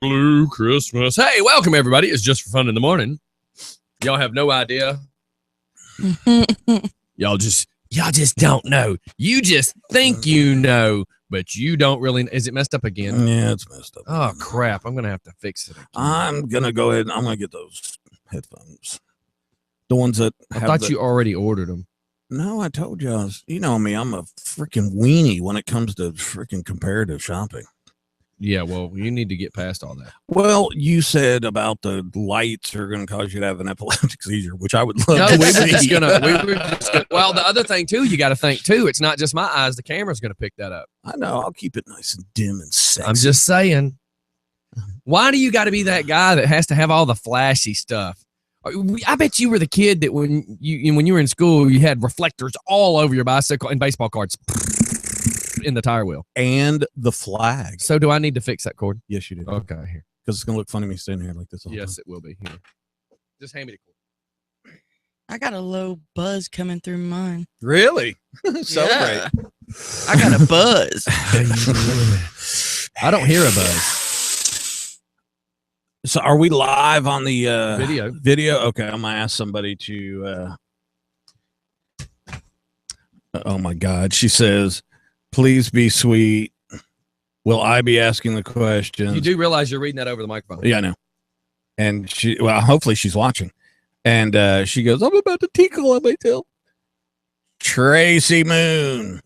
Blue Christmas. Hey, welcome everybody. It's Just for Fun in the Morning. Y'all have no idea. Y'all just don't know. You just think you know, but you don't really. Is it messed up again? Yeah, it's messed up. Oh crap! I'm gonna have to fix it again. I'm gonna go ahead and I'm gonna get those headphones. The ones that I thought you already ordered them. No, I told you. You know me. I'm a freaking weenie when it comes to freaking comparative shopping. Yeah, well, you need to get past all that. Well, you said about the lights are going to cause you to have an epileptic seizure, which I would love No, to we were see. just gonna. Well, the other thing too, you got to think too. It's not just my eyes. The camera's going to pick that up. I know. I'll keep it nice and dim and sexy. I'm just saying. Why do you got to be that guy that has to have all the flashy stuff? I bet you were the kid that when you were in school, you had reflectors all over your bicycle and baseball cards in the tire wheel and the flag. So do I need to fix that cord? Yes, you do. Okay, here. Because it's going to look funny me standing here like this. Yes, it will be. Here. Just hand me the cord. I got a low buzz coming through mine. Really? Celebrate. Yeah. I got a buzz. I don't hear a buzz. So are we live on the video? Okay, I'm going to ask somebody to... Oh, my God. She says, please be sweet. Will I be asking the questions? You do realize you're reading that over the microphone. Yeah, I know. And hopefully she's watching. And she goes, I'm about to tickle on my tail. Tracy Moon.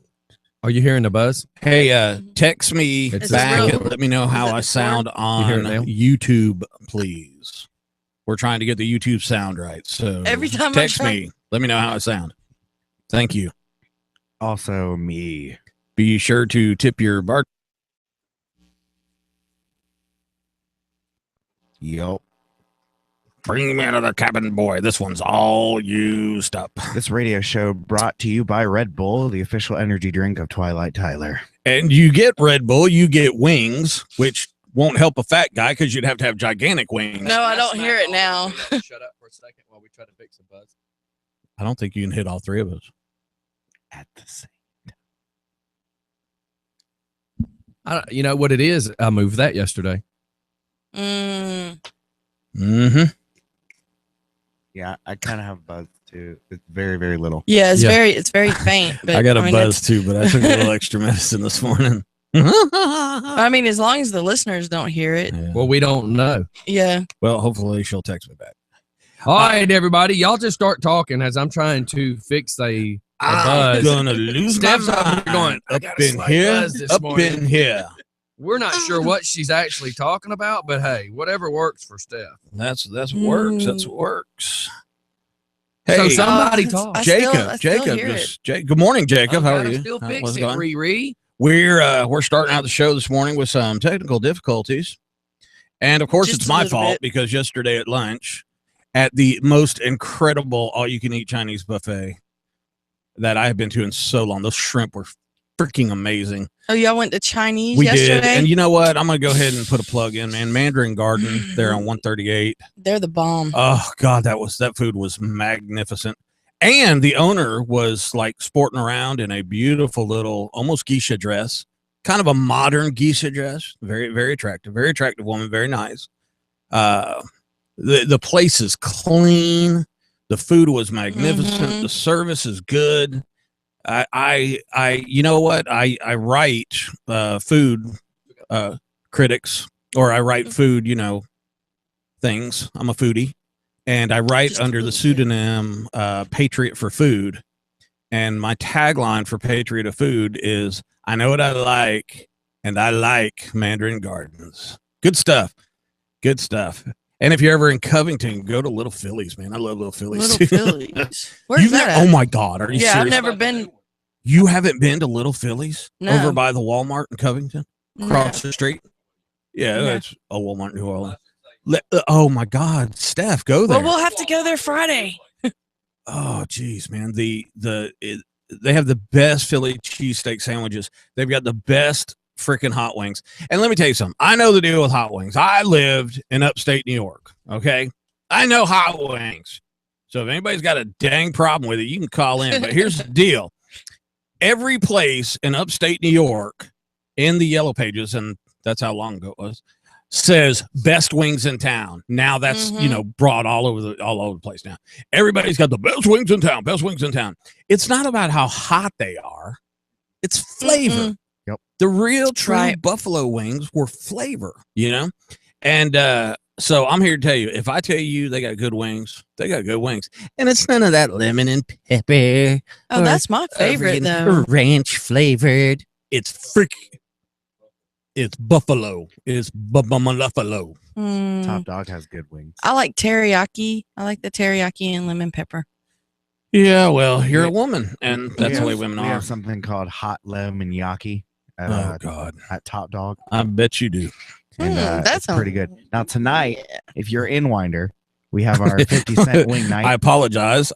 Are you hearing the buzz? Hey, text me It's back real. and let me know how I sound on YouTube, please. We're trying to get the YouTube sound right. So Every time text me. Let me know how I sound. Thank you. Also me. Be sure to tip your bar. Yup. Bring me out of the cabin, boy. This one's all used up. This radio show brought to you by Red Bull, the official energy drink of Twilight Tyler. And you get Red Bull, you get wings, which won't help a fat guy because you'd have to have gigantic wings. No, I don't hear it now. Shut up for a second while we try to fix the buzz. I don't think you can hit all three of us. At the same. You know what it is? I moved that yesterday. Mm-hmm. Yeah, I kind of have buzz too. It's very, very little. Yeah, it's Yeah. very faint. But I got a mean, buzz too, but I took a little extra medicine this morning. I mean, as long as the listeners don't hear it. Yeah. Well, we don't know. Yeah. Well, hopefully she'll text me back. All right, everybody. Y'all just start talking as I'm trying to fix a I'm buzz. gonna lose my Steph's over here mind. going, I Up got a in slight here, buzz this up morning. in here. We're not sure what she's actually talking about, but hey, whatever works for Steph. That's works. That's what works. So Hey, somebody talk. I still Jacob. hear Good morning, Jacob. How are you? Still How's fix it it, going? Riri. We're starting out the show this morning with some technical difficulties, and of course Just it's a my little fault bit. because yesterday at lunch, at the most incredible all-you-can-eat Chinese buffet that I have been to in so long, those shrimp were freaking amazing. Oh, y'all went to Chinese We yesterday? did, and you know what? I'm gonna go ahead and put a plug in, man. Mandarin Garden there on 138. They're the bomb. Oh God, that food was magnificent. And the owner was like sporting around in a beautiful little, almost geisha dress, kind of a modern geisha dress. Very, very attractive woman, very nice. The place is clean. The food was magnificent. Mhm. The service is good. You know what? I write food critics, or I write food, things. I'm a foodie. And I write Just a under the little bit. pseudonym Patriot for Food. And my tagline for Patriot of Food is, I know what I like, and I like Mandarin Gardens. Good stuff. Good stuff. And if you're ever in Covington, go to Little Phillies, man. I love Little Phillies. Little Phillies. Where's that at? Oh, my God. Are you Yeah, I've serious? never been. You haven't been to Little Phillies? No. Over by the Walmart in Covington? Across the street? Yeah, No. that's a Walmart in New Orleans. Oh my God, Steph, go there. Well, we'll have to go there Friday. Oh, geez, man. They have the best Philly cheesesteak sandwiches. They've got the best freaking hot wings. And let me tell you something. I know the deal with hot wings. I lived in upstate New York. Okay, I know hot wings. So if anybody's got a dang problem with it, you can call in. But here's the deal: every place in upstate New York, in the Yellow Pages, and that's how long ago it was. says best wings in town. Now that's brought all over the place now. Everybody's got the best wings in town, best wings in town. It's not about how hot they are. It's flavor. Yep. The real true Right. buffalo wings were flavor, And so I'm here to tell you, if I tell you they got good wings, they got good wings. And it's none of that lemon and pepper. Oh, that's my favorite though. Or ranch flavored. It's it's buffalo. It's buffalo. Top Dog has good wings. I like teriyaki. I like the teriyaki and lemon pepper. Yeah, well, you're a woman, and that's the way women We are. have something called hot lemon yaki Oh God, at Top Dog. I bet you do. And that it's pretty good. Now tonight, if you're in Winder, we have our 50-cent wing night. I apologize.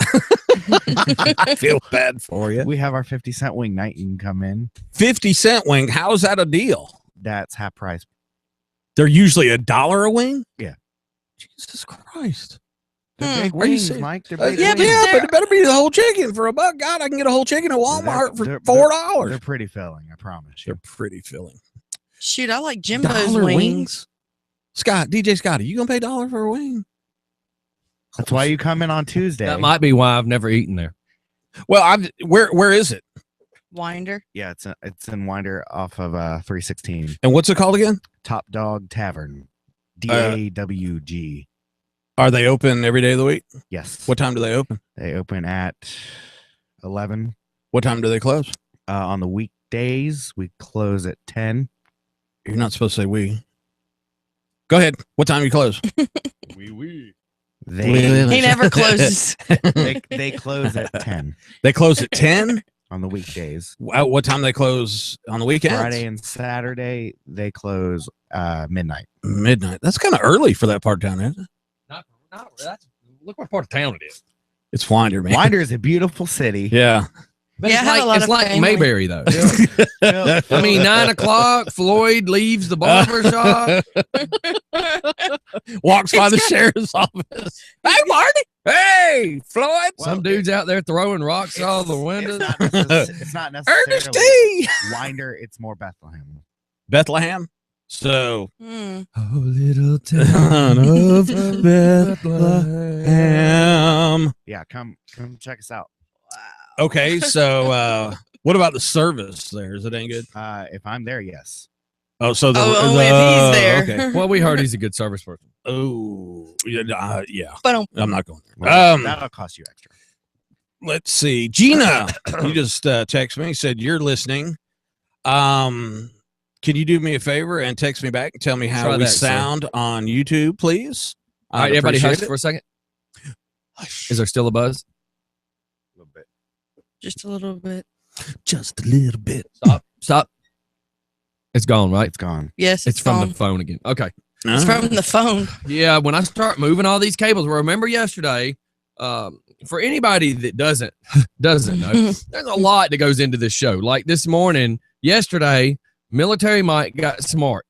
I feel bad for you. We have our 50-cent wing night. You can come in. 50-cent wing. How is that a deal? That's half price. They're usually $1 a wing. Yeah. Jesus Christ. They're big Are you wings, serious? Mike. They're big Yeah, wings. but it better be the whole chicken for $1. God, I can get a whole chicken at Walmart for They're- $4. They're pretty filling, I promise you. They're pretty filling. Shoot, I like Jimbo's $1 wings. Scott, DJ Scotty, you gonna pay $1 for a wing? That's why you come in on Tuesday. That might be why I've never eaten there. Well, where is it? Winder. Yeah, it's in Winder off of 316. And what's it called again? Top Dog Tavern. DAWG. Are they open every day of the week? Yes. What time do they open? They open at 11. What time do they close? On the weekdays, we close at 10. You're not supposed to say we. Go ahead. What time you close? They He never closes. they close at 10 They close at 10. on the weekdays. What time they close on the weekends? Friday and Saturday, they close midnight. Midnight. That's kind of early for that part of town, isn't it? Not that's, look what part of town it is. It's Winder, man. Winder is a beautiful city. Yeah. But Yeah, I it's have a like, lot it's of like family. Mayberry though. Phil- I mean, 9 o'clock, Floyd leaves the barber shop. Walks by the sheriff's office. Hey, Marty. Hey, Floyd. Some dude's out there throwing rocks out the windows. It's not necessarily Ernest T. Winder. It's more Bethlehem. Bethlehem. So, Hmm. Oh, little town of Bethlehem. Yeah, come check us out. Okay, so what about the service there? Is it any good? If I'm there, yes. Oh, so the, Oh, only if he's there. Okay. Well, we heard he's a good service person. Oh, yeah. But I'm not going there. Well, that'll cost you extra. Let's see. Gina, you just text me, said you're listening. Can you do me a favor and text me back and tell me how Try we that, sir. sound on YouTube, please? All right, I'd everybody appreciate hush it. for a second. Is there still a buzz? A little bit. Just a little bit. Just a little bit. Stop. It's gone, right? It's gone. Yes, It's from gone. the phone again. Okay. It's from the phone. Yeah, when I start moving all these cables, remember yesterday, for anybody that doesn't know, there's a lot that goes into this show. Like this morning, yesterday, Military Mike got smart.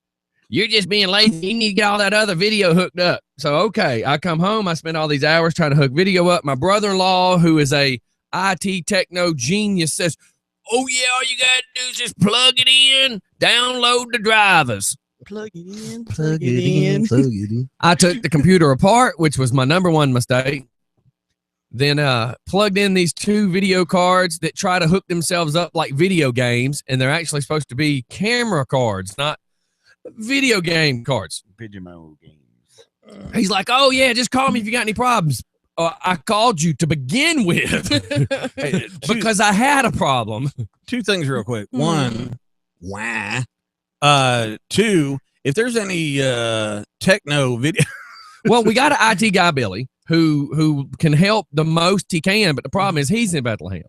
You're just being lazy. You need to get all that other video hooked up. So, okay, I come home. I spend all these hours trying to hook video up. My brother-in-law, who is a IT techno genius, says, oh, yeah, all you got to do is just plug it in, download the drivers. Plug it in. Plug it in. I took the computer apart, which was my number one mistake. Then plugged in these 2 video cards that try to hook themselves up like video games, and they're actually supposed to be camera cards, not video game cards. Pidgeamo games. He's like, oh, yeah, just call me if you got any problems. I called you to begin with because I had a problem. 2 things real quick. 1, why? 2, if there's any techno video. Well, we got an IT guy, Billy, who can help the most he can, but the problem is he's in Bethlehem.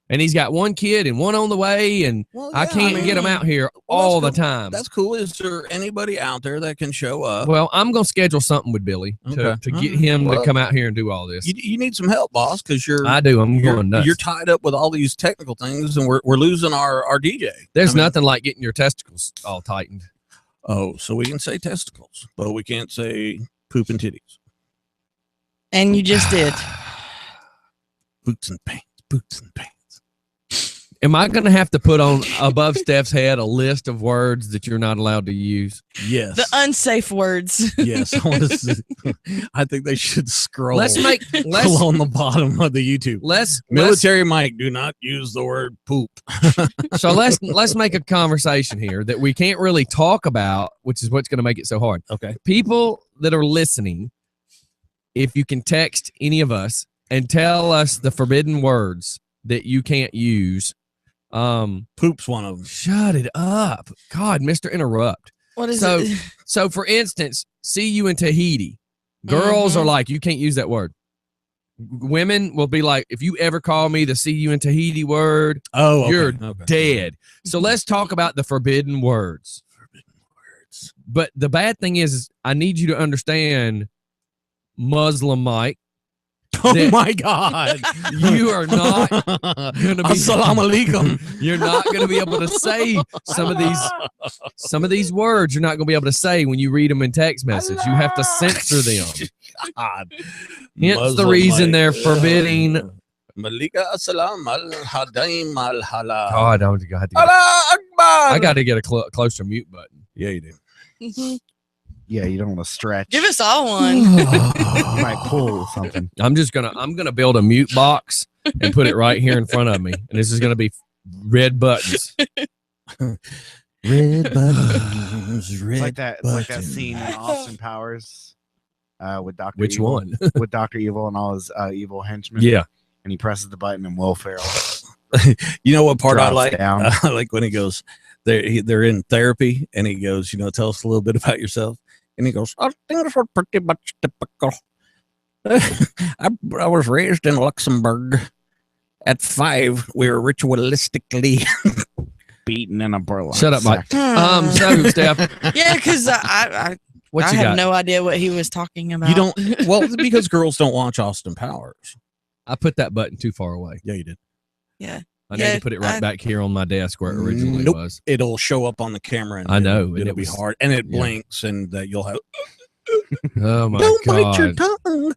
And he's got 1 kid and 1 on the way, and Well, I yeah, can't get him out here all the time. That's cool. Is there anybody out there that can show up? Well, I'm going to schedule something with Billy to Okay. get him Well, to come out here and do all this. You need some help, boss, because I do. I'm going nuts. you're tied up with all these technical things, and we're losing our DJ. There's I mean- nothing like getting your testicles all tightened. Oh, so we can say testicles, but we can't say poop and titties. And you just did. Boots and pants. Boots and pants. Am I going to have to put on above Steph's head a list of words that you're not allowed to use? Yes. The unsafe words. Yes. I think they should scroll. Let's on the bottom of the YouTube. Military Mike, do not use the word poop. So let's make a conversation here that we can't really talk about, which is what's going to make it so hard. Okay. People that are listening, if you can text any of us and tell us the forbidden words that you can't use. Poop's one of them. Shut it up. God, Mr. Interrupt. What is So, it? so for instance, see you in Tahiti. Girls are like, you can't use that word. Women will be like, if you ever call me the see you in Tahiti word, you're dead. So let's talk about the forbidden words. Forbidden words. But the bad thing is I need you to understand, Muslim Mike. Oh my God. You are not going to be Assalamu alaikum. You're not going to be able to say some of these words. You're not going to be able to say when you read them in text message. You have to censor them. God. Hence Muslim the reason Mike. they're forbidding. Malika assalam al hadaim al halal. God, I got to get a closer mute button. Yeah, you do. Mhm. Yeah, you don't want to stretch. Give us all one. You might pull something. I'm gonna build a mute box and put it right here in front of me, and this is gonna be red buttons. Red buttons. It's like that scene in Austin Powers with Dr. Which Evil, one? with Dr. Evil and all his evil henchmen. Yeah. And he presses the button and Will Ferrell You know what part I drops like? down. I like when he goes, they're in therapy, and he goes, tell us a little bit about yourself. And he goes, I think it's pretty much typical. I was raised in Luxembourg. At 5, we were ritualistically beaten in a burlap. Shut up, Mike. Hmm. So Steph, Yeah, because I what you had got? no idea what he was talking about. You don't, well, because girls don't watch Austin Powers. I put that button too far away. Yeah, you did. Yeah. I need Yeah, to put it right back here on my desk where it originally Nope. was. It'll show up on the camera. And I know, and It'll it be was- hard. And it yeah. blinks, and you'll have, Oh my don't God. bite your tongue.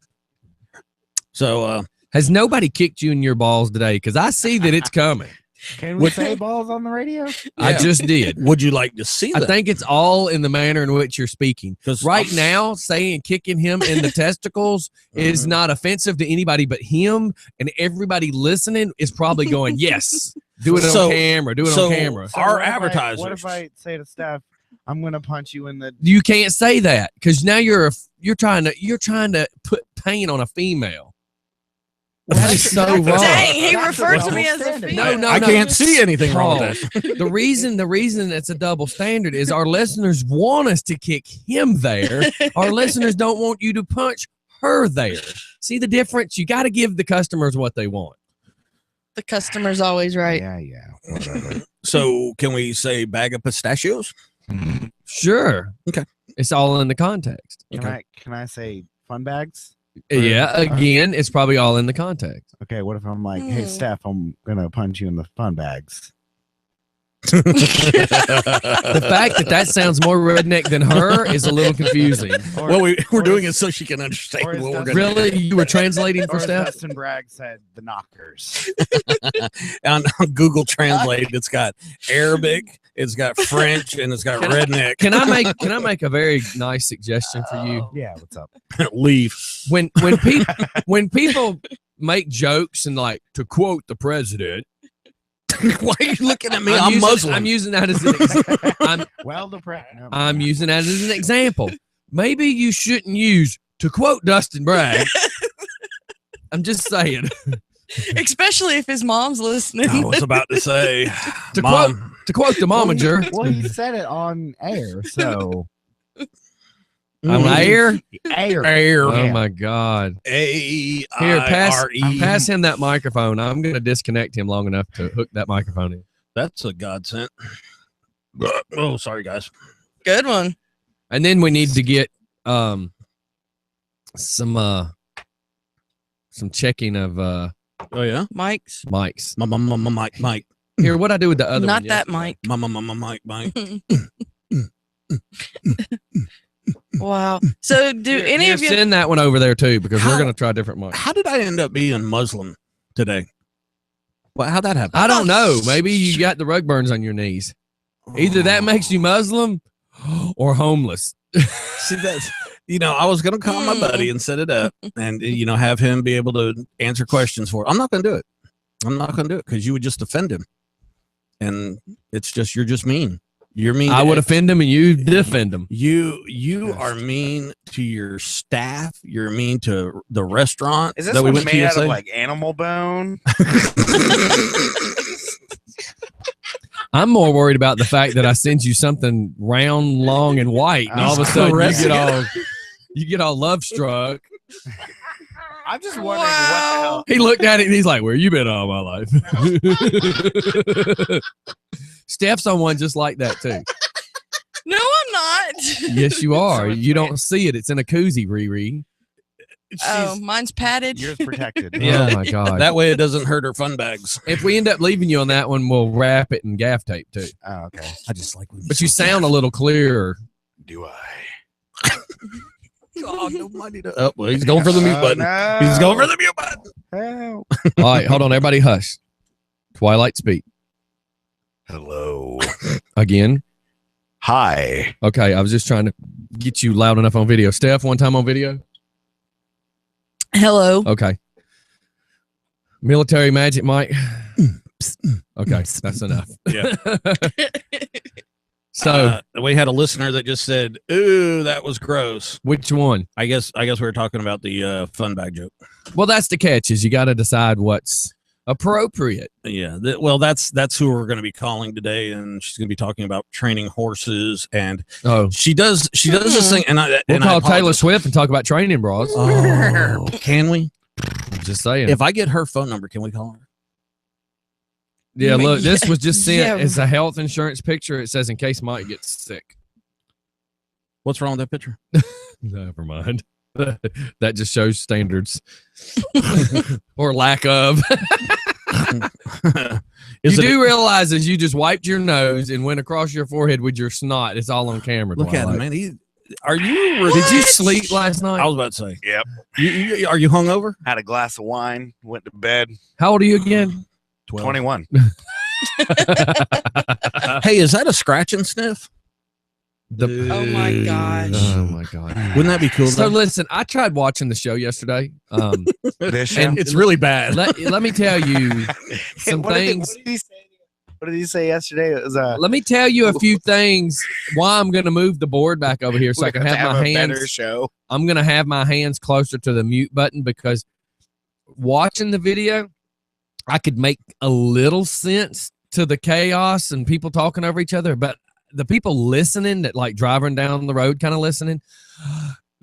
So, Has nobody kicked you in your balls today? Because I see that it's coming. Can we say balls on the radio? I just did. would you like to see I that? think it's all in the manner in which you're speaking. 'Cause Right now, saying kicking him in the testicles is not offensive to anybody but him, and everybody listening is probably going, "Yes, do it So- on camera, do it so- on camera." Our what if advertisers. What if I say to Steph, I'm going to punch you in the... You can't say that because now you're trying to put pain on a female. That is so wrong. Dang, he That's a referred to me double as a standard. female. No, I can't see anything wrong with Paul, that. the reason it's a double standard is our listeners want us to kick him there. Our listeners don't want you to punch her there. See the difference? You got to give the customers what they want. The customer's always right. Yeah, whatever. So, can we say bag of pistachios? Sure. Okay. It's all in the context. Can I say fun bags? Yeah. Again, it's probably all in the context. Okay, what if I'm like, hey, Steph, I'm going to punch you in the fun bags? The fact that sounds more redneck than her is a little confusing. Well, we're or doing is- it so she can understand or is what we're that- going to Really? You were translating for Or as Steph? Dustin Bragg said, the knockers. on Google Translate. It's got Arabic, it's got French, and it's got redneck. Can I make a very nice suggestion for you? Yeah, what's up? Leave. When people make jokes and like to quote the president, Why are you looking at me? I'm Muslim. I'm using that as an I'm using that as an example. Maybe you shouldn't use to quote Dustin Bragg. I'm just saying. Especially if his mom's listening. I was about to say, To Mom, To quote the momager, Well, he said it on air, so on air. air. Oh Yeah. my God! A Here, pass I-R-E. pass him that microphone. I'm gonna disconnect him long enough to hook that microphone in. That's a godsend. Oh, sorry, guys. Good one. And then we need to get some checking of Oh yeah, Mike's. mics. Mike. Here, what I do with the other Not one? that yesterday? Mike. Mike. Wow. So do Here, any here, of you send that one over there too because How- we're gonna try different mics. How did I end up being Muslim today? Well, how'd that happen? I don't know. Maybe you got the rug burns on your knees. Either that makes you Muslim or homeless. See, that's, I was going to call my buddy and set it up and, have him be able to answer questions for it. I'm not going to do it. I'm not going to do it because you would just offend him. And you're just mean. You're mean. I would offend him and you defend him. You are mean to your staff. You're mean to the restaurant. Is this that we one went made to out of yesterday. like animal bone? I'm more worried about the fact that I send you something round, long, and white, and all of a sudden you get all love struck. I'm just wondering what the hell. He looked at it and he's like, "Where you been all my life?" Steph's on one just like that too. No, I'm not. Yes, you are. You don't see it. It's in a koozie, Riri. Oh, mine's padded. Yours protected. Yeah. Oh my god. That way it doesn't hurt her fun bags. If we end up leaving you on that one, we'll wrap it in gaff tape too. Oh, okay. I just like when But you sound a little clearer. Do I? Oh, nobody does. Oh, well, he's going for the mute button. No. He's going for the mute button. Help. All right, hold on, everybody, hush. Twilight, speak Hello. again. Hi. Okay, I was just trying to get you loud enough on video. Steph, one time on video. Hello. Okay. Military magic, Mike. Okay, that's enough. Yeah. So, we had a listener that just said, "Ooh, that was gross." which one? I guess we were talking about the fun bag joke. Well, that's the catch is you got to decide what's appropriate. Yeah. That's who we're going to be calling today, and she's going to be talking about training horses, and Oh, she does this thing, and we'll and call I Taylor apologize. Swift and talk about training bras. Oh, can we? I'm just saying. If I get her phone number, can we call her? Yeah, look, this was just sent Yeah. as a health insurance picture. It says in case Mike gets sick. What's wrong with that picture? Never mind. That just shows standards or lack of. You do realize as you just wiped your nose and went across your forehead with your snot, it's all on camera. Look at him, Twilight. man. Are you? Did you sleep last night? I was about to say. Yep. Are you hungover? Had a glass of wine. Went to bed. How old are you again? 21. Hey, is that a scratch and sniff? Oh my gosh. Oh my god. Wouldn't that be cool? So though? listen, I tried watching the show yesterday. This show? And It's really bad. let me tell you some What did he- things. What did he say yesterday? It was Let me tell you a few things why I'm going to move the board back over here so I can have my a better hands. show. I'm going to have my hands closer to the mute button because watching the video, I could make a little sense to the chaos and people talking over each other, but the people listening that like driving down the road kind of listening,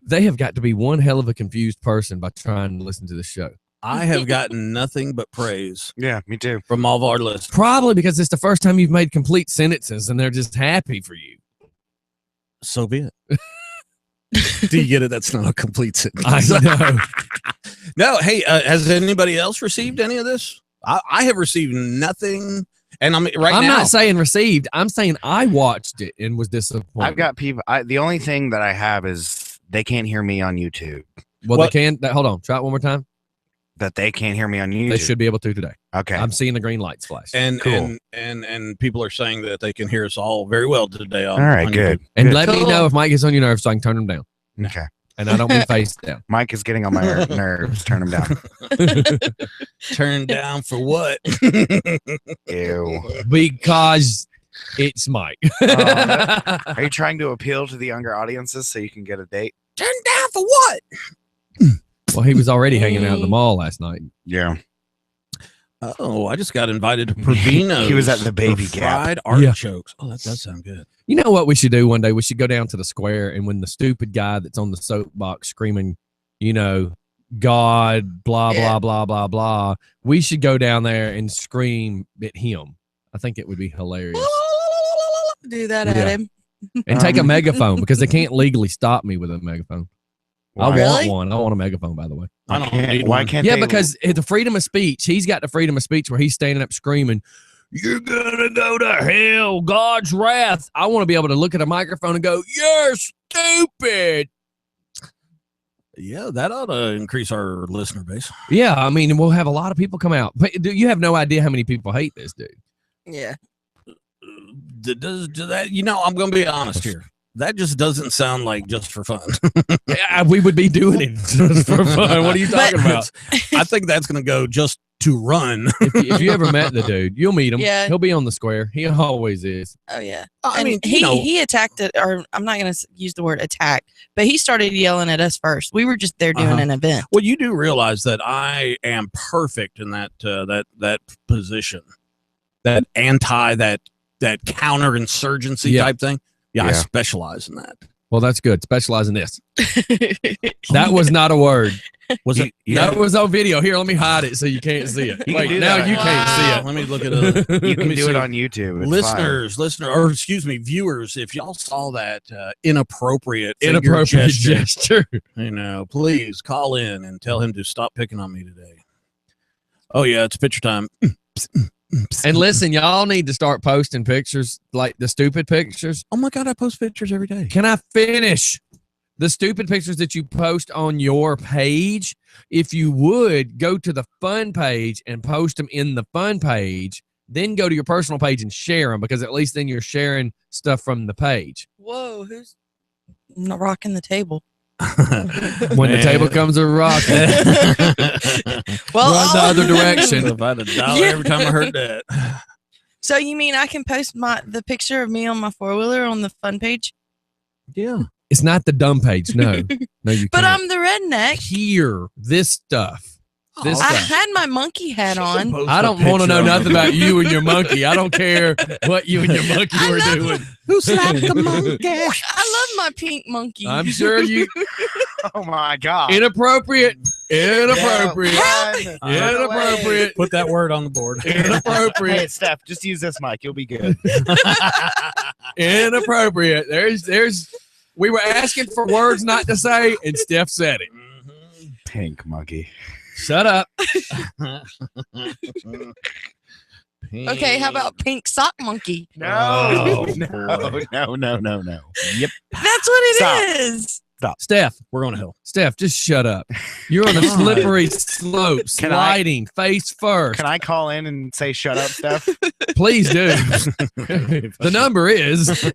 they have got to be one hell of a confused person by trying to listen to the show. I have gotten nothing but praise Yeah, me too. from all of our listeners. Probably because it's the first time you've made complete sentences and they're just happy for you. So be it. Do you get it? That's not a complete sentence. I know. No, hey, has anybody else received any of this? I have received nothing, and I'm I'm now. not saying received. I'm saying I watched it and was disappointed. I've got people. The only thing that I have is they can't hear me on YouTube. well, what- they can. Hold on. Try it one more time. That they can't hear me on YouTube. They should be able to today. Okay. I'm seeing the green lights flash. and Cool. and people are saying that they can hear us all very well today. All right. Good. And Good. let me know if Mike gets on your nerves so I can turn him down. Okay. And I don't mean face down. Mike is getting on my nerves. Turn him down. Turn down for what? Ew. Because it's Mike. Are you trying to appeal to the younger audiences so you can get a date? Turn down for what? Well, he was already hanging out at the mall last night. Yeah. Oh, I just got invited to Provino's. He was at the Baby for Gap. fried artichokes. Oh, that does sound good. You know what we should do one day? We should go down to the square, and when the stupid guy that's on the soapbox screaming, you know, God, blah, blah, blah, blah, blah, we should go down there and scream at him. I think it would be hilarious. Do that at Yeah. him. And take a megaphone because they can't legally stop me with a megaphone. I Why? want Really? one. I want a megaphone, by the way. I don't need Why one. can't Yeah, they? because the freedom of speech, he's got the freedom of speech where he's standing up screaming, "You're gonna go to hell, God's wrath." I want to be able to look at a microphone and go, "You're stupid." Yeah, that ought to increase our listener base. Yeah, I mean, we'll have a lot of people come out. But you have no idea how many people hate this dude. Yeah. Does that? I'm going to be honest here. That just doesn't sound like just for fun. Yeah, we would be doing it just for fun. What are you talking about? I think that's going to go just to run. If you ever met the dude, you'll meet him. Yeah. He'll be on the square. He always is. Oh yeah. I mean, he attacked it, or I'm not going to use the word attack, but he started yelling at us first. We were just there doing an event. Well, you do realize that I am perfect in that position, that counterinsurgency type thing. Yeah, I specialize in that. Well, that's good. Specialize in this. That was not a word. Was it? That was on video. Here, let me hide it so you can't see it. Wait, now you can't see it. Let me look at it. You can do it on YouTube. It's Viewers, if y'all saw that inappropriate gesture, please call in and tell him to stop picking on me today. Oh yeah, it's picture time. And listen, y'all need to start posting pictures, like the stupid pictures. Oh my God, I post pictures every day. Can I finish? The stupid pictures that you post on your page, if you would go to the fun page and post them in the fun page, then go to your personal page and share them, because at least then you're sharing stuff from the page. Whoa, who's rocking the table? When the table comes a rock, well, run the other direction. If I had a dollar every time I heard that. So you mean I can post the picture of me on my 4-wheeler on the fun page? Yeah. It's not the dumb page. No, you But can't. I'm the redneck. Here, this stuff. This I stuff. had my monkey hat on. I don't want to know nothing about you and your monkey. I don't care what you and your monkey were doing. Who slapped the monkey? I love my pink monkey. I'm sure you. Oh my God. Inappropriate. Inappropriate. Yeah, Inappropriate. Put that word on the board. Inappropriate. Hey, Steph, just use this mic. You'll be good. Inappropriate. There's. We were asking for words not to say, and Steph said it. Pink monkey. Shut up. Okay, how about pink sock monkey? No. Oh, No. Yep. That's what it is. Steph. We're going to hell. Steph, just shut up. You're on a slippery slope, sliding face first. Can I call in and say shut up, Steph? Please do. The number is,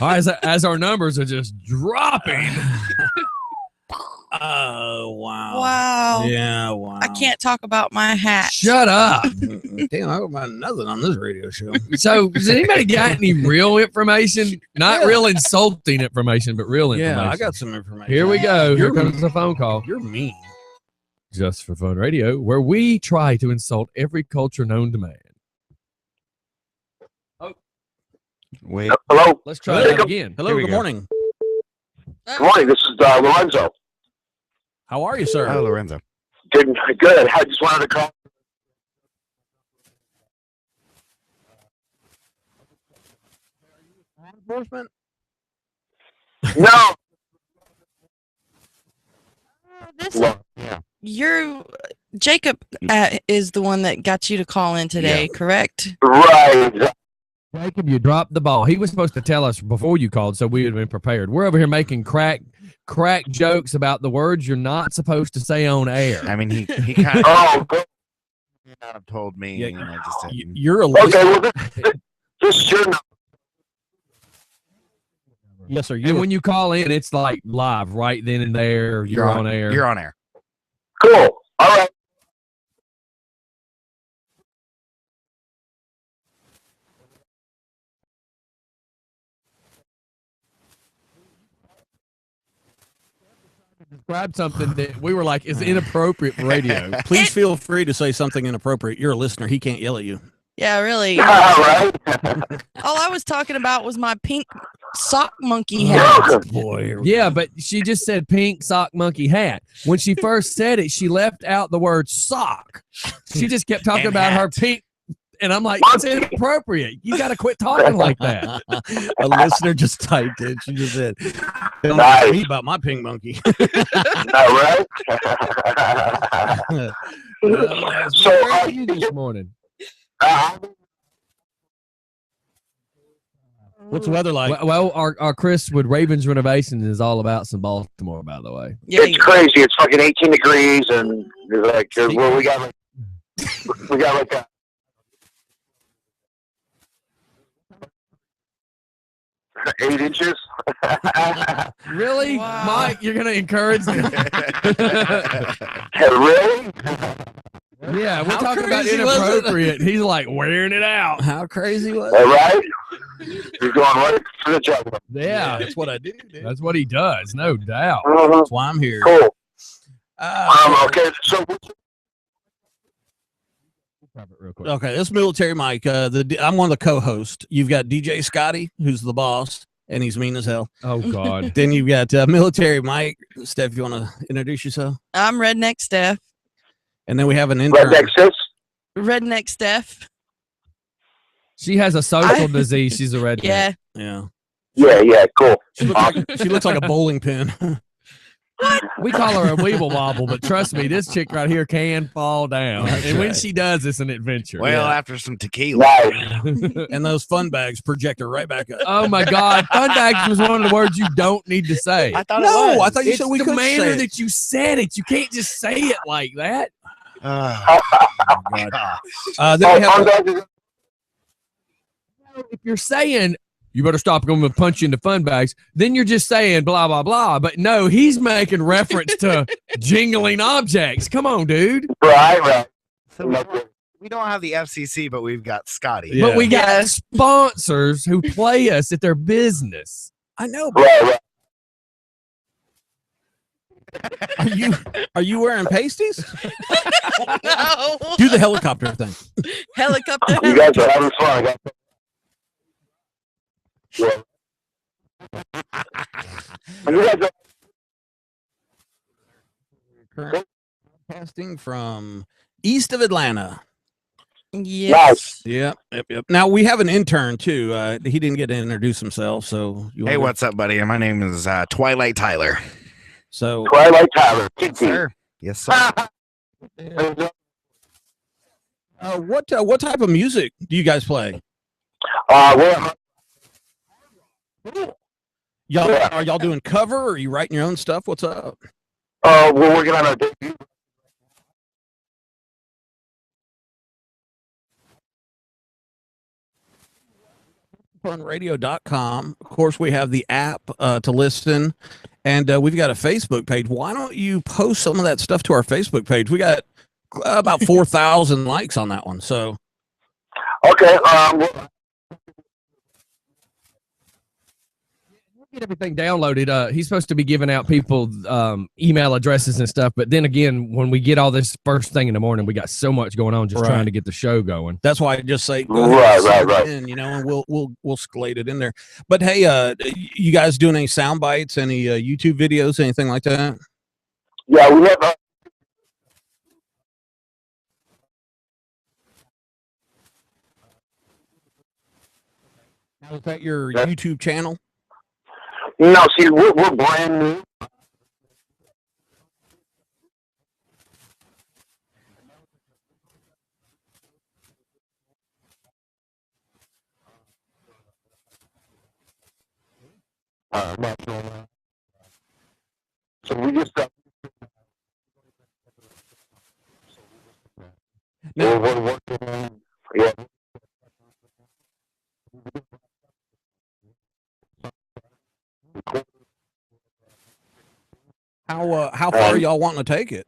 as our numbers are just dropping. Oh, wow. Wow. Yeah, wow. I can't talk about my hat. Shut up. Damn, I don't about nothing on this radio show. So, has anybody got any real information? Not real insulting information, but real information. Yeah, I got some information. Here we go. Here comes the phone call. You're mean. Just for Fun Radio, where we try to insult every culture known to man. Wait. Hello. Let's try that again. Hello, good morning. Good morning. This is Lorenzo. How are you, sir? Oh, Lorenzo. Good. I just wanted to call. Enforcement? No. Jacob is the one that got you to call in today, correct? Right. Jacob, you dropped the ball. He was supposed to tell us before you called, so we would have been prepared. We're over here making crack jokes about the words you're not supposed to say on air. I mean, he kind of Oh. told me. Yeah, and I just didn't. You're a Okay. listener. Well, this is your number. Yes, sir. And when you call in, it's like live right then and there. You're on air. You're on air. Cool. All right. Describe something that we were like is inappropriate for radio. Please feel free to say something inappropriate. You're a listener. He can't yell at you. Yeah, really. All right. All I was talking about was my pink sock monkey hat. Boy. Yeah, but she just said pink sock monkey hat. When she first said it, she left out the word sock. She just kept talking And about her hat. pink. And I'm like, it's inappropriate. You got to quit talking like that. A listener just typed in. She just said, "Don't Nice. ask me about my pink monkey." All right. So, Where are you this morning? What's the weather like? Well, our Chris with Ravens Renovations is all about some Baltimore, by the way. Yeah, It's crazy. It's fucking 18 degrees, and it's like, well, we got like a 8 inches. Really, Wow. Mike? You're gonna encourage them? Really? Yeah, we're How talking about crazy was it? inappropriate. He's like wearing it out. How crazy was All it? right? You're going right for the jugular. Yeah, That's what I do, dude. that's what he does, no doubt. Mhm. That's why I'm here. Cool. Uh, Okay, so Real quick. Okay, this military Mike. I'm one of the co-hosts. You've got DJ Scotty, who's the boss, and he's mean as hell. Oh God. Then you've got military Mike. Steph, you want to introduce yourself? I'm Redneck Steph. And then we have an intern. redneck sis. Redneck Steph. She has a social disease. She's a redneck. Yeah. Yeah, Yeah, cool. she looks like a bowling pin. We call her a weeble wobble, but trust me, this chick right here can fall down. That's And when right. she does, it's an adventure. Well, Yeah. after some tequila. Nice. And those fun bags project her right back up. Oh my God, fun bags was one of the words you don't need to say. I thought No, it was. I thought you It's said we the could manner say it. that you said it. You can't just say it like that. Oh, God. God. Then we have fun bags. If you're saying you better stop, I'm going to punch you in the fun bags, then you're just saying blah blah blah. But no, he's making reference to jingling objects. Come on, dude. Right. So we don't have the FCC, but we've got Scotty. Yeah. But we got Yes. sponsors who play us at their business. I know. But Right. are you wearing pasties? No. Do the helicopter thing. Helicopter. You guys are having fun. Yeah. You guys are- Current Broadcasting from east of Atlanta. Yes. Yep. Now we have an intern too. He didn't get to introduce himself, so Hey, what's up, buddy? My name is Twilight Tyler. So Twilight Tyler. Yes, sir. Yes, sir. what type of music do you guys play? Well, Y'all Yeah. are y'all doing cover? Or are you writing your own stuff? What's up? we're working on our debut. Funradio.com. Of course, we have the app to listen, and we've got a Facebook page. Why don't you post some of that stuff to our Facebook page? We got about 4,000 likes on that one. So Okay. Get everything downloaded. He's supposed to be giving out people email addresses and stuff, but then again, when we get all this first thing in the morning, we got so much going on just Right. trying to get the show going. that's why I just say, go Right, ahead, send right. it in, you know, and we'll scalate it in there. But hey, you guys doing any sound bites, any YouTube videos, anything like that? Yeah, we have. Now, is that your Yeah. YouTube channel? No, see, we're brand new. So we just Now, we're working on, yeah. how far are y'all wanting to take it?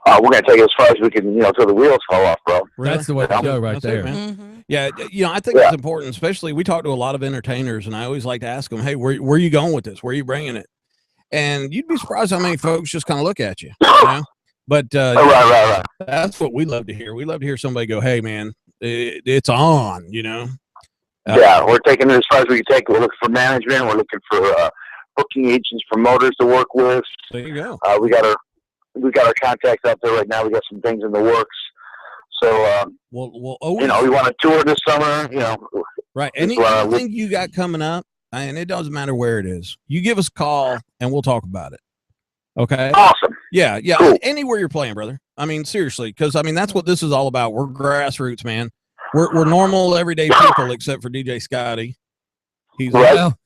We're gonna take it as far as we can, till the wheels fall off, bro. That's the way to go right That's it, there. man. Mm-hmm. Yeah, I think Yeah. it's important, especially we talk to a lot of entertainers, and I always like to ask them, "Hey, where are you going with this? Where are you bringing it?" And you'd be surprised how many folks just kind of look at you. You know? But Right. that's what we love to hear. We love to hear somebody go, "Hey, man, it's on." Yeah, we're taking it as far as we can take it. We're looking for management. We're looking for booking agents, promoters to work with. There you go. We got our contacts out there right now. We got some things in the works. So We'll always, we want to tour this summer. right. well, Anything you got coming up, and it doesn't matter where it is. You give us a call, and we'll talk about it. Okay. Awesome. Yeah. Cool. Anywhere you're playing, brother. I mean, seriously, because that's what this is all about. We're grassroots, man. We're normal, everyday people, except for DJ Scotty. He's Right. Well,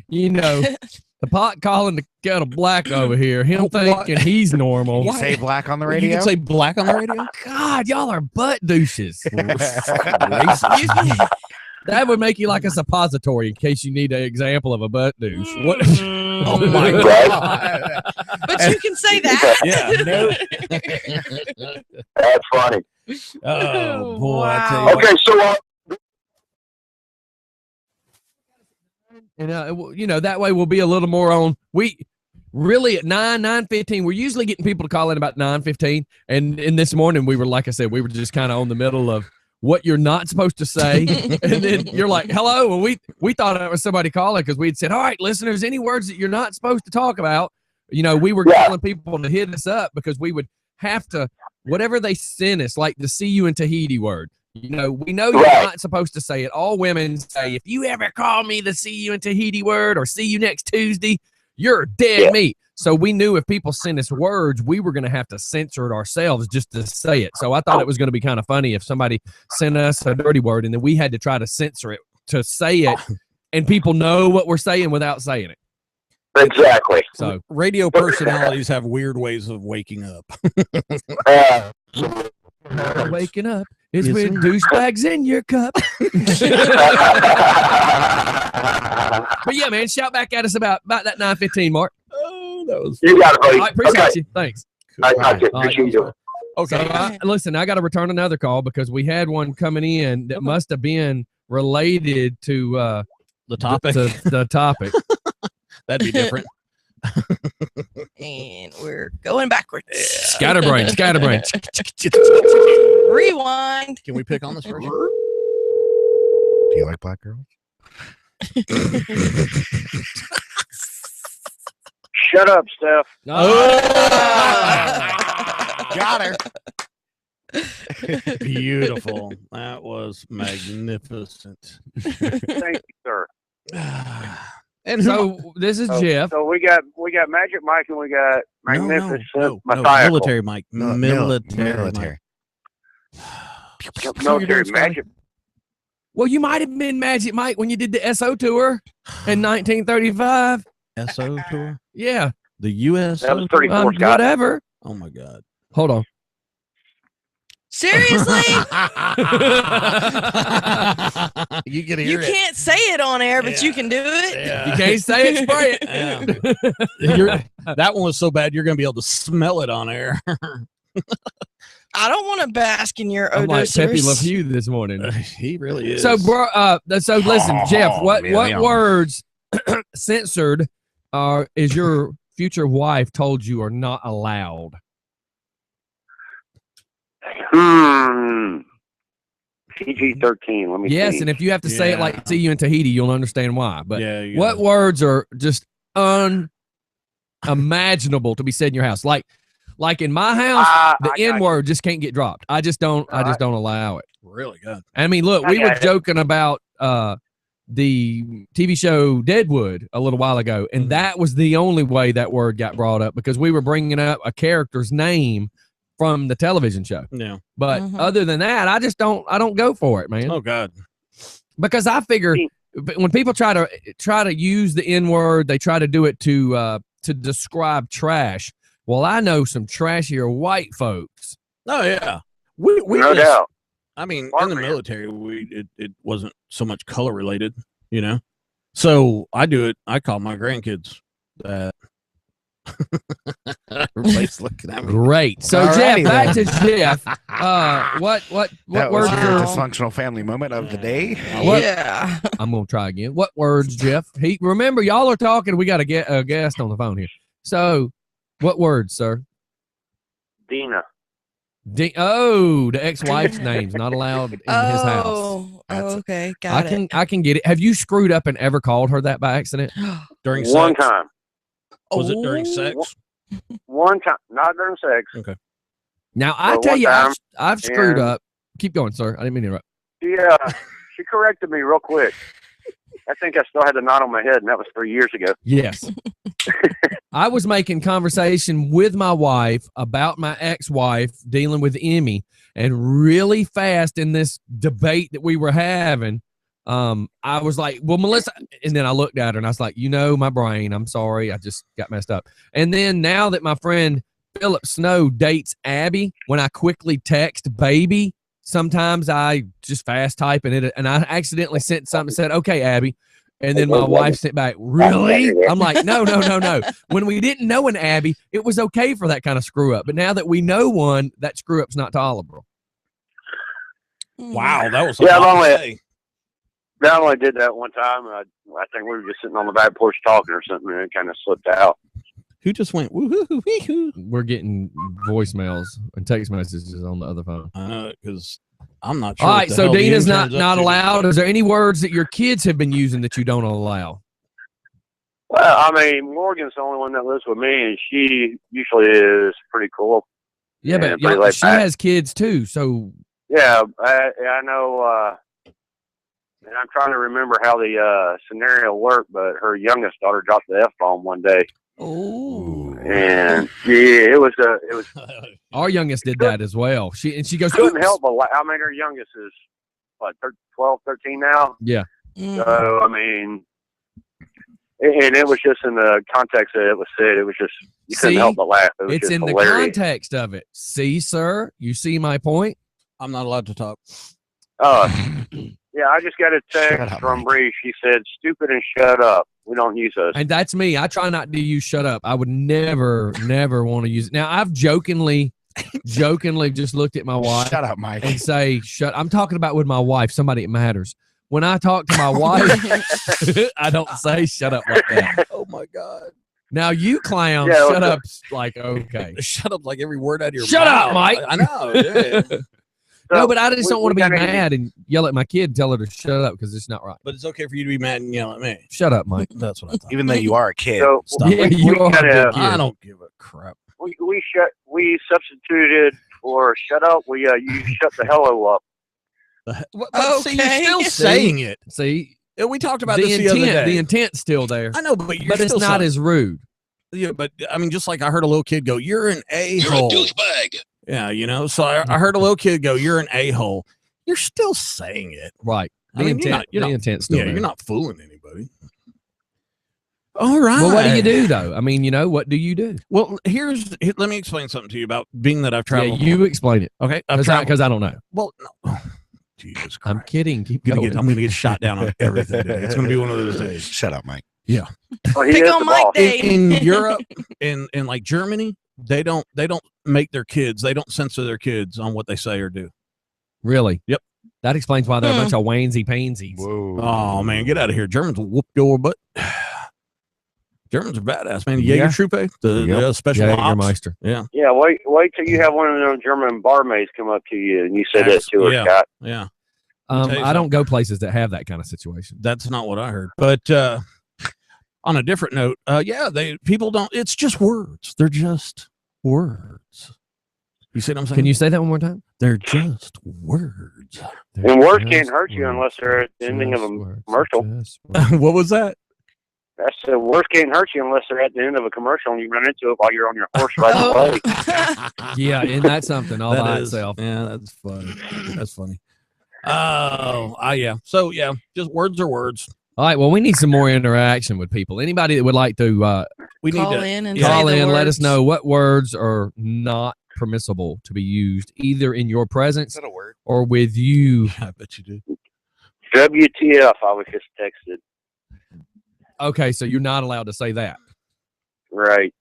you know, the pot calling the kettle black over here. Him What? thinking he's normal. You say black on the You radio? can say black on the radio. God, y'all are butt douches. Racist. That would make you like a suppository in case you need an example of a butt douche. What? Oh my Right. god! But you can say that. Yeah. That's funny. Oh boy! I tell you Wow. what. Okay, so And you know, that way we'll be a little more on. We really at 9:15. We're usually getting people to call in about 9:15. And this morning we were, like I said, we were just kind of on the middle of what you're not supposed to say. And then you're like, hello. And we thought it was somebody calling because we'd said, all right, listeners, any words that you're not supposed to talk about. You know, we were telling people to hit us up because we would have to, whatever they send us, like the see you in Tahiti word. You know, we know you're Right. not supposed to say it. All women say, if you ever call me the see you in Tahiti word or see you next Tuesday, you're dead Yeah. meat. So we knew if people send us words, we were going to have to censor it ourselves just to say it. So I thought it was going to be kind of funny if somebody sent us a dirty word and then we had to try to censor it to say it, and people know what we're saying without saying it. exactly. So Radio personalities have weird ways of waking up. Uh, waking up is Yes, with sir. douchebags in your cup. But yeah, man, shout back at us about that 9:15 mark. Oh, that was you got it, buddy. I appreciate Okay. you. Thanks. I got you. All right. Appreciate you. So listen, I got to return another call because we had one coming in that must have been related to the topic. the topic. That'd be different. And we're going backwards. Scatterbrain. Rewind. Can we pick on this first? Do you like black girls? Shut up, Steph. Got her. Beautiful. That was magnificent. Thank you, sir. And So this is Jeff. So we got Magic Mike and we got Magnificent no, Messiah. military Mike. Military. Military. Military Magic. Well, you might have been Magic Mike when you did the SO tour in 1935. SO tour. Yeah, The U.S. That was 34, Scott. whatever. Oh my God. Hold on. Seriously? You can You hear it. can't say it on air, but you can do it. You can't say it, spray it. That one was so bad you're going to be able to smell it on air. I don't want to bask in your I'm like Pepe Le odors. Pew this morning. He really is. So, bro, so listen, Jeff. What man. words censored is your future wife told you are not allowed? PG-13. Let me Yes, see. and if you have to say it Yeah. like "see you in Tahiti," you'll understand why. But yeah, you what know. words are just unimaginable to be said in your house? Like in my house, the N word just can't get dropped. I just don't allow it. Really good. I mean, look, we were joking about the TV show Deadwood a little while ago, and that was the only way that word got brought up because we were bringing up a character's name from the television show. Yeah. But Mhm. other than that, I don't go for it, man. Oh God. Because I figure when people try to use the N word, they try to do it to describe trash. Well, I know some trashier white folks. Oh yeah. We No just- doubt. I mean, in Mark the man. military, it wasn't so much color related, you know. So I do it. I call my grandkids that. Everybody's looking at me. Great. So Alrighty Jeff, back to then. Jeff. What That words was your are? dysfunctional family moment of the day. What- Yeah. I'm gonna try again. What words, Jeff? Remember, y'all are talking. We got to get a guest on the phone here. So, what words, sir? Dina. The ex-wife's name's not allowed in his house. Oh, That's- okay. Got it. I can get it. Have you screwed up and ever called her that by accident? During One sex. time. Was it during Oh. sex? One time. Not during sex. Now I Well, tell one you, time, I've screwed and- up. Keep going, sir. I didn't mean to interrupt. She corrected me real quick. I think I still had the knot on my head, and that was 3 years ago. Yes. I was making conversation with my wife about my ex-wife dealing with Emmy, And really fast in this debate that we were having, I was like, well, Melissa, and then I looked at her and I was like, my brain, I'm sorry. I just got messed up. And then now that my friend Philip Snow dates Abby, when I quickly text baby, sometimes I just fast type and I accidentally sent something that said, okay, Abby. And then my wife sent back, really? I'm like, no. When we didn't know an Abby, it was okay for that kind of screw up. But now that we know one, that screw up's not tolerable. Wow, that was I only did that one time. I think we were just sitting on the back porch talking or something, and it kind of slipped out. Who just went woohoo? We're getting voicemails and text messages on the other phone. Because I'm not sure. All right, so Dina's not allowed. Is there any words that your kids have been using that you don't allow? Well, I mean, Morgan's the only one that lives with me, and she usually is pretty cool. Yeah, but she has kids too, so. Yeah, I know. And I'm trying to remember how the scenario worked, but her youngest daughter dropped the F-bomb one day. Oh. And yeah, it was. Our youngest did that as well. She goes. Couldn't help but I mean, her youngest is what 12, 13 now. Yeah. So I mean, and it was just in the context that it was said. It was just you couldn't help but laugh. It was it's just in hilarious. The context of it. See, sir, you see my point. I'm not allowed to talk. Yeah, I just got a text from Bree. She said, "Stupid and shut up. We don't use those." And that's me. I try not to use "shut up." I would never want to use it. Now, I've jokingly just looked at my wife. Shut up, Mike. And say, "Shut." I'm talking about with my wife, somebody that matters. When I talk to my wife, I don't say "shut up" like that. Oh my God. Now you clowns, Yeah, shut up. Like okay, shut up like every word out of your shut mouth. up, Mike. I know. Yeah. No, but I just don't want to be mad and yell at my kid and tell her to shut up because it's not right. But it's okay for you to be mad and yell at me. Shut up, Mike. That's what I thought. Even though you are a kid. So Yeah, you are a good kid. I don't give a crap. We substituted for shut up. You shut the hello up. But see, you're still saying it. See, we talked about the this intent. the other day. The intent's still there. I know, but it's not as rude. Yeah, but I mean, just like I heard a little kid go, "You're an a-hole." You're a douchebag. Yeah, so I heard a little kid go, "You're an a-hole." You're still saying it, right? The intent's still there. You're not fooling anybody. All right. Well, what do you do though? I mean, what do you do? Well, let me explain something to you about being that I've traveled. Yeah, you explain it. Okay, because I don't know. Well, no. Jesus Christ. I'm kidding. Keep I'm going. gonna get shot down on everything today. It's gonna be one of those days. Shut up, Mike. Yeah. Well, he Pick is on the Mike boss. Day. In Europe, in like Germany, they don't make their kids. They don't censor their kids on what they say or do. Really? Yep. That explains why they're a bunch of wansy pansies. Whoa. Oh man, get out of here! Germans will whoop your butt. Germans are badass, man. Jägertruppe, the special ops. Jägermeister. Yeah. Yeah, wait till you have one of them German barmaids come up to you and you say that to her, Yeah. Scott. Yeah. I don't go places that have that kind of situation. That's not what I heard. But on a different note, people don't. It's just words. They're just words. You see what I'm saying? Can you say that one more time? They're just words. And words can't hurt you unless they're at the ending of a commercial. What was that? That's the words can't hurt you unless they're at the end of a commercial and you run into it while you're on your horse riding away. Yeah, isn't that something all by itself? Yeah, that's funny. That's funny. Oh, yeah. So yeah, just words are words. All right. Well, we need some more interaction with people. Anybody that would like to Call in and call say the in, let words. us know what words are not permissible to be used either in your presence that a word? or with you. I bet you do. WTF, I was just texted. Okay, so you're not allowed to say that. Right.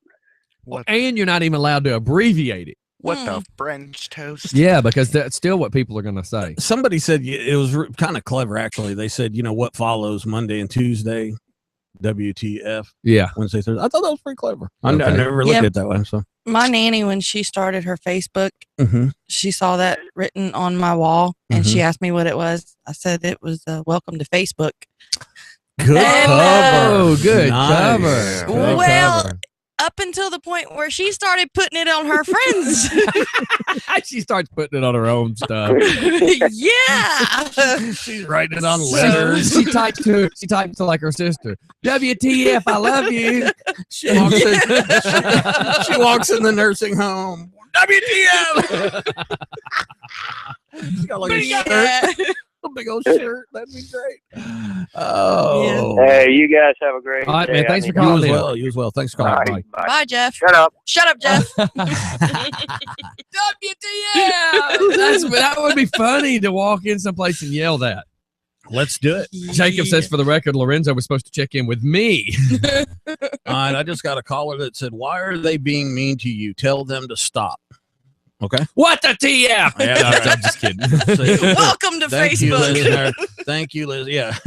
What, And you're not even allowed to abbreviate it. what the French toast? Yeah, because that's still what people are going to say. Somebody said it was kind of clever, actually. They said, what follows Monday and Tuesday? WTF. Yeah. Wednesday, Thursday. I thought that was pretty clever. I Okay. never looked Yeah. at it that way. So. My nanny, when she started her Facebook, Mm-hmm. she saw that written on my wall and she asked me what it was. I said it was welcome to Facebook. Good And, cover. Oh, good Nice. cover. Good Well, cover. Up until the point where she started putting it on her friends. She starts putting it on her own stuff. Yeah. She's writing it on So letters. she typed to like her sister. WTF, I love you. She walks in the nursing home. WTF. He's got like a shirt, a big old shirt. That'd be great. Oh, Hey, you guys have a great All right, day. man. Thanks I for need- you calling as in. well. You as well. Thanks for All calling. right, bye. Bye, Jeff. Shut up. Shut up, Jeff. WTF! That would be funny to walk in someplace and yell that. Let's do it. Jacob says, for the record, Lorenzo was supposed to check in with me. All right, I just got a caller that said, "Why are they being mean to you? Tell them to stop." Okay. What the TF? Yeah, No, all right. I'm just kidding. Welcome to Thank you, Facebook. listener. Thank you, Liz. Yeah.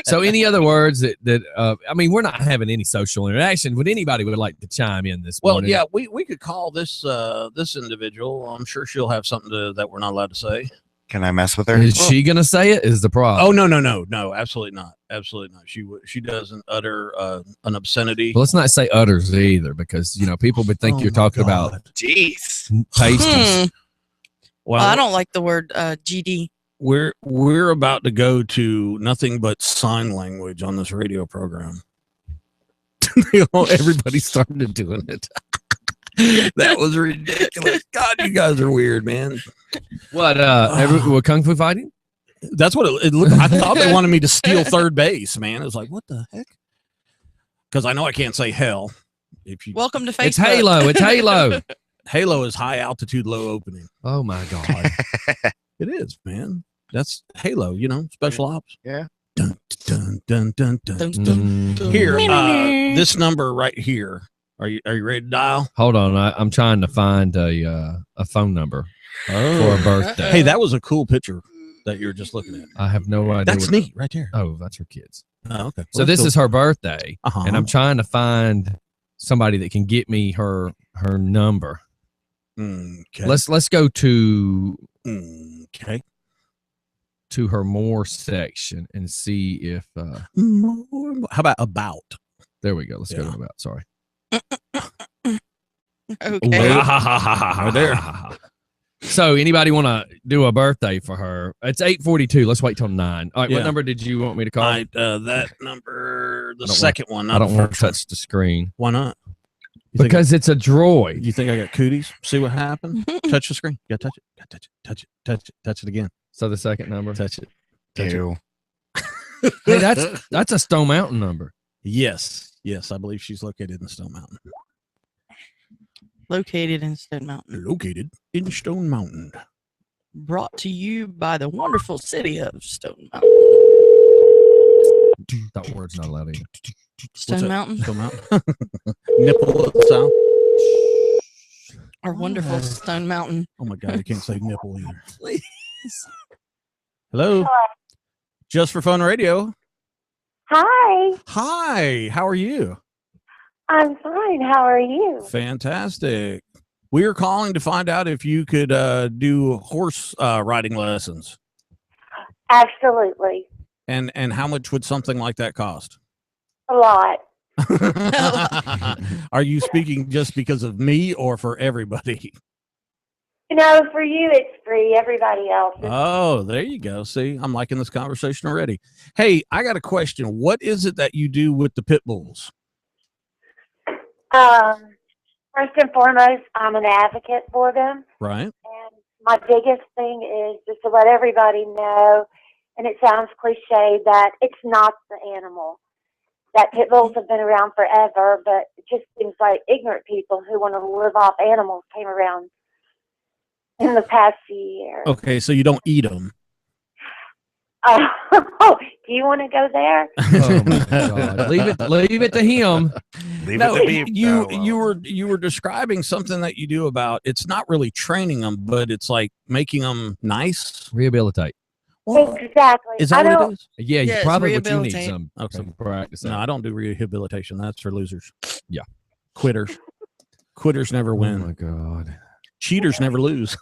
So, any other words that I mean, we're not having any social interaction. Would anybody would like to chime in this Well, morning? yeah, we could call this this individual. I'm sure she'll have something that we're not allowed to say. Can I mess with her? Is she gonna say it? Is the problem? Oh no, absolutely not, absolutely not. She doesn't utter an obscenity. Well, let's not say utters either, because people would think Oh you're my talking God. about Jeez. pasties. Well, I don't like the word GD. we're about to go to nothing but sign language on this radio program. Everybody started doing it. That was ridiculous. God, you guys are weird, man. What? What kung fu fighting? That's what it looked. I thought they wanted me to steal third base, man. It was like, what the heck? Because I know I can't say hell. If you Welcome to Facebook. It's Halo. It's Halo. Halo is high altitude, low opening. Oh my God. It is, man. That's Halo. Special ops. Yeah. Dun dun dun dun dun. Dun, dun. dun, Mm. Here, this number right here. Are you ready to dial? Hold on. I'm trying to find a phone number for a birthday. Hey, that was a cool picture that you were just looking at. I have no idea. That's what- neat, right there. Oh, that's her kids. Oh, okay. So this is her birthday, uh-huh. and I'm trying to find somebody that can get me her number. Okay. Let's go to Okay. her more section and see if How about? there we go. Let's go Yeah. to about. Sorry. Okay. Right there. So anybody want to do a birthday for her? It's 8:42. Let's wait till 9. All right. Yeah. What number did you want me to call? All right, that number, the I don't second one. I Not don't the want to first one. touch the screen Why not? You think, because it's a droid. you think I got cooties? See what happened? Touch the screen. You gotta touch it. Gotta touch it. Touch it. Touch it. Touch it again. So the second number. Touch it. Touch Ew. it. Hey, that's a Stone Mountain number. Yes. Yes, I believe she's located in Stone Mountain. Located in Stone Mountain. Located in Stone Mountain. Brought to you by the wonderful city of Stone Mountain. That word's not allowed either. Stone that? Mountain. Stone Mountain. Nipple at the south. Our wonderful Stone Mountain. Oh my God, you can't say nipple either. Please. Hello. Just for Fun Radio. Hi, Hi. How are you? I'm fine. How are you? Fantastic. We are calling to find out if you could do horse riding lessons, Absolutely. and how much would something like that cost? A lot. Are you speaking just because of me or for everybody? For you, it's free. Everybody else is. Oh, there you go. See, I'm liking this conversation already. Hey, I got a question. What is it that you do with the pit bulls? First and foremost, I'm an advocate for them. Right. And my biggest thing is just to let everybody know, and it sounds cliche, that it's not the animal. That pit bulls have been around forever, but it just seems like ignorant people who want to live off animals came around in the past few years. Okay, so you don't eat them. Do you want to go there? Oh my God. Leave it to him. Leave No, it to me. you Oh, well. you were describing something that you do about. It's not really training them, but it's like making them nice. Rehabilitate. Well, Exactly. is that I what don't, it is? Yeah, Yes, probably what you need rehabilitate. some Okay. practice. No, I don't do rehabilitation. That's for losers. Yeah. Quitters. Quitters never Oh win. my God. Cheaters never lose.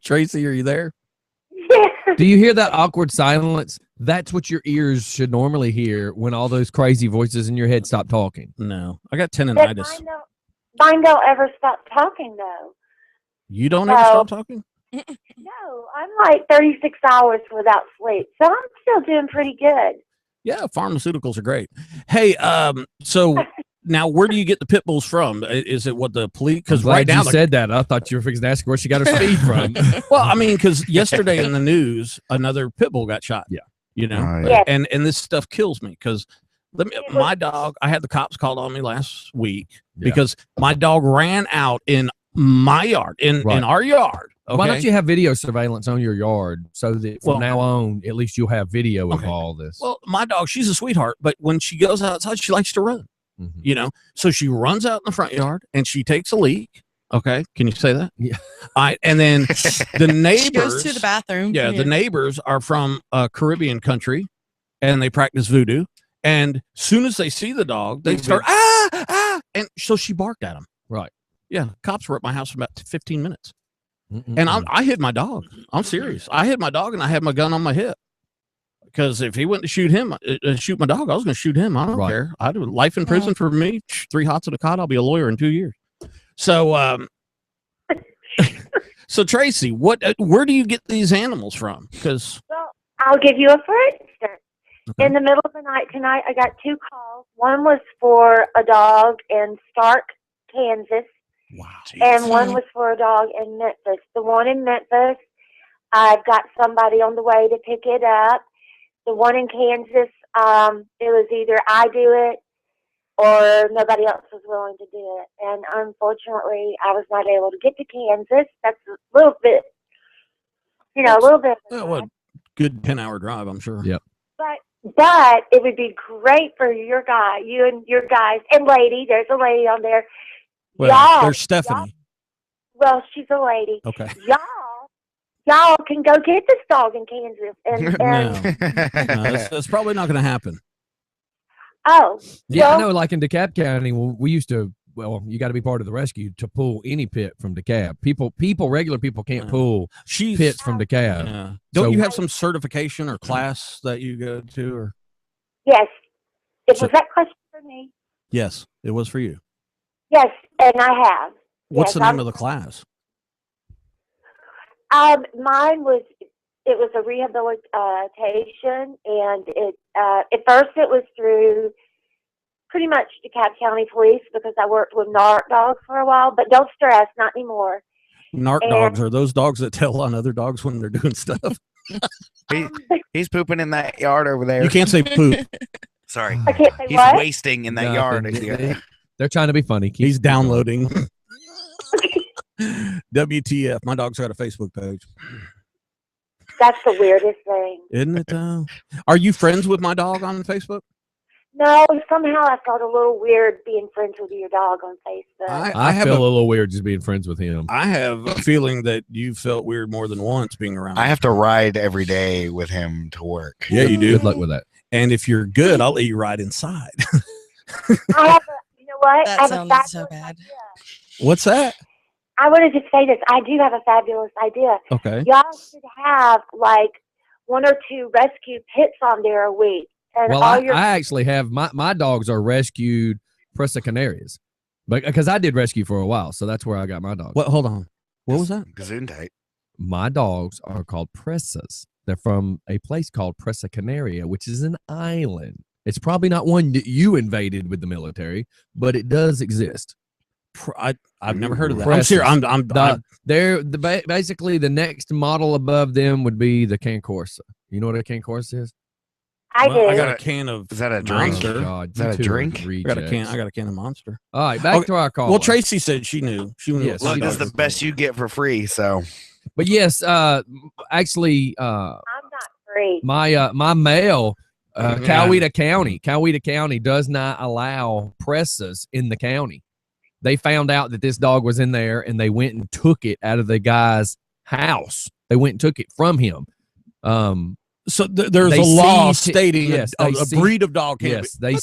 Tracy, are you there? Do you hear that awkward silence? That's what your ears should normally hear when all those crazy voices in your head stop talking. No, I got but tendonitis. mine don't ever stop talking, though. You don't ever No. stop talking? No, I'm like 36 hours without sleep, so I'm still doing pretty good. Yeah, pharmaceuticals are great. Hey, so now, where do you get the pit bulls from? Is it what the police? Because Right right now, you said that. I thought you were fixing to ask where she got her speed from. well, I mean, because yesterday in the news, another pit bull got shot. Yeah. You know, Oh, yeah. and this stuff kills me because my dog. I had the cops called on me last week because my dog ran out in my yard, in our yard. Okay? Why don't you have video surveillance on your yard so that from now on, at least you'll have video of all this? Well, my dog, she's a sweetheart, but when she goes outside, she likes to run. You know, so she runs out in the front yard and she takes a leak. Okay, can you say that? Yeah. All right, and then the neighbors She goes to the bathroom. Yeah, the neighbors are from a Caribbean country, and they practice voodoo. And soon as they see the dog, they start and so she barked at them. Right. Yeah, cops were at my house for about 15 minutes, and I hid my dog. I'm serious. I hid my dog, and I had my gun on my hip. Because if he went to shoot him, shoot my dog, I was going to shoot him. I don't care. I'd do life in prison for me. 3 hots at a cot. I'll be a lawyer in 2 years. So, so Tracy, where do you get these animals from? Because Well, I'll give you a for instance. In the middle of the night tonight, I got 2 calls. One was for a dog in Stark, Kansas, and one was for a dog in Memphis. The one in Memphis, I've got somebody on the way to pick it up. The one in Kansas, it was either I do it or nobody else was willing to do it. And unfortunately, I was not able to get to Kansas. That's a little bit, a little bit. Good 10-hour drive, I'm sure. Yep. But it would be great for your guy, you and your guys, and lady. There's a lady on there. Well, there's Stephanie. Well, she's a lady. Okay. Y'all can go get this dog in Kansas. No, that's probably not going to happen. Oh. Yeah, well, I know. Like in DeKalb County, we used to. Well, you got to be part of the rescue to pull any pit from DeKalb. Regular people can't pull pits from DeKalb. Yeah. Don't you have some certification or class that you go to? Or yes. Was that question for me? Yes, it was for you. Yes, and I have. What's the name of the class? Mine was. It was a rehabilitation, and at first it was through pretty much DeKalb County Police because I worked with NARC dogs for a while. But don't stress, not anymore. NARC dogs are those dogs that tell on other dogs when they're doing stuff. He's pooping in that yard over there. You can't say poop. Sorry. I can't say He's what? wasting in that yard. They're trying to be funny. He's downloading. WTF. My dog's got a Facebook page. That's the weirdest thing. Isn't it, though? Are you friends with my dog on Facebook? No, somehow I felt a little weird being friends with your dog on Facebook. I feel a little weird just being friends with him. I have a feeling that you felt weird more than once being around him. I have to ride every day with him to work. Yeah, you do. Good luck with that. And if you're good, I'll let you ride inside. I have you know what? That I have a sounded so fabulous bad. idea. What's that? I wanted to say this. I do have a fabulous idea. Okay. Y'all should have like 1 or 2 rescue pits on there a week. And Well, all your I actually have my dogs are rescued Presa Canarias, but because I did rescue for a while, so that's where I got my dogs. What? Hold on. What was that? Gesundheit. My dogs are called Presas. They're from a place called Presa Canaria, which is an island. It's probably not one that you invaded with the military, but it does exist. I've never heard of that. Presas. I'm They're basically the next model above them would be the Can Corsa. You know what a Can Corsa is? I do. I got a can of. Is that a drink? Monster. God, Is that you a two are drink? I got a can of Monster. All right, back to our call. Well, Tracy said she knew. She knew. Yes, what She my does dog the best you get for free. So But yes, actually, I'm not free. my male, Coweta County does not allow presses in the county. They found out that this dog was in there, and they went and took it out of the guy's house. They went and took it from him. So there's They a law seized- stating yes, a they breed of dog can't Yes, be.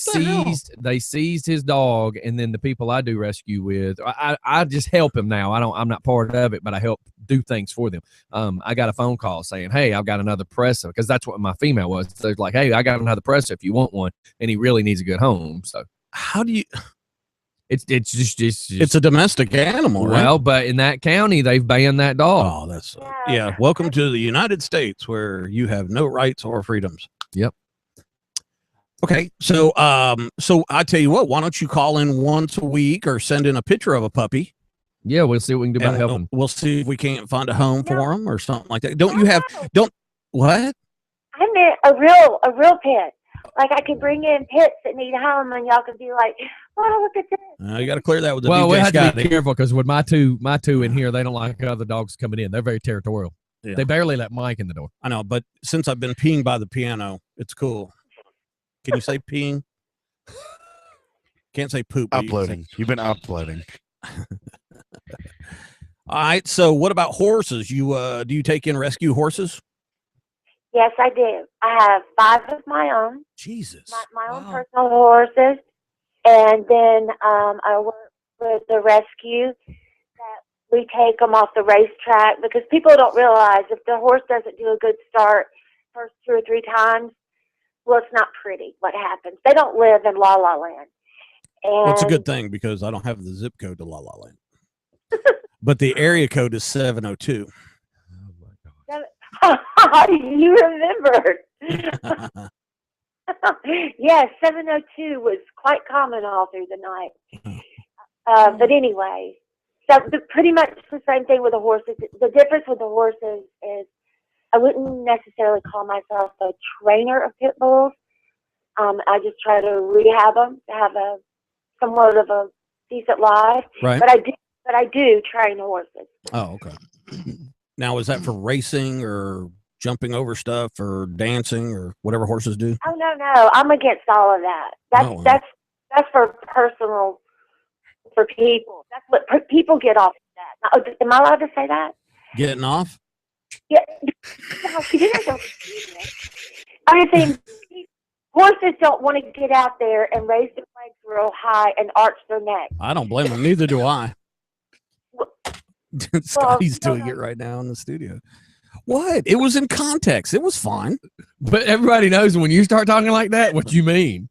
they seized his dog, and then the people I do rescue with, I just help him now. I'm not part of it, but I help do things for them. I got a phone call saying, "Hey, I've got another presser," because that's what my female was. They're like, "Hey, I got another presser if you want one," and he really needs a good home. So How do you? it's just It's a domestic animal, right? well, but in that county they've banned that dog. Oh, that's yeah. Welcome to the United States, where you have no rights or freedoms. Yep. Okay, so I tell you what, why don't you call in once a week or send in a picture of a puppy? Yeah, we'll see what we can do about And helping. we'll see if we can't find a home for them or something like that. No. What? I meant a real pet. Like I could bring in pets that need a home, and y'all could be like, "Oh, look at this." You got to clear that with the Well, DJ we have to Scotty. be careful because with my two in here, they don't like other dogs coming in. They're very territorial. Yeah. They barely let Mike in the door. I know, but since I've been peeing by the piano, it's cool. Can you say peeing? Can't say poop. but you can say- Uploading. You've been uploading. All right. So, what about horses? You do you take in rescue horses? Yes, I do. I have 5 of my own. Jesus. My own Wow. personal horses, and then I work with the rescue that we take them off the racetrack because people don't realize if the horse doesn't do a good start first 2 or 3 times, well, it's not pretty what happens. They don't live in La La Land. And Well, it's a good thing because I don't have the zip code to La La Land, but the area code is 702. you remembered. Yes, 702 was quite common all through the night. But anyway, so pretty much the same thing with the horses. The difference with the horses is I wouldn't necessarily call myself a trainer of pit bulls. I just try to rehab them to have a somewhat of a decent life. Right. But I do train horses. Oh, okay. Now, is that for racing or jumping over stuff or dancing or whatever horses do? Oh no, I'm against all of that. Oh, wow. That's for personal, for people. That's what people get off of that. Am I allowed to say that? Getting off? Yeah. I think horses don't want to get out there and raise their legs real high and arch their neck. I don't blame them. Neither do I. Scotty's no, doing it right now in the studio. What? It was in context. It was fine. But everybody knows when you start talking like that, what you mean.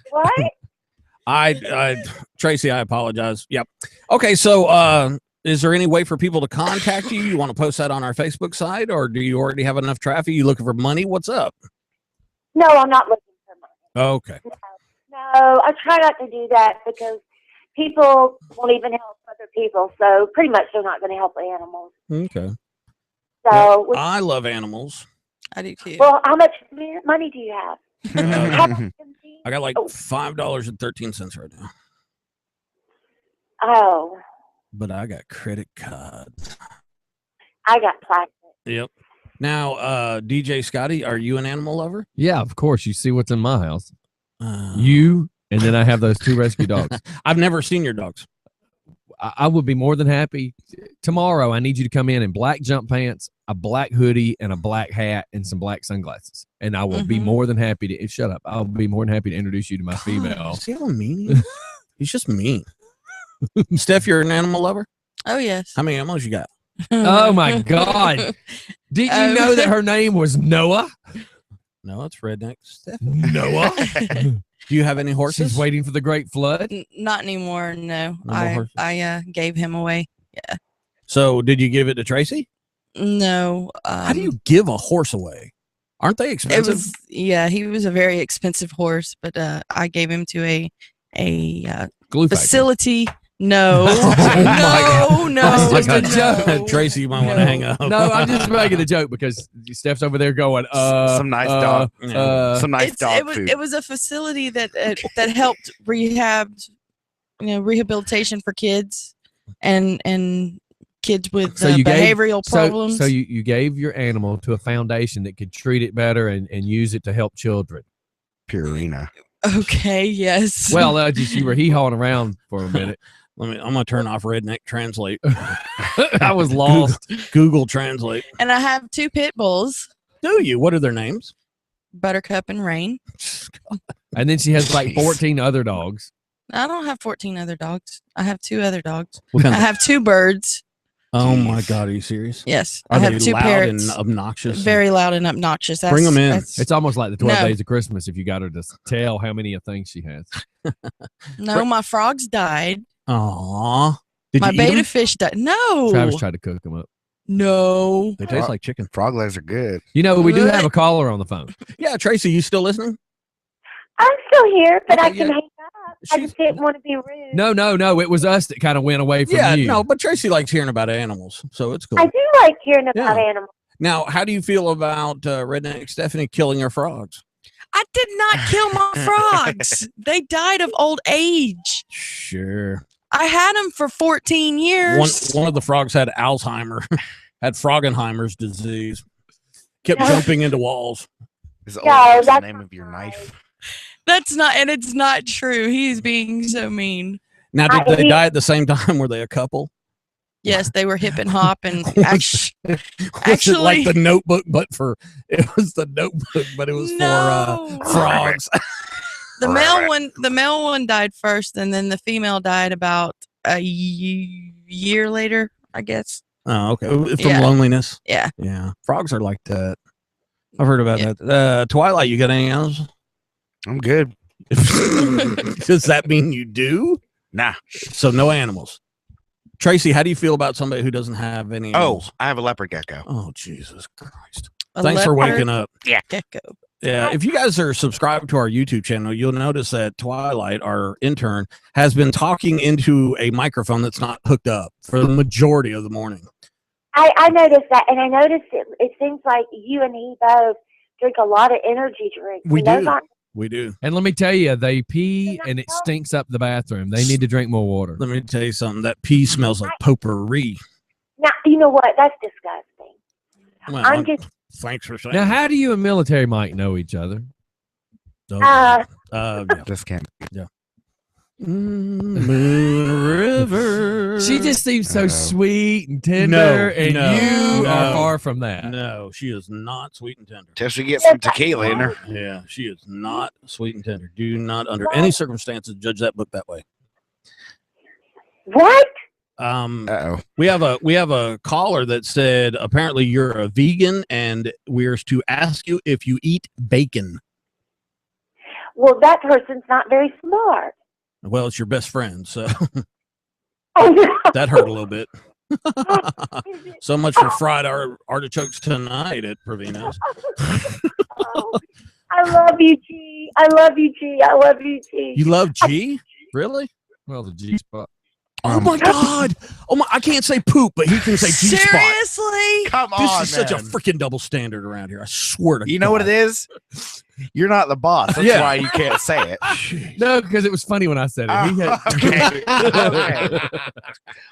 What? Tracy, I apologize. Yep. Okay, so is there any way for people to contact you? You want to post that on our Facebook site, or do you already have enough traffic? You looking for money? What's up? No, I'm not looking for money. Okay. No, I try not to do that because people won't even help other people. So pretty much they're not going to help animals. Okay. So, Well, I love animals. I do too. well, how much money do you have? I got like $5.13 right now, Oh, but I got credit cards. I got plastic. Yep. Now, DJ Scotty, are you an animal lover? Yeah, of course. You see what's in my house. Uh, You, and then I have those 2 rescue dogs. I've never seen your dogs. I would be more than happy. Tomorrow, I need you to come in black jump pants, a black hoodie, and a black hat, and some black sunglasses. And I will be Mhm. more than happy to shut up. I'll be more than happy to introduce you to my female. See how mean he is? He's just mean. Steph, you're an animal lover? Oh yes. How many animals you got? Oh my God. Did you know that her name was Noah? No, it's redneck. Steph, Noah? do you have any horses? She's waiting for the great flood. Not anymore. No, No more I horses? gave him away. So, did you give it to Tracy? No. How do you give a horse away? Aren't they It expensive? was he was a very expensive horse, but I gave him to a Glue factory. facility. No, Oh my no, That's no, just a joke. no. Tracy, you might want to hang up. No, I'm just making a joke because Steph's over there going, some nice dog. Some nice dog food. It was a facility that that helped rehabilitation for kids and kids with So you gave- behavioral problems. So you gave your animal to a foundation that could treat it better and use it to help children. Purina. Okay, yes. Well, just you were hee-hawing around for a minute. I'm gonna turn off Redneck Translate. I was lost. Google Translate. and I have 2 pit bulls, Do you? What are their names? Buttercup and Rain. And then she has like Jeez. 14 other dogs. I don't have 14 other dogs. I have 2 other dogs. What I kind of- have 2 birds. oh my God, are you serious? Yes, Are I they have 2 loud parrots. and obnoxious? Very loud and obnoxious. Bring 'em in. that's- It's almost like the 12 No. days of Christmas if you got her to tell how many things she has. No, my frogs died. Aw. Did My you eat 'em? beta fish died. No. Travis tried to cook them up. No. They taste like chicken. Frog legs are good. You know, we do have a caller on the phone. Yeah, Tracy, you still listening? I'm still here, but Okay, I can yeah. hang up. I just didn't want to be rude. No. It was us that kind of went away from Yeah, you. no, but Tracy likes hearing about animals, so it's cool. I do like hearing about Yeah. animals. Now, how do you feel about Redneck Stephanie killing her frogs? I did not kill my frogs. They died of old age. Sure. I had them for 14 years. One of the frogs had Alzheimer, had Froggenheimer's disease, kept jumping into walls. Is No, the that's name not of your right. knife? That's not, and it's not true. He's being so mean. Now, did they die at the same time? Were they a couple? Yes, they were hip and hop, and Was it like actually- the Notebook, but it was the Notebook, but it was No. for frogs. the male one died first, and then the female died about a year later, I guess. Oh, okay. From Yeah. loneliness. Yeah. Yeah. Frogs are like that. I've heard about that. Twilight, you got anything else? I'm good. Does that mean you do? Nah. So no animals. Tracy, how do you feel about somebody who doesn't have any Oh, animals? I have a leopard gecko. Oh, Jesus Christ. A Thanks for leopard waking up. gecko. Yeah, if you guys are subscribed to our YouTube channel, you'll notice that Twilight, our intern, has been talking into a microphone that's not hooked up for the majority of the morning. I noticed that, and I noticed it seems like you and he both drink a lot of energy drinks. We and those do. aren't- We do. And let me tell you, they pee and it stinks up the bathroom. They need to drink more water. Let me tell you something. That pee smells like potpourri. Now, you know what? That's disgusting. Well, I'm just, thanks for saying Now, that. how do you and Military Mike know each other? Yeah. This can't. Moon River. She just seems so Uh-oh. sweet and tender, No, and no, you no. are far from that. No, she is not sweet and tender. Till she gets some tequila in her. Yeah, she is not sweet and tender. Do not, under any circumstances, judge that book that way. what? Uh-oh. We have a caller that said apparently you're a vegan, and we're to ask you if you eat bacon. Well, that person's not very smart. Well, it's your best friend, so Oh, no. that hurt a little bit. So much for fried artichokes tonight at Pravina's. Oh, I love you, G. I love you, G. I love you, G. You love G? Really? Well, the G spot. Oh my God! Oh my! I can't say poop, but he can say G spot. Seriously? Come This on, is such a man. freaking double standard around here. I swear to You know what it is? You're not the boss. That's Yeah. why you can't say it. is? No, because it was funny when I said it. He had- Okay. Okay.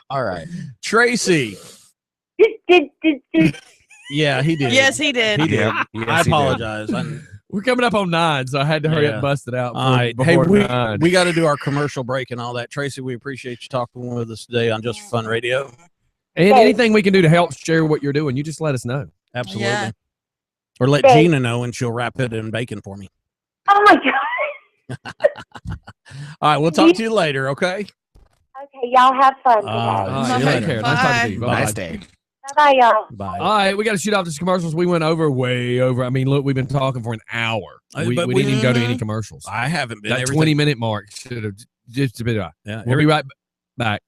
All right. Tracy. Did- Yeah, he did. Yes, he did. He did. Yep. Yes, I he did. apologize. We're coming up on 9, so I had to hurry up Yeah. and bust it out. All right. Hey, before 9. we got to do our commercial break and all that. Tracy, we appreciate you talking with us today on Just for Fun Radio. And anything we can do to help share what you're doing, you just let us know. Absolutely. Yeah. Or let Thanks. Gina know and she'll wrap it in bacon for me. Oh, my God. All right. We'll talk to you later. Okay. Okay, y'all have fun today. All All see right, you take later. care. Nice talking to you. Bye. Bye-bye. Nice day. Bye-bye, y'all. Bye. All right, we got to shoot off these commercials. We went way over. I mean, look, we've been talking for an hour. We But didn't even go to any Mhm. commercials. I haven't been. That everything- 20-minute mark should have just a bit. Yeah. We'll be right back.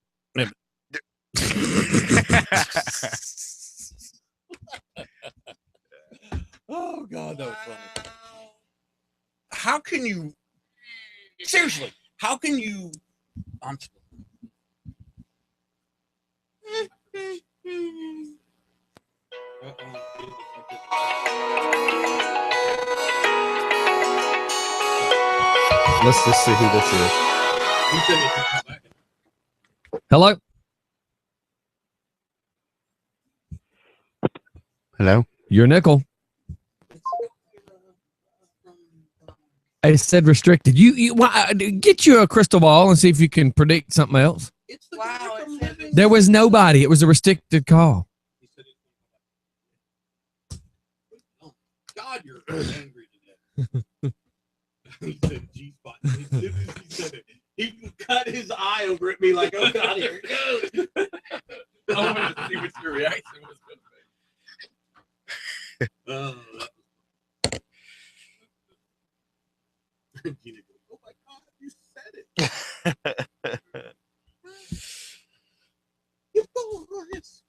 Oh God, that was funny. How can you seriously? How can you? I'm. Let's just see who this is. Hello. Hello. Your nickel. I said restricted. Get you a crystal ball and see if you can predict something else. Wow. There was nobody. It was a restricted call. God, you're angry today. He said G spot. He said it. He cut his eye over at me like, oh God, here it goes. I wanted to see what your reaction was going to be. Gina goes, oh my God, you said it. You boys.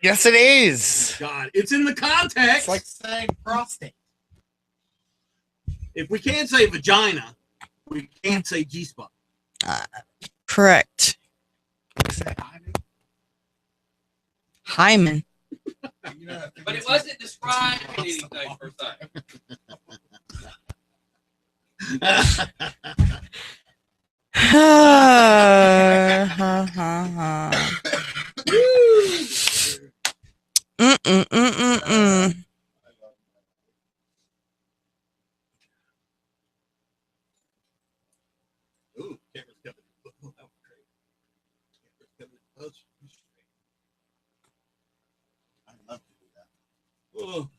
Yes, it is. God, it's in the context. It's like saying prostate. If we can't say vagina, we can't say G-spot. Correct. Hymen. But it wasn't describing anything per se. Ooh, camera's coming. Oh, that was great. Camera's coming close. I'd love to do that. Oh.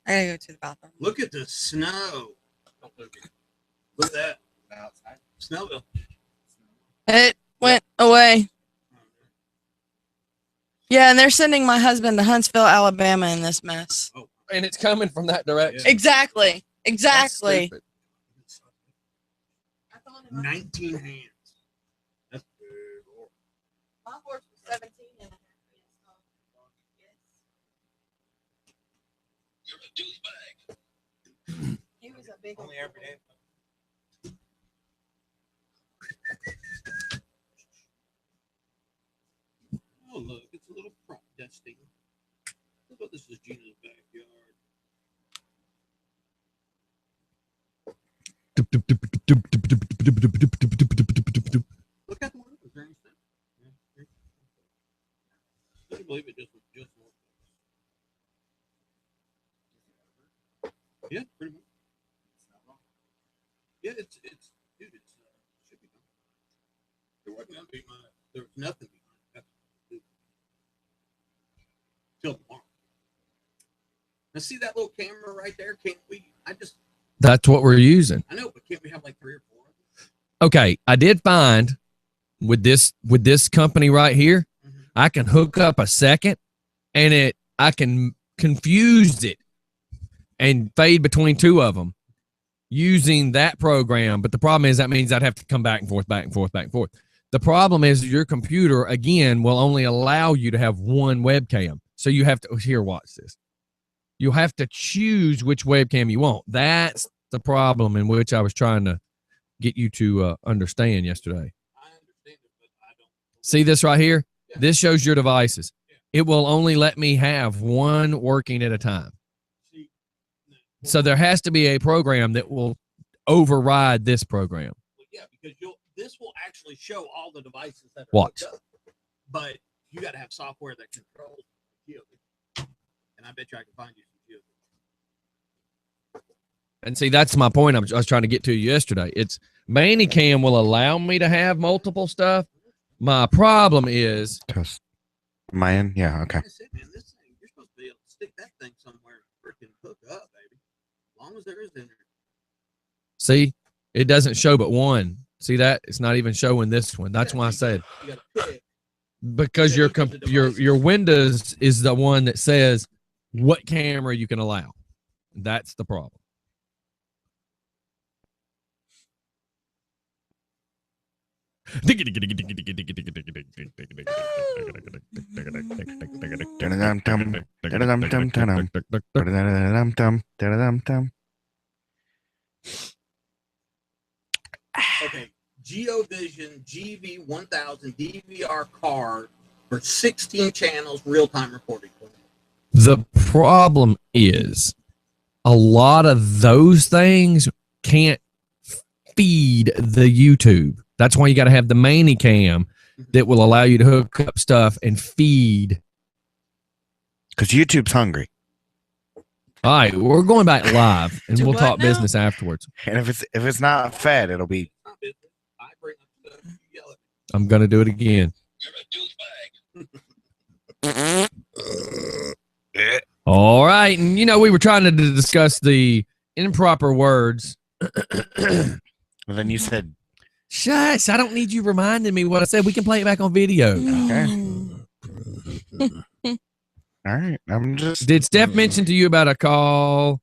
I gotta go to the bathroom. Look at the snow. Look at that. Outside. Snowville. It went away. Yeah, and they're sending my husband to Huntsville, Alabama in this mess. And it's coming from that direction. Exactly. That's Exactly. stupid. 19 hands. That's big. My horse was 17 and a half. He was a big Only every day. Oh, look, it's a little prop dusting. Look what this is Gina's backyard. Look at the windows. There ain't stuff. I can't believe it just worked. Yeah, pretty much. Yeah, it's dude, it's should be done. There wasn't gonna be much. There was nothing behind it. Till tomorrow. Now see that little camera right there? Can't we? That's what we're using. I know, but can't we have like 3 or 4 of them? Okay, I did find with this company right here, I can hook up a second, and I can confuse it and fade between 2 of them using that program. But the problem is that means I'd have to come back and forth, back and forth, back and forth. The problem is your computer, again, will only allow you to have one webcam. So you have to, here, watch this. You have to choose which webcam you want. That's the problem in which I was trying to get you to understand yesterday. I understand it, but I don't. See this right here? Yeah. This shows your devices. Yeah. It will only let me have one working at a time. See, So there has to be a program that will override this program. well, yeah, because this will actually show all the devices that are Watch. hooked up. But you got to have software that controls Geo. And I bet you I can find you some Geo. And see, that's my point I was trying to get to yesterday. It's Manicam will allow me to have multiple stuff. My problem is Toast. Am I in? Yeah, okay. Like I said, man, this thing, you're supposed to be able to stick that thing somewhere and freaking hook up, baby. As long as there is in there. see, it doesn't show but one. See that? It's not even showing this one. That's why I said You got to pick. because your Windows is the one that says what camera you can allow. That's the problem. Okay, GeoVision GV1000 DVR card for 16 channels, real-time recording. The problem is a lot of those things can't feed the YouTube. That's why you got to have the Manicam that will allow you to hook up stuff and feed. Because YouTube's hungry. All right, we're going back live, and To we'll what talk now? business afterwards. And if it's not fed, it'll be Not business. I bring up stuff, you yell at me. I'm going to do it again. All right. And, we were trying to discuss the improper words. And then you said Shush! I don't need you reminding me what I said. We can play it back on video. Okay. All right. I'm just. Did Steph mention to you about a call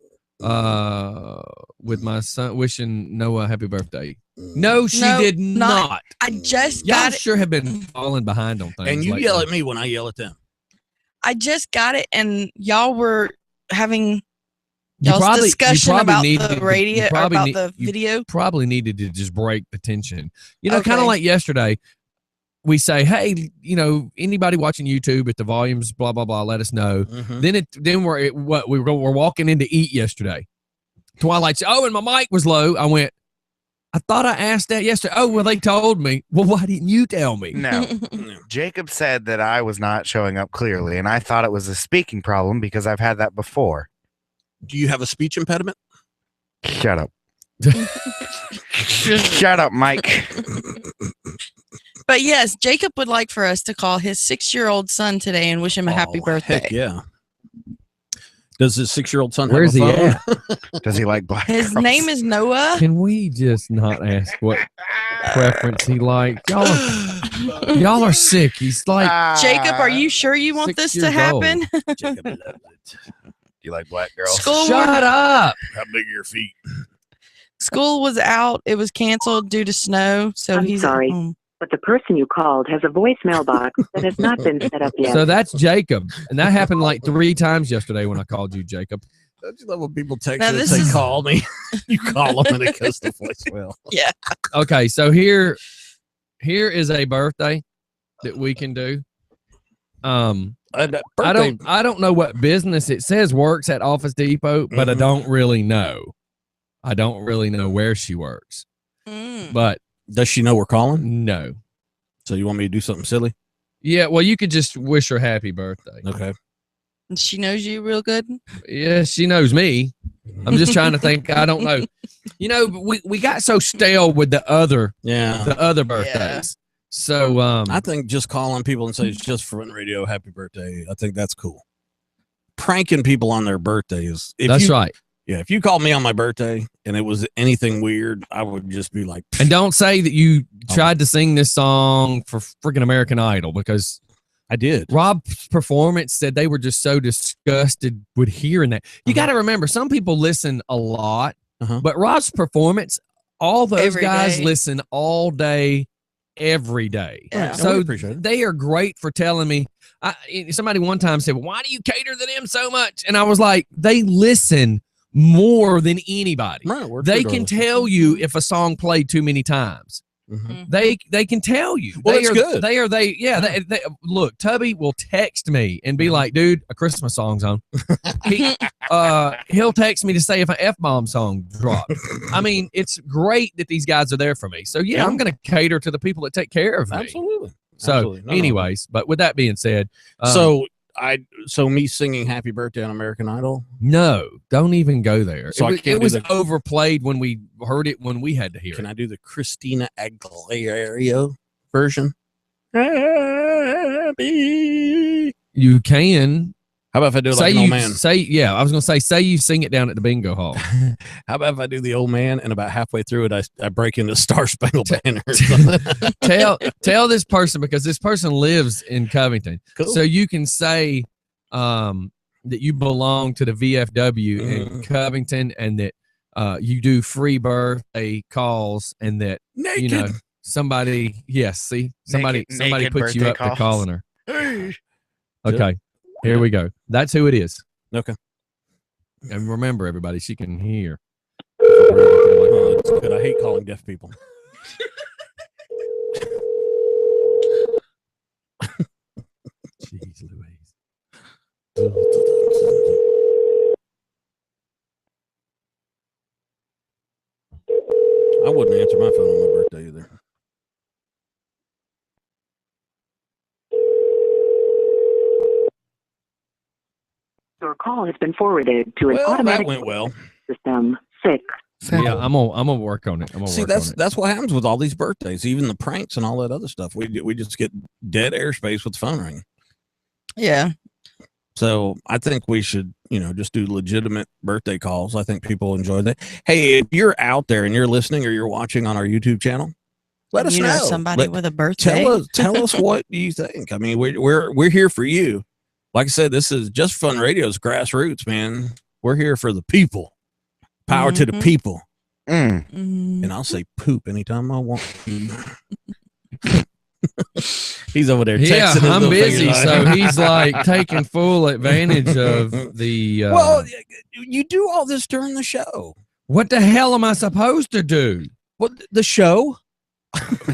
with my son wishing Noah happy birthday? No, she did not. I just Y'all got it. sure have been falling behind on things. And you lately. yell at me when I yell at them. I just got it, and y'all were having You y'all's probably- you discussion probably about needed the to- radio you or probably about need- the you video. Probably needed to just break the tension. You know, kind Okay. of like yesterday. We say, hey, you know, anybody watching YouTube, if the volume's blah blah blah, let us know. Mhm. Then we're walking in to eat yesterday. Twilight said, oh, and my mic was low. I went, I thought I asked that yesterday. Oh, well, they told me. Well, why didn't you tell me? No. Jacob said that I was not showing up clearly, and I thought it was a speaking problem because I've had that before. Do you have a speech impediment? Shut up. Shut up, Mike. But yes, Jacob would like for us to call his 6-year-old son today and wish him a happy birthday. Heck yeah. Does his 6-year-old son Where's have he a phone? at? Does he like black His girls? name is Noah. Can we just not ask what preference he liked? Y'all are sick. He's like, Jacob, are you sure you want 6 this to years happen? Jacob loved it. Do you like black girls? School shut up. How big are your feet? School was out. It was canceled due to snow. So I'm he's sorry. at home. But the person you called has a voicemail box that has not been set up yet. So that's Jacob. And that happened like 3 times yesterday when I called you, Jacob. Don't you love when people text Now you and this say, is- call me? You call them and it goes to voicemail. Yeah. Okay, so here is a birthday that we can do. I don't know what business it says works at Office Depot, but I don't really know. I don't really know where she works. Mm. But does she know we're calling? No. So you want me to do something silly? Yeah, well, you could just wish her happy birthday. Okay. And she knows you real good. Yeah, she knows me. I'm just trying to think. I don't know. You know, we got so stale with the other birthdays. So I think just calling people and say it's just for Fun Radio, happy birthday. I think that's cool. Pranking people on their birthdays. That's right. Yeah, if you called me on my birthday and it was anything weird, I would just be like, and don't say that you tried to sing this song for freaking American Idol, because I did. Rob's performance said they were just so disgusted with hearing that. You got to remember, some people listen a lot, but Rob's performance, all those Every guys day. listen all day, every day. Yeah. we So appreciate it. they are great for telling me. Somebody one time said, well, why do you cater to them so much? And I was like, they listen more than anybody. Right, we're They good can on tell you if a song played too many times. They can tell you. Well, they it's are, good. They look, Tubby will text me and be like, dude, a Christmas song's on. He'll text me to say if an F-bomb song dropped. I mean, it's great that these guys are there for me. So yeah, I'm going to cater to the people that take care of me. Absolutely. So Absolutely. No, no. anyways, but with that being said, so me singing happy birthday on American Idol? no, don't even go there. So I can't it do was the- overplayed when we heard it, when we had to hear Can it. I do the Christina Aguilera version? Happy. You can. How about if I do it Say like an you old man? I was gonna say you sing it down at the bingo hall. How about if I do the old man and about halfway through it, I break into Star Spangled Banner? tell this person, because this person lives in Covington, Cool. so you can say that you belong to the VFW in Covington, and that you do free birthday calls, and that you know somebody somebody naked puts you birthday up to calls. calling her. Okay, here we go. That's who it is. Okay. And remember, everybody, she can hear. Oh, that's good. I hate calling deaf people. Jeez Louise. I wouldn't answer my phone on my birthday either. Your call has been forwarded to an Well, that automatic went well. system 6. Yeah, I'm gonna work on it. See, that's what happens with all these birthdays, even the pranks and all that other stuff. We just get dead airspace with the phone ring. Yeah. So I think we should, just do legitimate birthday calls. I think people enjoy that. Hey, if you're out there and you're listening or you're watching on our YouTube channel, Let us you know. somebody with a birthday. Tell us what you think. I mean, we're here for you. Like I said, this is Just Fun Radio's grassroots, man. We're here for the people. Power to the people. And I'll say poop anytime I want. He's over there texting. Yeah, I'm busy, so he's like taking full advantage of the. Well, you do all this during the show. What the hell am I supposed to do? What the show?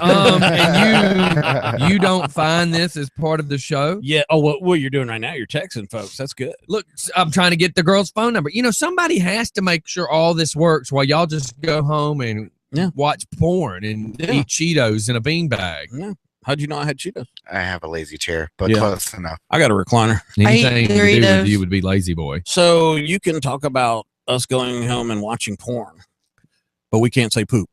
And you don't find this as part of the show? Yeah. Oh, what you're doing right now? You're texting folks. That's good. Look, I'm trying to get the girl's phone number. Somebody has to make sure all this works while y'all just go home and watch porn and eat Cheetos in a beanbag. Yeah. How'd you know I had Cheetos? I have a lazy chair, but close enough. I got a recliner. Anything to do with you would be lazy boy. So you can talk about us going home and watching porn, but we can't say poop.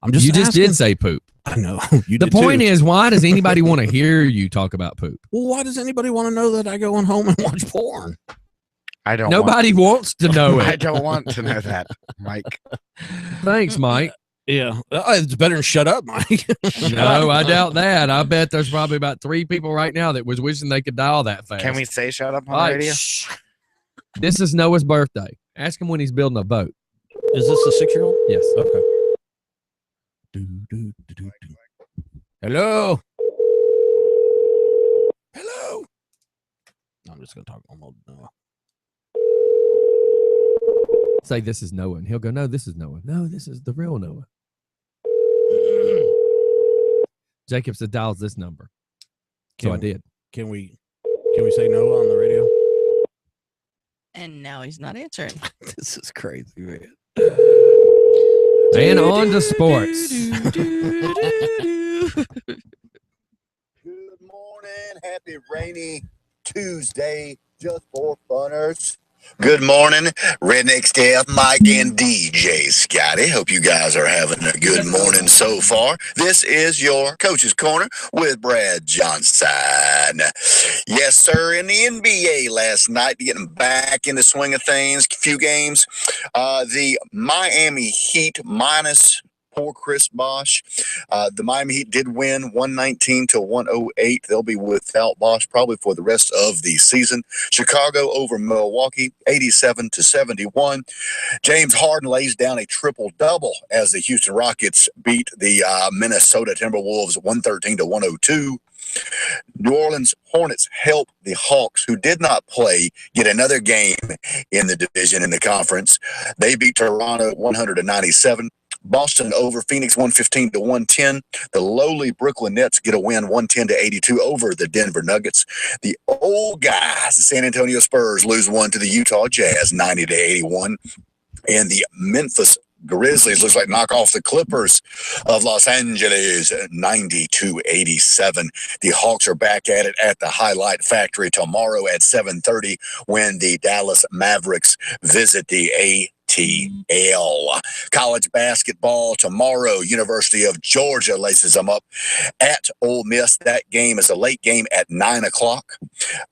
You just did say poop. I know. The point is, why does anybody want to hear you talk about poop? Well, why does anybody want to know that I go home and watch porn? I don't. Nobody wants to know it. I don't want to know that, Mike. Thanks, Mike. Yeah, it's better than shut up, Mike. No, I doubt that. I bet there's probably about 3 people right now that was wishing they could dial that fast. Can we say shut up on the radio? This is Noah's birthday. Ask him when he's building a boat. Is this a 6-year-old? Yes. Okay. Hello. Hello. I'm just gonna talk almost Noah. Say this is Noah, and he'll go, "No, this is Noah. No, this is the real Noah." Jacob said, "Dials this number." So I did. Can we say Noah on the radio? And now he's not answering. This is crazy, man. And on to sports. Good morning. Happy rainy Tuesday, just for funners. Good morning, Redneck Steph, Mike, and DJ Scotty. Hope you guys are having a good morning so far. This is your Coach's Corner with Brad Johnson. Yes, sir, in the NBA last night, getting back in the swing of things, a few games. The Miami Heat minus poor Chris Bosh. The Miami Heat did win 119-108. They'll be without Bosh probably for the rest of the season. Chicago over Milwaukee, 87-71. James Harden lays down a triple-double as the Houston Rockets beat the Minnesota Timberwolves 113-102. New Orleans Hornets help the Hawks, who did not play, get another game in the division in the conference. They beat Toronto 100-97. Boston over Phoenix 115-110. The lowly Brooklyn Nets get a win 110-82 over the Denver Nuggets. The old guys, the San Antonio Spurs, lose one to the Utah Jazz 90-81. And the Memphis Grizzlies looks like knock off the Clippers of Los Angeles 90-87. The Hawks are back at it at the Highlight Factory tomorrow at 7:30 when the Dallas Mavericks visit the ATL. College basketball tomorrow. University of Georgia laces them up at Ole Miss. That game is a late game at 9 o'clock.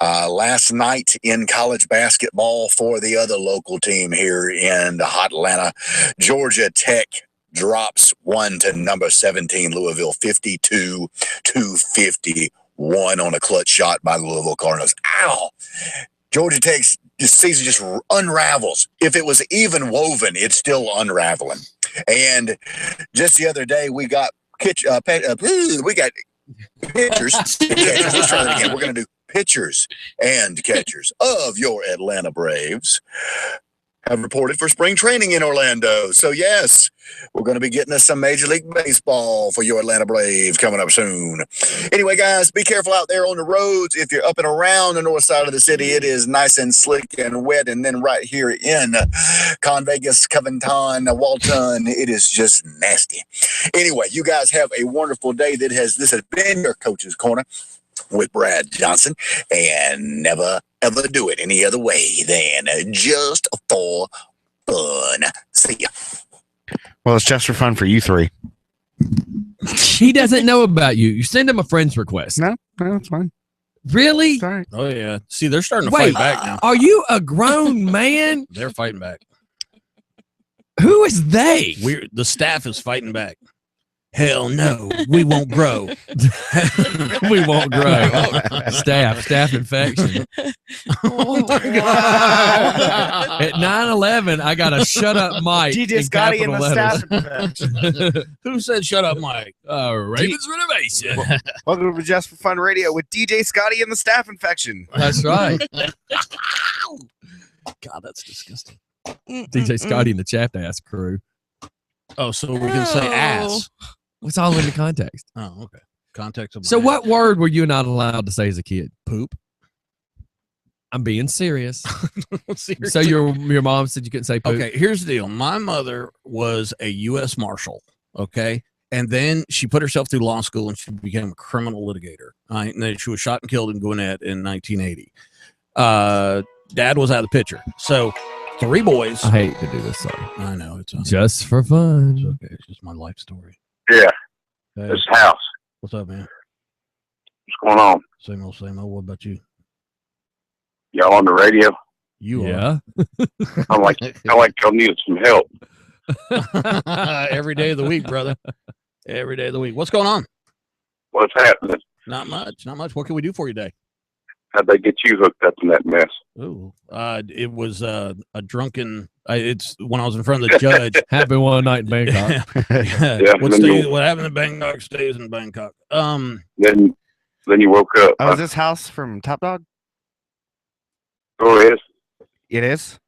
Last night in college basketball for the other local team here in the hot Atlanta, Georgia Tech drops one to number 17 Louisville 52-51 on a clutch shot by the Louisville Cardinals. Ow! Georgia Tech's season just unravels. If it was even woven, it's still unraveling. And just the other day, we got pitchers. Let's try that again. We're going to do pitchers and catchers of your Atlanta Braves have reported for spring training in Orlando. So, yes, we're going to be getting us some Major League Baseball for your Atlanta Braves coming up soon. Anyway, guys, be careful out there on the roads. If you're up and around the north side of the city, it is nice and slick and wet. And then right here in Con Vegas, Covington, Walton, it is just nasty. Anyway, you guys have a wonderful day. This has been your Coach's Corner with Brad Johnson, and never ever do it any other way than just for fun. See ya. Well, it's just for fun for you three. He doesn't know about you. You send him a friend's request. No, it's fine. Really? It's all right. Oh, yeah. See, they're starting to Wait, fight back now. Are you a grown man? They're fighting back. Who is they? The staff is fighting back. Hell no, we won't grow. We won't grow. Staph infection. Oh, wow. At 9/11, I got a shut up Mike. DJ in Scotty in capital the letters. staff. Who said shut up, Mike? Ravens renovation. Welcome to Just for Fun Radio with DJ Scotty and the Staff Infection. That's right. God, that's disgusting. DJ Scotty and the Chapped Ass crew. Oh, so we can say ass. What's all in the context? Oh, okay. Context of So my what word were you not allowed to say as a kid? poop? I'm being serious. Seriously. So your mom said you couldn't say poop? Okay, here's the deal. My mother was a U.S. Marshal, okay? And then she put herself through law school and she became a criminal litigator. And then she was shot and killed in Gwinnett in 1980. Dad was out of the picture. So 3 boys. I hate to do this, sorry. I know. It's Just for fun. It's okay. It's just my life story. Yeah, Hey, this house. what's up, man? What's going on? Same old, same old. What about you? Y'all on the radio? You Yeah. I'm like y'all needed some help. are. Every day of the week, brother. Every day of the week. What's going on? What's happening? Not much. Not much. What can we do for you today? How'd they get you hooked up in that mess? Oh, it was a drunken. It's when I was in front of the judge. Happened one night in Bangkok. Yeah, What happened in Bangkok stays in Bangkok. Then you woke up. Oh, is this house from Top Dog? Oh, it is. It is.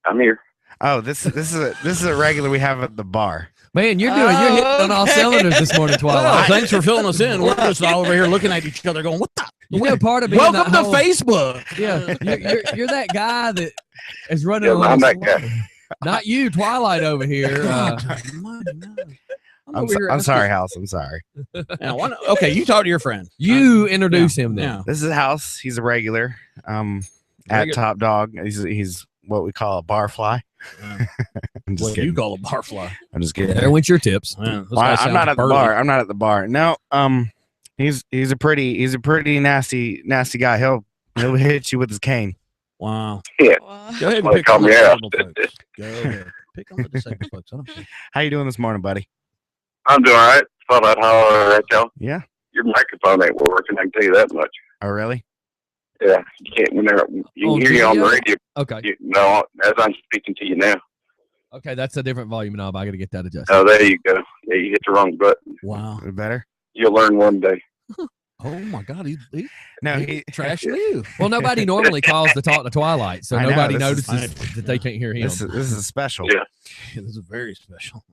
I'm here. Oh, this is a regular we have at the bar. Man, you're hitting on all cylinders this morning, Well, Twilight. thanks for filling us in. We're just all over here looking at each other, going, "What the? You know, part of being Welcome that to whole- Facebook." Yeah, you're that guy that is running Yeah, along. I'm that slow. guy. Not you, Twilight over here. I'm sorry, House. I'm sorry. Okay, you talk to your friend. You introduce him then. Yeah. This is House. He's a regular. At Regular. Top Dog. He's what we call a bar fly. I'm just What kidding. you call a barfly? I'm just kidding. There went your tips. Man, this Well, guy I'm sounds not at the burly. bar. I'm not at the bar. No. He's a pretty nasty guy. He'll hit you with his cane. Wow. Yeah. Go ahead and Well, pick on call the me out. disabled folks. Go ahead. Pick on the disabled folks. I don't care. How you doing this morning, buddy? I'm doing all right. Thought I'd holler at y'all. Yeah. Your microphone ain't working. I can tell you that much. Oh, really? Yeah, you can't. You can On hear you on the video? radio. Okay. No, as I'm speaking to you now. Okay, that's a different volume knob. I got to get that adjusted. Oh, there you go. Yeah, you hit the wrong button. Wow. Better? You'll learn one day. Oh my God. He No, he trashing you. Well, nobody normally calls to talk to Twilight, so I know, nobody this is- notices that they can't hear him. This is special. Yeah. This is very special.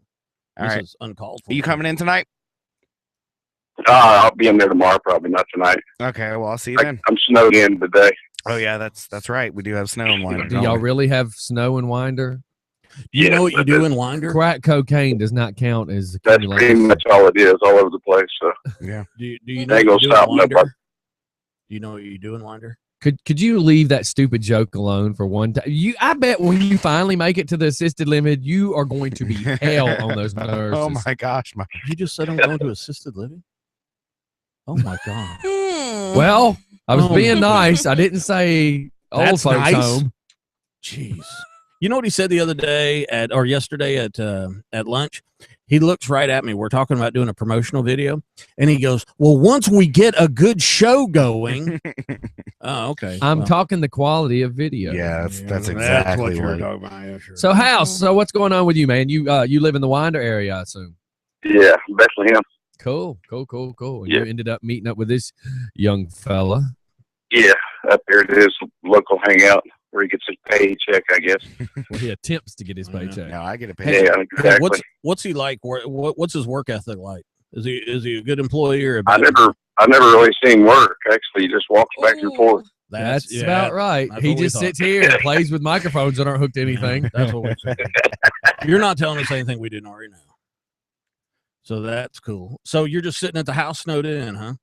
All This right. is uncalled for. Are you coming in tonight? I'll be in there tomorrow, probably not tonight. Okay, well I'll see you then. I'm snowed in today. Oh yeah, that's right. We do have snow and wine. Do y'all really have snow in Winder? You know what you do in Winder? Crack cocaine does not count as That's pretty accumulation. much all it is, all over the place. So Yeah. Do you They know ain't what you gonna do stop in Winder? nobody. Do you know what you do in Winder? Could you leave that stupid joke alone for one time? I bet when you finally make it to the assisted living, you are going to be hell on those nurses. Oh my gosh, my You just said I'm going to assisted living? Oh my God. Well, I was Oh being my nice. I didn't say old That's folks nice. home. Jeez. You know what he said the other day yesterday at lunch? He looks right at me. We're talking about doing a promotional video, and he goes, "Well, once we get a good show going." Oh, okay. I'm Well, talking the quality of video. Yeah, that's that's exactly what you were what. talking about. Yeah, sure. So, House. So, what's going on with you, man? You live in the Winder area, I assume. yeah, Bethlehem. Cool. And Yeah. you ended up meeting up with this young fella. Yeah, up there it is, local hangout where he gets his paycheck, I guess. Well, he attempts to get his paycheck. No, I get a Hey, pay. Yeah, exactly. What's he like? What's his work ethic like? Is he a good employee or a I bad? never really seen work. Actually, he just walks back and forth. That's yeah, about right. that's He what we just thought. sits here and plays with microphones that aren't hooked to anything. That's what we said. You're not telling us anything we didn't already know. So that's cool. So you're just sitting at the house snowed in, huh?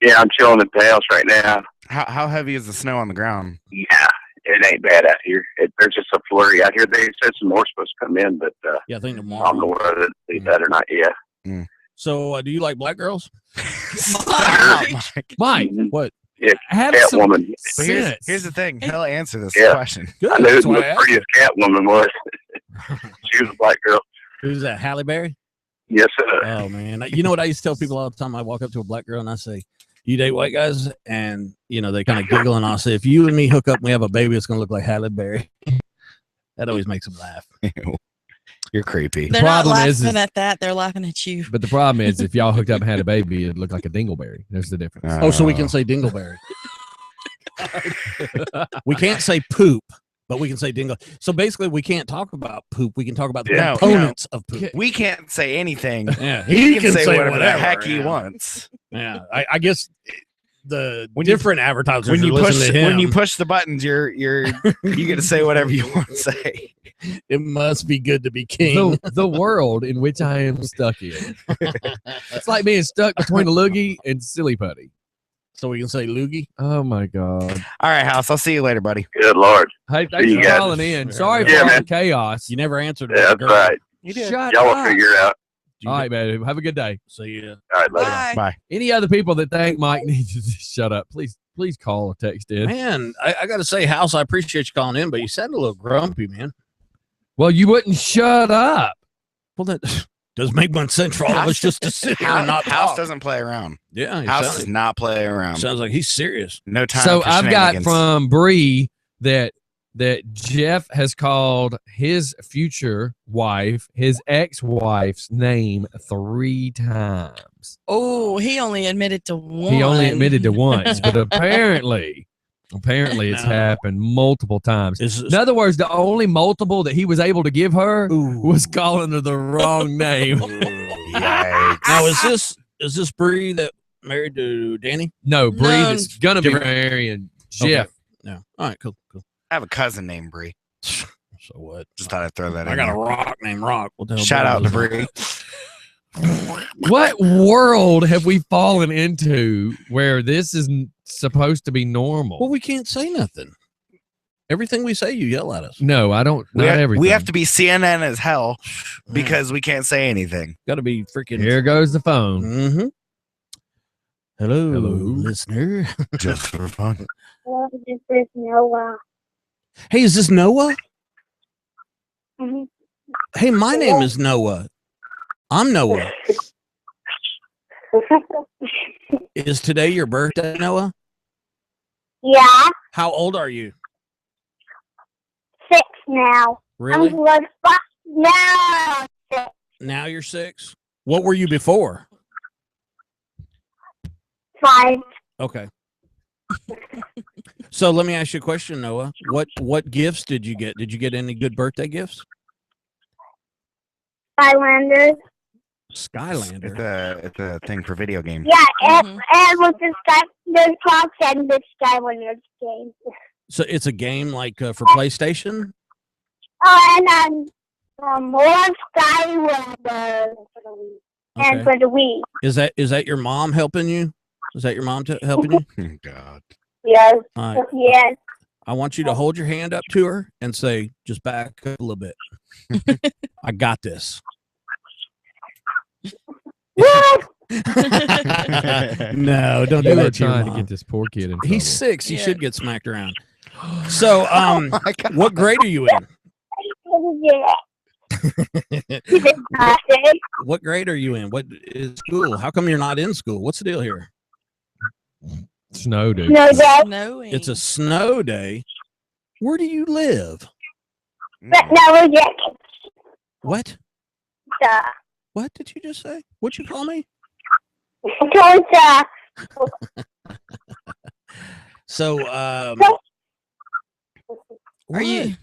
Yeah, I'm chilling at the house right now. How heavy is the snow on the ground? Yeah, it ain't bad out here. There's just a flurry out here. They said some more supposed to come in, but Yeah, I think I don't know tomorrow. whether it'll be that or not yet. So do you like black girls? Mike, What? Yeah, have some Catwoman. But sense. here's the thing. He'll answer this Yeah. question. Good. I knew who That's why I the asked prettiest Catwoman was. She was a black girl. you. Who's that? Halle Berry? Yes, sir. Oh man, you know what I used to tell people all the time? I walk up to a black girl and I say, "You date white guys?" And they kind of giggle, and I'll say, "If you and me hook up and we have a baby, it's gonna look like Halle Berry." That always makes them laugh. You're creepy. They're not problem laughing is- at that. They're laughing at you. But the problem is, if y'all hooked up and had a baby, it'd look like a dingleberry. There's the difference. Oh, so we can say dingleberry. We can't say poop, but we can say dingle. So basically, we can't talk about poop. We can talk about the No, components of poop. We can't say anything. Yeah, He can say whatever the whatever, heck he yeah. wants. Yeah, I guess the When you- different advertisers When you are listening push to him. when you push the buttons, you get to say whatever you want to say. It must be good to be king. The world in which I am stuck in. It's like being stuck between a loogie and silly putty. So we can say loogie. Oh my god! All right, House. I'll see you later, buddy. Good Lord. Hey, thanks You for got it. calling in. Sorry for Yeah, all man. the chaos. You never answered. Yeah, that that's girl. right. Shut Y'all will up. figure it out. You All right, man. Have a good day. See ya. All right, later. Bye. Bye. Any other people that think Mike needs to just shut up, please call or text in. Man, I got to say, House, I appreciate you calling in, but you sound a little grumpy, man. Well, you wouldn't shut up. Well, that does make one sense for all of us just to sit here and not House talk. doesn't play around. Yeah, House does not play around. sounds like he's serious. No time. So for I've got shenanigans. from Bree that Jeff has called his future wife, his ex-wife's name 3 times. Oh, he only admitted to one. He only admitted to once, but apparently it's No. happened multiple times. Is In other words, the only multiple that he was able to give her Ooh. was calling her the wrong name. Yikes. Now, is this Bree that married to Danny? No, Bree No. that's gonna be Different- marrying Jeff. Okay. No. All right, cool. I have a cousin named Bree. So what? Just thought I'd throw that in. I got a there. rock named Rock. What the hell Shout out to does Bree. What world have we fallen into where this is supposed to be normal? Well, we can't say nothing. Everything we say, you yell at us. No, I don't. We Not have, everything. we have to be CNN as hell because we can't say anything. Got to be freaking. Here goes the phone. Mm-hmm. Hello, Hello. listener. Just for fun. Hello, this is Noah. Hey, is this Noah? Mhm. Hey, my name is Noah. I'm Noah. Is today your birthday, Noah? Yeah, How old are you? 6 now. Really? I'm like 5 now. Now you're 6? What were you before? 5. Okay. So let me ask you a question, Noah. What gifts did you get? Did you get any good birthday gifts? Skylanders. Skylander. It's a thing for video games. Yeah, Mhm. and with the Skylanders box and the Skylanders game. So it's a game like for PlayStation? And more Skylanders for the Wii. And Okay. for the Wii. Is that your mom helping you? Is that your mom helping you? Oh, God. Yes. All right. Yes. I want you to hold your hand up to her and say, just back up a little bit. I got this. No, don't do You are that to your trying to mom. get this poor kid in trouble. He's 6. He Yeah. should get smacked around. So, Oh my God. what grade are you in? What grade are you in? What is school? How come you're not in school? What's the deal here? Snow, dude. No, Dad. Snowing. It's a snow day. Where do you live? But no, Jack. What? What did you just say? What'd you call me? So, Are what? you?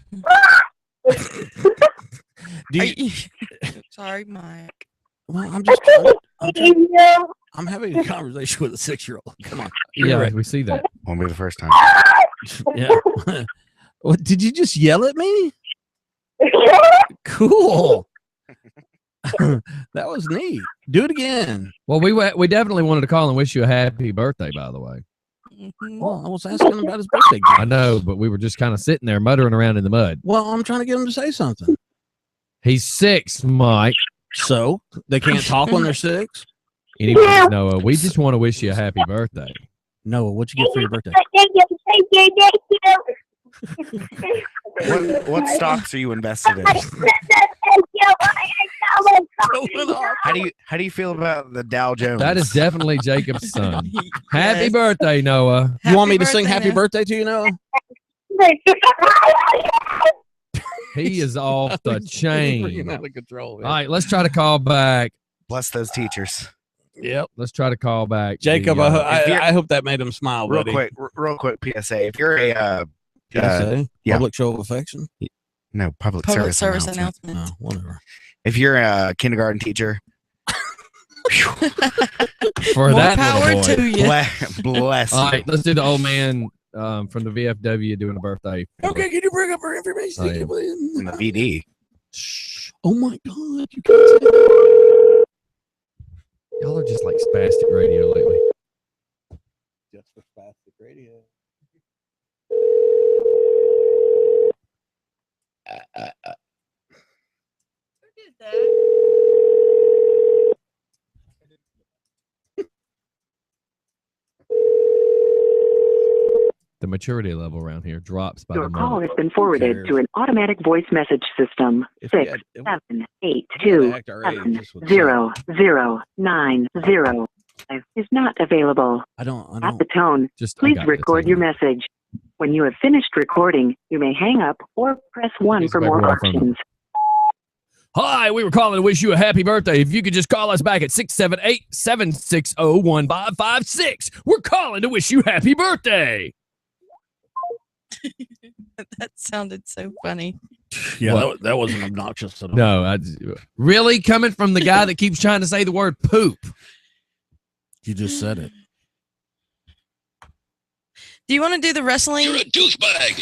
Do Are you, you sorry, Mike. well, I'm having a conversation with a 6-year-old. Come on. Yeah, Right. we see that. Won't be the first time. Yeah. What, did you just yell at me? Cool. That was neat. Do it again. Well, we definitely wanted to call and wish you a happy birthday, by the way. Mhm. Well, I was asking him about his birthday I gift. know, but we were just kind of sitting there muttering around in the mud. Well, I'm trying to get him to say something. He's 6, Mike. So they can't talk when they're 6? Anyways, Noah, we just want to wish you a happy birthday. Noah, what'd you get for your birthday? What stocks are you invested in? How do you feel about the Dow Jones? That is definitely Jacob's son. Happy birthday, Noah. You want me to sing birthday, happy Noah. birthday to you, Noah? He is off the chain. Freaking out of control. All right, let's try to call back. Bless those teachers. Yep. Let's try to call back. Jacob, the, I hope that made him smile, Real buddy. quick PSA. If you're a PSA? yeah. Public show of affection? no public Service announcement. announcement. No, whatever. If you're a kindergarten teacher, for More that power little boy. to you. bless All you. right, let's do the old man from the VFW doing a birthday. Okay, can you bring up her information? Oh, yeah. In the VD. Oh my God. You can't say that. Y'all are just like spastic radio lately. Just for spastic radio. The maturity level around here drops by Your the call moment. has been forwarded to an automatic voice message system. If we 6 had- 7 8 we had 2 to act our age, 7 this would 0 0 9 0 is not available. I don't. At the tone, Just I please got it, record it's your on. message. When you have finished recording, you may hang up or press 1 Please for back more away from options. Hi, we were calling to wish you a happy birthday. If you could just call us back at 678-760-1556. We're calling to wish you happy birthday. That sounded so funny. Yeah, What? that wasn't obnoxious at all. No, really coming from the guy that keeps trying to say the word poop. You just said it. Do you want to do the wrestling? You're a douchebag.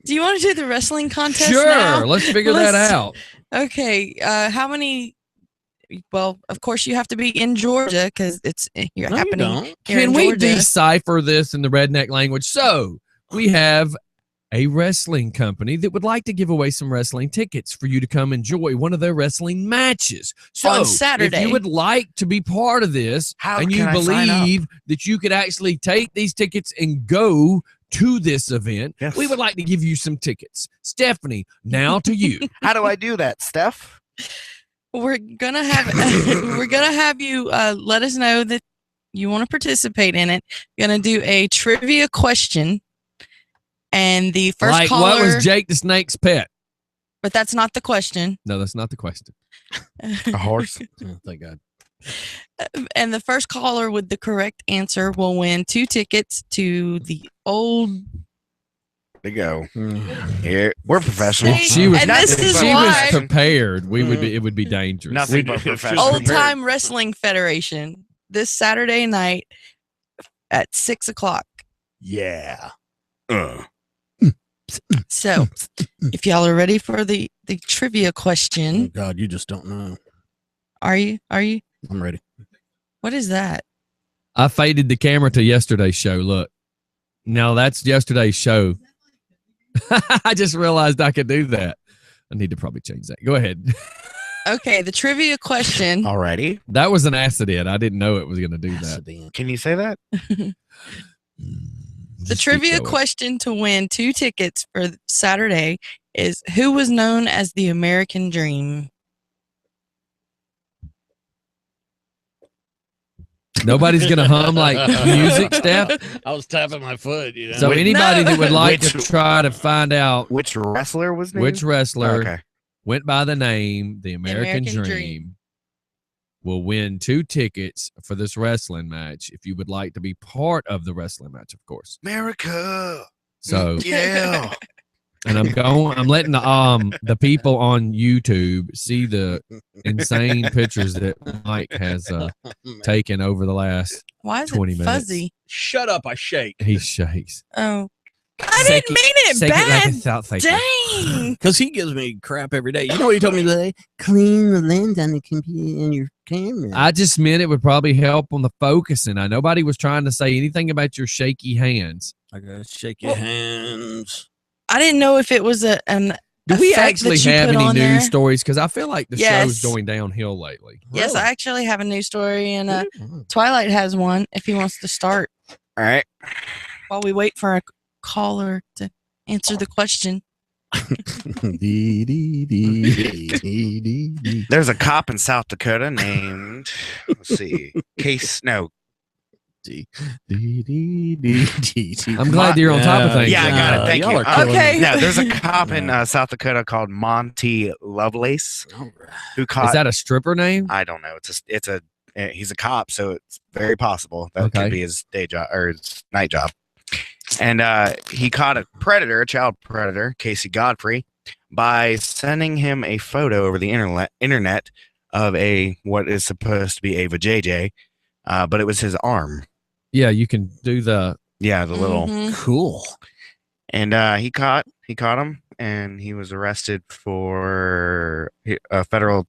Do you want to do the wrestling contest Sure, now? let's figure that Let's- out. Okay. How many? Well, of course you have to be in Georgia because it's you're No, you happening. don't. here Can in we Georgia. decipher this in the redneck language? So we have a wrestling company that would like to give away some wrestling tickets for you to come enjoy one of their wrestling matches. So On if Saturday. you would like to be part of this How and you can I sign up? believe that you could actually take these tickets and go to this event, Yes. we would like to give you some tickets. Stephanie, now to you. How do I do that, Steph? We're gonna have you let us know that you want to participate in it. You're gonna do a trivia question, and the first Like, caller. what was Jake the Snake's pet? But that's not the question. No, that's not the question. A horse? Oh, thank God. And the first caller with the correct answer will win 2 tickets to the old. To go. Here, we're professional. See, She was, and this is she why- was prepared. We would be. It would be dangerous. Nothing but professional. Old Time Wrestling Federation this Saturday night at 6:00. Yeah. So, if y'all are ready for the trivia Oh, question, God, you just don't know. are you? I'm ready. What is that? I faded the camera to yesterday's show. Look, now that's yesterday's show. I just realized I could do that. I need to probably change that. Go ahead. Okay, the trivia question. Alrighty. That was an accident. I didn't know it was going to do that. Can you say that? The Just trivia keep going. question to win 2 tickets for Saturday is who was known as the American Dream? Nobody's going to hum like music, Steph. I was tapping my foot. You know? So anybody No. that would like to Which- try to find out Which wrestler was named? which wrestler Okay. went by the name The American, American Dream, Dream. will win 2 tickets for this wrestling match if you would like to be part of the wrestling match, of course. America. So, Yeah. and I'm letting the people on YouTube see the insane pictures that Mike has taken over the last Why is 20 it minutes. fuzzy? Shut up. I shake. he shakes. Oh, I Shake didn't mean it Shake it like bad. a South African. Dang. Because he gives me crap every day. You know what he told me today? Clean the lens on the computer and your camera. I just meant it would probably help on the focusing. Nobody was trying to say anything about your shaky hands. I gotta shake your hands. I didn't know if it was an Do we effect actually that you have put any on news there. stories? Because I feel like the Yes. show's going downhill lately. Yes, Really? I actually have a news story, and Mm-hmm. Twilight has one if he wants to start All right. while we wait for a caller to answer the question. There's a cop in South Dakota named, let's see, I'm glad you're on top of things. Yeah, I got it. Thank you. Okay. Yeah, there's a cop in South Dakota called Monty Lovelace who caught. Is that a stripper name? I don't know. He's a cop, so it's very possible that could be his day job or his night job. And he caught a child predator, Casey Godfrey, by sending him a photo over the internet of what is supposed to be a vajayjay, but it was his arm. Yeah, you can do the little cool. And he caught him, and he was arrested for a federal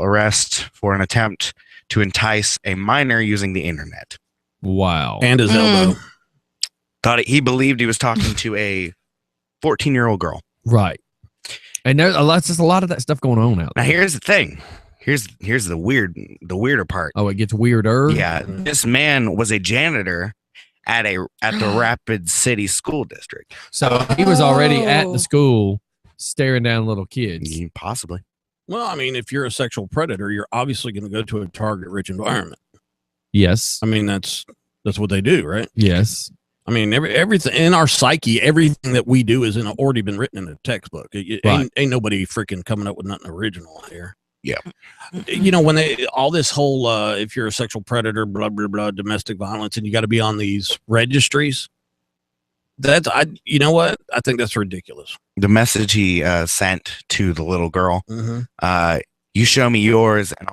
arrest for an attempt to entice a minor using the internet. Wow. And his elbow. He believed he was talking to a 14-year-old girl. Right. And there's a lot of that stuff going on out there. Now here's the thing. Here's the weirder part. Oh, it gets weirder. Yeah, this man was a janitor at the Rapid City School District. So he was already at the school staring down little kids. Possibly. Well, I mean, if you're a sexual predator, you're obviously going to go to a target-rich environment. Yes. I mean, that's what they do, right? Yes. I mean, everything in our psyche, everything that we do is already been written in a textbook. Ain't nobody freaking coming up with nothing original here. Yeah. You know, when all this whole, if you're a sexual predator, blah, blah, blah, domestic violence, and you got to be on these registries. You know what? I think that's ridiculous. The message he sent to the little girl, you show me yours and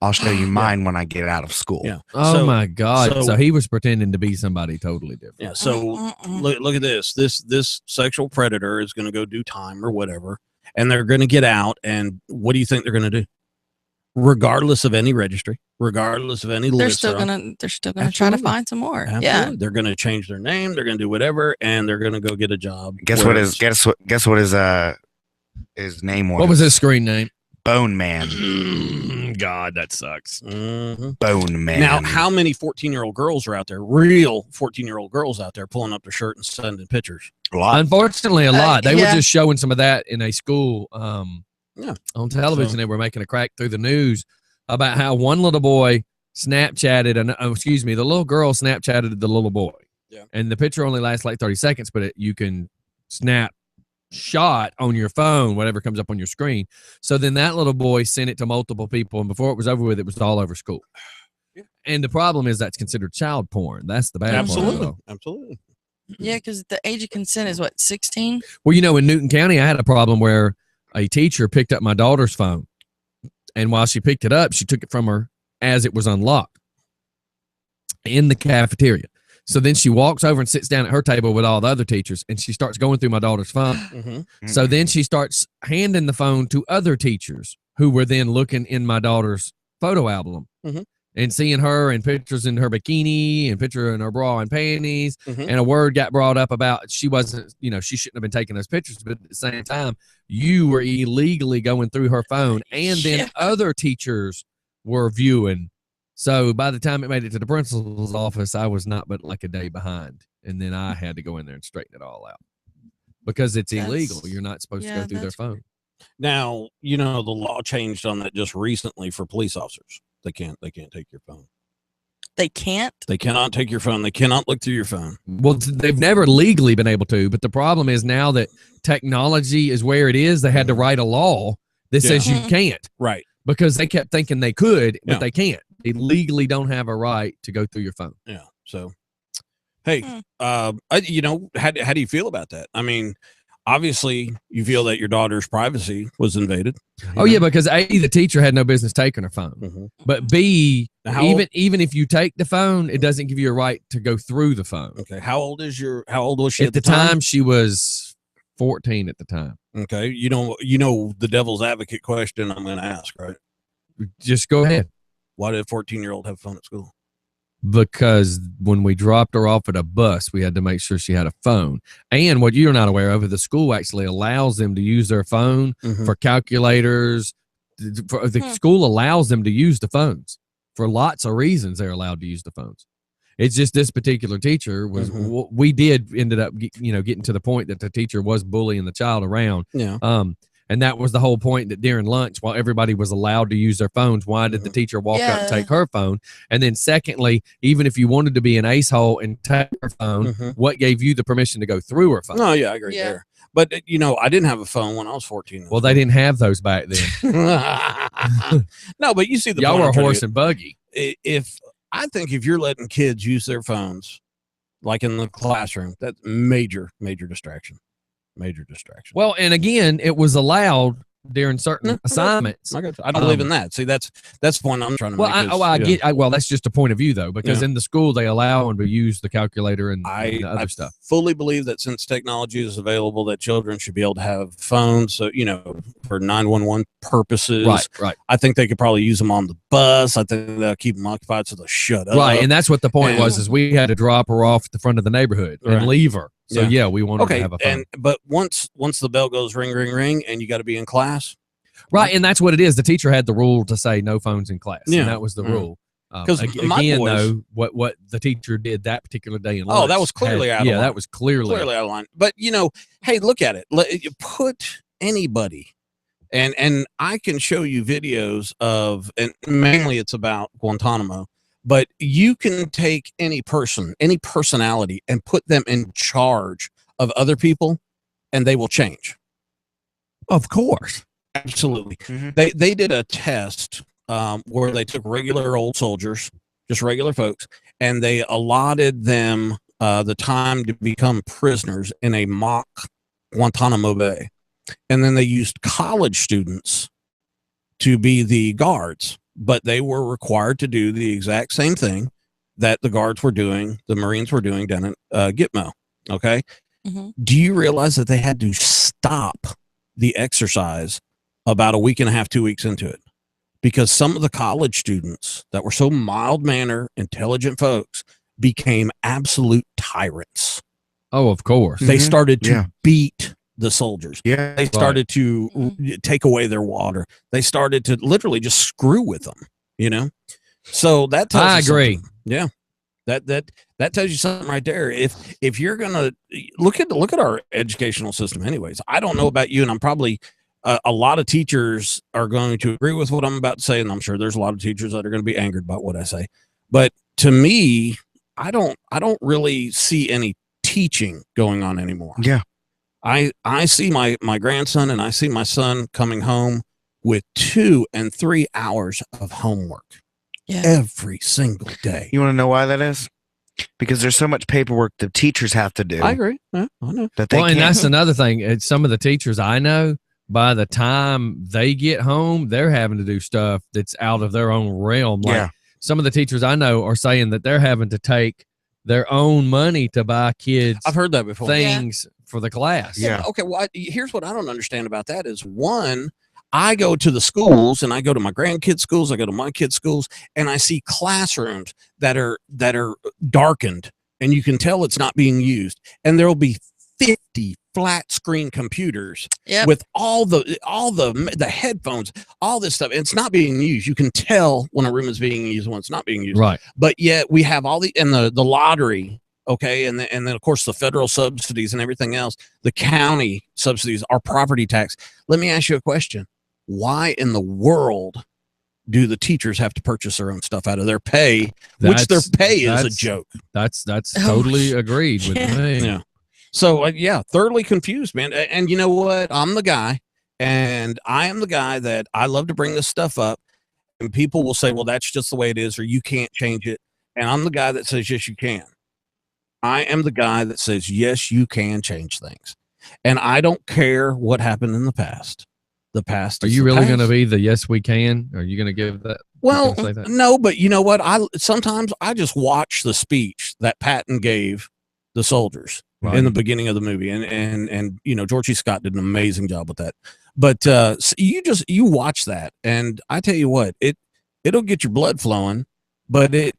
I'll show you mine when I get out of school. Yeah. Oh my God. So he was pretending to be somebody totally different. Yeah. So look at this. This sexual predator is going to go do time or whatever, and they're going to get out. And what do you think they're going to do? Regardless of any registry, regardless of any They're list, still gonna try to find some more. Absolutely. Yeah. They're going to change their name. They're going to do whatever, and they're going to go get a job. Guess what his name was? What was his screen name? Bone Man. God, that sucks. Mm-hmm. Bone Man. Now, how many 14-year-old girls are out there? Real 14-year-old girls out there pulling up their shirt and sending pictures. A lot. Unfortunately, a lot. They were just showing some of that in a school on television. They were making a crack through the news about how one little boy Snapchatted, the little girl Snapchatted the little boy. Yeah. And the picture only lasts like 30 seconds, but you can snap shot on your phone, whatever comes up on your screen. So then that little boy sent it to multiple people, and before it was over with, it was all over school. Yeah. And the problem is that's considered child porn. That's the bad part. Absolutely. Yeah, because the age of consent is what, 16? Well, in Newton County, I had a problem where a teacher picked up my daughter's phone, and while she picked it up, she took it from her as it was unlocked in the cafeteria. So then she walks over and sits down at her table with all the other teachers, and she starts going through my daughter's phone. Mm-hmm. So then she starts handing the phone to other teachers who were then looking in my daughter's photo album and seeing her and pictures in her bikini and picture in her bra and panties. And a word got brought up about she wasn't, she shouldn't have been taking those pictures, but at the same time, you were illegally going through her phone, and then other teachers were viewing. So by the time it made it to the principal's office, I was not but like a day behind. And then I had to go in there and straighten it all out because it's illegal. You're not supposed to go through their phone. Now, the law changed on that just recently for police officers. They can't take your phone. They can't? They cannot take your phone. They cannot look through your phone. Well, they've never legally been able to, but the problem is now that technology is where it is, they had to write a law that says you can't. Right. Because they kept thinking they could, but they can't. They legally don't have a right to go through your phone. Yeah. So, hey, how do you feel about that? I mean, obviously, you feel that your daughter's privacy was invaded. Oh, yeah, because A, the teacher had no business taking her phone. But B, even if you take the phone, it doesn't give you a right to go through the phone. Okay. How old was she at the time? She was 14 at the time. Okay. You know the devil's advocate question I'm going to ask, right? Just go ahead. Why did a 14-year-old have a phone at school? Because when we dropped her off at a bus, we had to make sure she had a phone. And what you're not aware of is the school actually allows them to use their phone for calculators. The school allows them to use the phones for lots of reasons. They're allowed to use the phones, It's just this particular teacher was. We did ended up, getting to the point that the teacher was bullying the child around. Yeah. And that was the whole point, that during lunch, while everybody was allowed to use their phones, why did the teacher walk up and take her phone? And then secondly, even if you wanted to be an ace-hole and take her phone, what gave you the permission to go through her phone? No, yeah, I agree there. But, I didn't have a phone when I was 14. Well, they didn't have those back then. No, but you see the y'all point were I'm trying to horse get. and buggy. I think if you're letting kids use their phones, like in the classroom, that's major distraction. Major distraction. Well, and again, it was allowed during certain assignments. I don't believe in that. See, that's the point I'm trying to make. Well, that's just a point of view, though, because in the school they allow them to use the calculator and the other stuff. Fully believe that since technology is available, that children should be able to have phones, so, for 911 purposes. Right. I think they could probably use them on the bus. I think they'll keep them occupied so they'll shut up. Right, and that's what the point was, is we had to drop her off at the front of the neighborhood and leave her. So we wanted to have a phone. But once the bell goes ring, ring, ring, and you got to be in class. Right, and that's what it is. The teacher had the rule to say no phones in class. Yeah. And that was the rule. Because though, what the teacher did that particular day in lunch. Oh, that was clearly out of line. Yeah, that was clearly out of line. But, hey, look at it. You put anybody, and I can show you videos of, and mainly it's about Guantanamo, but you can take any person, any personality, and put them in charge of other people, and they will change. Of course. Absolutely. They did a test where they took regular old soldiers, just regular folks, and they allotted them the time to become prisoners in a mock Guantanamo Bay. And then they used college students to be the guards, but they were required to do the exact same thing that the guards were doing, the Marines were doing down at Gitmo. Okay. Do you realize that they had to stop the exercise about a week and a half, 2 weeks into it? Because some of the college students that were so mild-mannered, intelligent folks became absolute tyrants. Oh, of course. They started to beat the soldiers. Yeah. They started to take away their water. They started to literally just screw with them, So that tells I agree. Something. Yeah. That tells you something right there. If you're gonna look at our educational system, anyways, I don't know about you, and I'm probably a lot of teachers are going to agree with what I'm about to say, and I'm sure there's a lot of teachers that are going to be angered about what I say. But to me, I don't really see any teaching going on anymore. Yeah. I see my grandson and I see my son coming home with 2 and 3 hours of homework every single day. You want to know why that is? Because there's so much paperwork the teachers have to do. I agree. Yeah, I know. That they and that's another thing. It's some of the teachers I know, by the time they get home, they're having to do stuff that's out of their own realm. Like some of the teachers I know are saying that they're having to take their own money to buy kids. I've heard that before. Things for the class. Yeah. Okay. Well, here's what I don't understand about that is, one, I go to the schools and I go to my grandkids' schools, I go to my kids' schools, and I see classrooms that are darkened, and you can tell it's not being used. And there'll be 50 flat screen computers with all the headphones, all this stuff. And it's not being used. You can tell when a room is being used when it's not being used. Right. But yet we have all the lottery. Okay. And then of course the federal subsidies and everything else, the county subsidies, our property tax. Let me ask you a question. Why in the world do the teachers have to purchase their own stuff out of their pay, which their pay is a joke? That's totally agreed with me. Yeah. So thoroughly confused, man. And you know what? I'm the guy, and I am the guy that I love to bring this stuff up, and people will say, well, that's just the way it is, or you can't change it. And I'm the guy that says, yes, you can. I am the guy that says, yes, you can change things. And I don't care what happened in the past. The past. Are you really going to be the yes, we can? Are you going to give that? Well, no, but you know what? Sometimes I just watch the speech that Patton gave the soldiers in the beginning of the movie. And George C. Scott did an amazing job with that. But you watch that, and I tell you what, it'll get your blood flowing, but the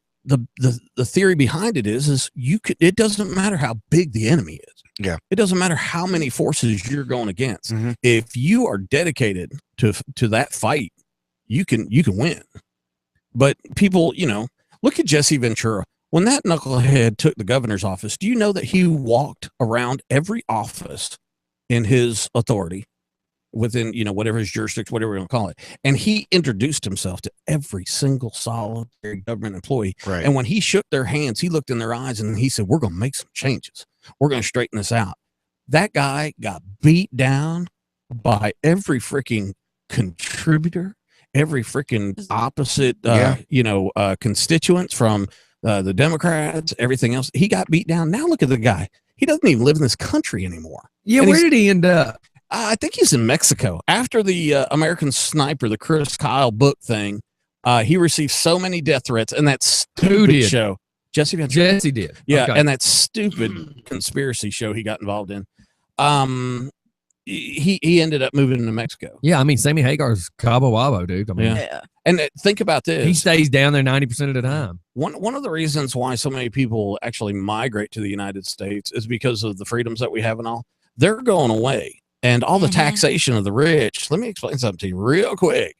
theory behind it is it doesn't matter how big the enemy is. Yeah. It doesn't matter how many forces you're going against. Mm-hmm. If you are dedicated to that fight, you can win. But people, look at Jesse Ventura. When that knucklehead took the governor's office, do you know that he walked around every office in his authority within, whatever his jurisdiction, whatever we're going to call it. And he introduced himself to every single solitary government employee. Right. And when he shook their hands, he looked in their eyes and he said, we're going to make some changes. We're going to straighten this out. That guy got beat down by every freaking contributor, every freaking opposite, constituents from the Democrats, everything else. He got beat down. Now look at the guy. He doesn't even live in this country anymore. Yeah, and where did he end up? I think he's in Mexico. After the American Sniper, the Chris Kyle book thing, he received so many death threats, and that stupid show. Jesse did. Yeah, okay. And that stupid conspiracy show he got involved in. He ended up moving to Mexico. Yeah, I mean, Sammy Hagar's Cabo Wabo, dude. I mean, yeah. And think about this. He stays down there 90% of the time. One of the reasons why so many people actually migrate to the United States is because of the freedoms that we have and all. They're going away. And all the taxation of the rich. Let me explain something to you real quick.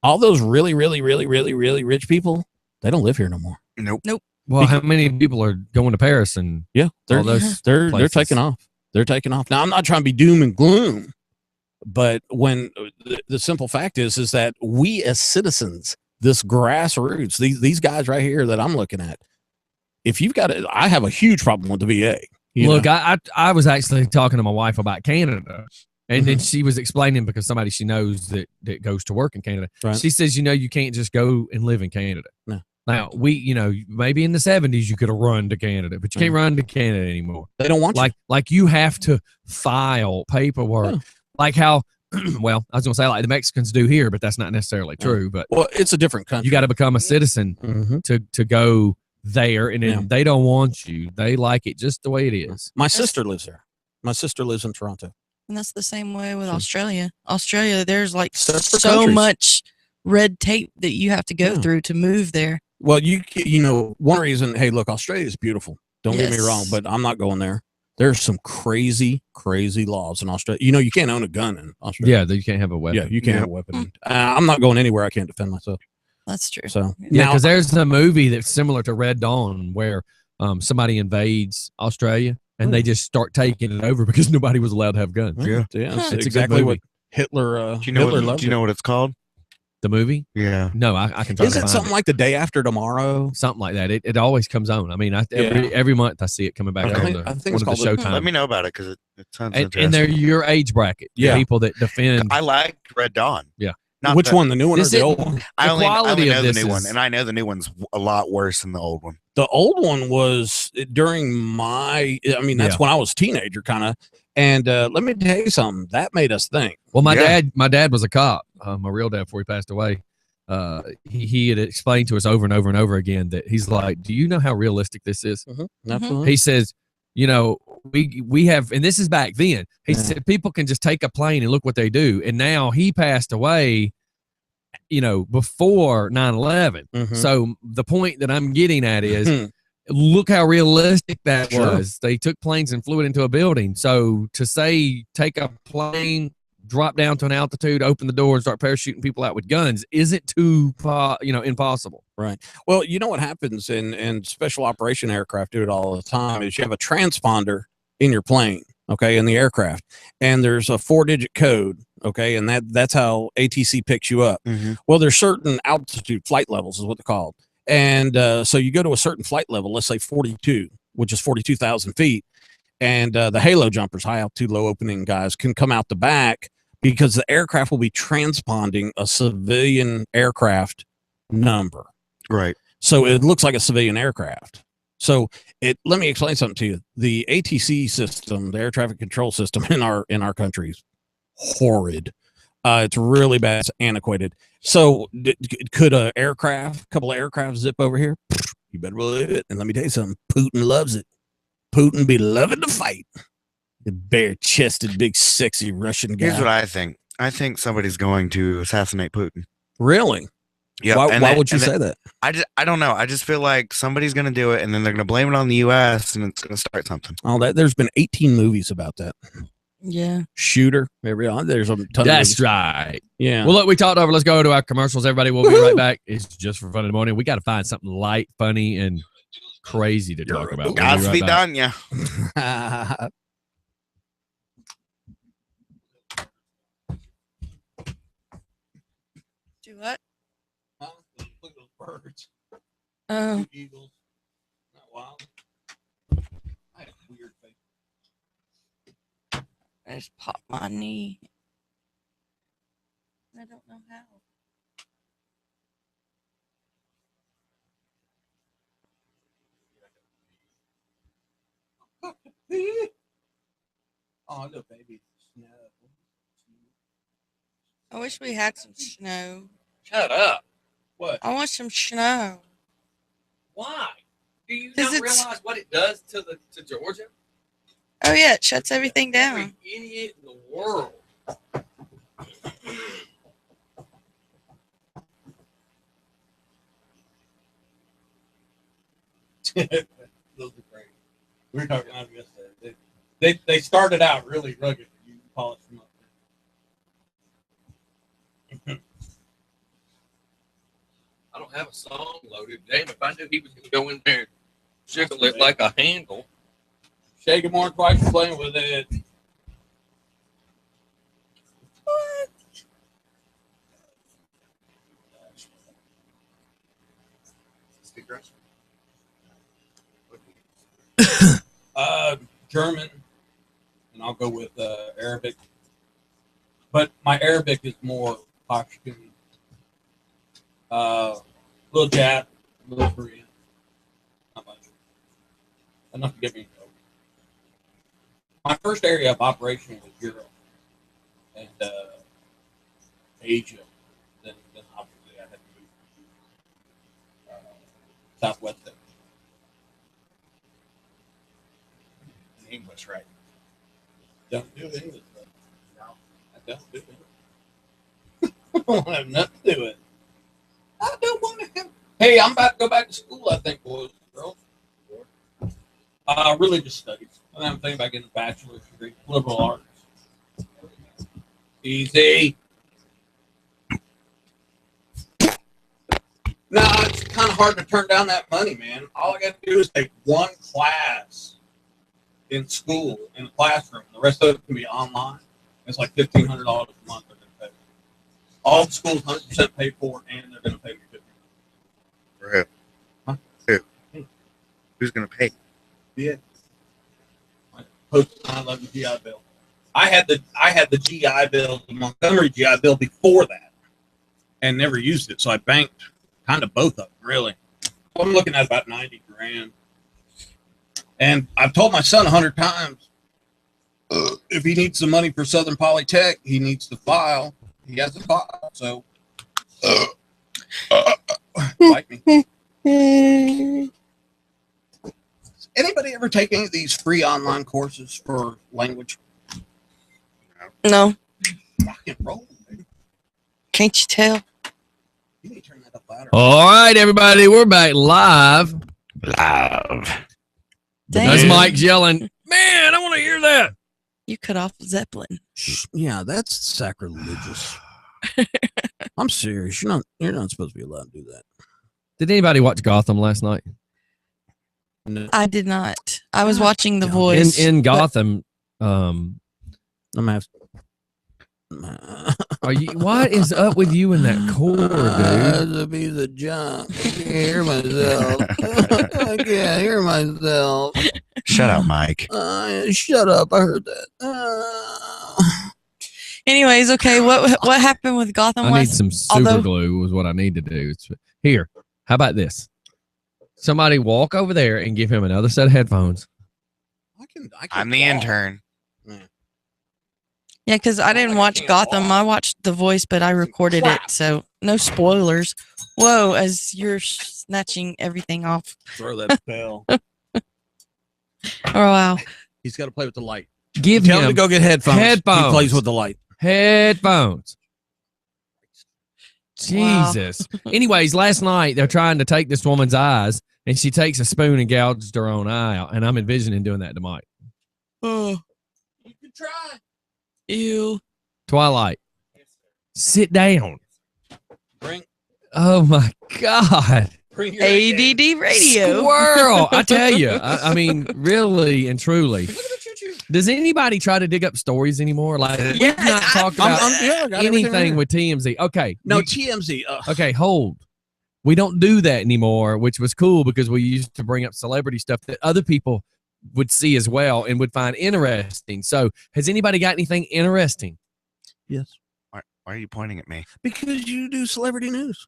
All those really, really, really, really, really rich people, they don't live here no more. Nope. Well, how many people are going to Paris and they're all those they're places? taking off. They're taking off. Now, I'm not trying to be doom and gloom, but when the simple fact is that we as citizens, this grassroots, these guys right here that I'm looking at, if you've got it, I have a huge problem with the VA. Look, I was actually talking to my wife about Canada, and then she was explaining because somebody she knows that goes to work in Canada. Right. She says, you can't just go and live in Canada. No. Now, maybe in the 70s you could have run to Canada, but you can't run to Canada anymore. They don't want like you have to file paperwork. Like how, well, I was going to say like the Mexicans do here, but that's not necessarily true. But it's a different country. You got to become a citizen to go there, and then they don't want you. They like it just the way it is. My sister lives there. My sister lives in Toronto. And that's the same way with Australia. Australia, there's like Separate so countries. much red tape that you have to go through to move there. Well, one reason, hey, look, Australia is beautiful. Don't get me wrong, but I'm not going there. There's some crazy, crazy laws in Australia. You can't own a gun in Australia. Yeah, you can't have a weapon. Yeah, you can't have a weapon. I'm not going anywhere I can't defend myself. That's true. So yeah, because there's a movie that's similar to Red Dawn where somebody invades Australia and they just start taking it over because nobody was allowed to have guns. Yeah, it's exactly what Hitler. Do you know what it's called? The movie? Yeah. No, I can try Is to it find something like The Day After Tomorrow? Something like that. It always comes on. I mean, every month I see it coming back on I think it's called Showtime. Let me know about it because it sounds interesting. And they're your age bracket. Yeah. The people that defend. I like Red Dawn. Yeah. Which one, the new one or the old one? I only know the this new one, is- and I know the new one's a lot worse than the old one. The old one was during that's when I was a teenager, kind of. And let me tell you something. That made us think. Well, my dad was a cop. My real dad before he passed away. He had explained to us over and over and over again that he's like, do you know how realistic this is? Absolutely. He says, we have, and this is back then. He said people can just take a plane and look what they do. And now he passed away, before 9/11. So the point that I'm getting at is, look how realistic that was. They took planes and flew it into a building. So to say take a plane, drop down to an altitude, open the door, and start parachuting people out with guns isn't too impossible. Right. Well, you know what happens in special operation aircraft do it all the time is you have a transponder in your plane, okay, in the aircraft, and there's a 4-digit code, okay, and that's how ATC picks you up. Well, there's certain altitude flight levels is what they're called. And so you go to a certain flight level, let's say 42, which is 42,000 feet. And the halo jumpers, high altitude, low opening guys, can come out the back because the aircraft will be transponding a civilian aircraft number. Right. So it looks like a civilian aircraft. So let me explain something to you. The ATC system, the air traffic control system in our country is horrid. It's really bad. It's antiquated. So could a couple of aircraft zip over here? You better believe it. And let me tell you something. Putin loves it. Putin be loving to fight. The bare-chested, big, sexy Russian guy. Here's what I think. I think somebody's going to assassinate Putin. Really? Yeah. Why would you say that? I don't know. I just feel like somebody's going to do it, and then they're going to blame it on the U.S. and it's going to start something. There's been 18 movies about that. Yeah. Shooter. There's a ton That's of right. Yeah. Well, look, we talked over. Let's go to our commercials. Everybody, we'll be right back. It's Just for Fun in the Morning. We got to find something light, funny, and crazy to talk about. We'll Gots be be right back. done, yeah. Do what? Look at those birds. Oh. Eagles. Not wild. I had a weird face. I just popped my knee. I don't know how. Oh, look, baby. Snow. I wish we had some snow. Shut up. What? I want some snow. Why? Do you 'Cause not it's- realize what it does to Georgia? Oh yeah, it shuts everything Every down. idiot in the world. Those are great. We were talking about them yesterday. They started out really rugged. You polish them up. I don't have a song loaded. Damn, if I knew he was going to go in there and jiggle it like a handle. Shay, good morning. Twice for playing with it. What? German, and I'll go with Arabic. But my Arabic is more Pashto, little Jap, little Korean. Not much. Enough to get me in trouble. My first area of operation was Europe and Asia. Then obviously I had to move Southwest Asia. English, right? Don't do English, bro. No, I don't do it. I don't have nothing to do with it. I don't want to have. Hey, I'm about to go back to school, I think, boys and girls. Religious studies. I'm thinking about getting a bachelor's degree, liberal arts. Easy. No, it's kind of hard to turn down that money, man. All I got to do is take one class in school, in the classroom. The rest of it can be online. It's like $1,500 a month they're going to pay. All the schools 100% paid for, and they're going to pay me $1,500. For who? Huh? Who? Who's going to pay? Yeah. Post 9/11 GI Bill. I had the GI Bill, the Montgomery GI Bill before that, and never used it. So I banked kind of both of them, really. I'm looking at about $90,000. And I've told my son 100 times, if he needs some money for Southern Polytech, he needs to file. He has to file. So, like me. Anybody ever take any of these free online courses for language? No. Rock and roll, baby. Can't you tell? You need to turn that up louder. All right, everybody, we're back live. That's Dang. Mike yelling, man, I want to hear that. You cut off Zeppelin. Yeah, that's sacrilegious. I'm serious. You're not supposed to be allowed to do that. Did anybody watch Gotham last night? No. I did not. I was watching The Voice. In but- Gotham, I'm have. are you? What is up with you in that core, dude? To be the jump. I can't hear myself. I can't hear myself. Shut up, Mike. Shut up. I heard that. Anyways, okay. What happened with Gotham? I need last- some super although- glue. Was what I need to do. Here, how about this? Somebody walk over there and give him another set of headphones. I'm the intern. Yeah, because I didn't watch Gotham. I watched The Voice, but I recorded it, so no spoilers. Whoa, as you're snatching everything off. Throw that bell. Oh, wow. He's got to play with the light. Tell him to go get headphones. Headphones. He plays with the light. Headphones. Wow. Jesus. Anyways, last night they're trying to take this woman's eyes, and she takes a spoon and gouged her own eye out. And I'm envisioning doing that to Mike. Oh. You can try. Ew. Twilight, sit down. Bring. Oh my God. ADD radio. Squirrel. I tell you. I mean, really and truly. Does anybody try to dig up stories anymore? Like, we've not talked about I got anything with TMZ. Okay. No, TMZ. Okay, hold. We don't do that anymore, which was cool because we used to bring up celebrity stuff that other people would see as well and would find interesting. So, has anybody got anything interesting? Yes. Why are you pointing at me? Because you do celebrity news.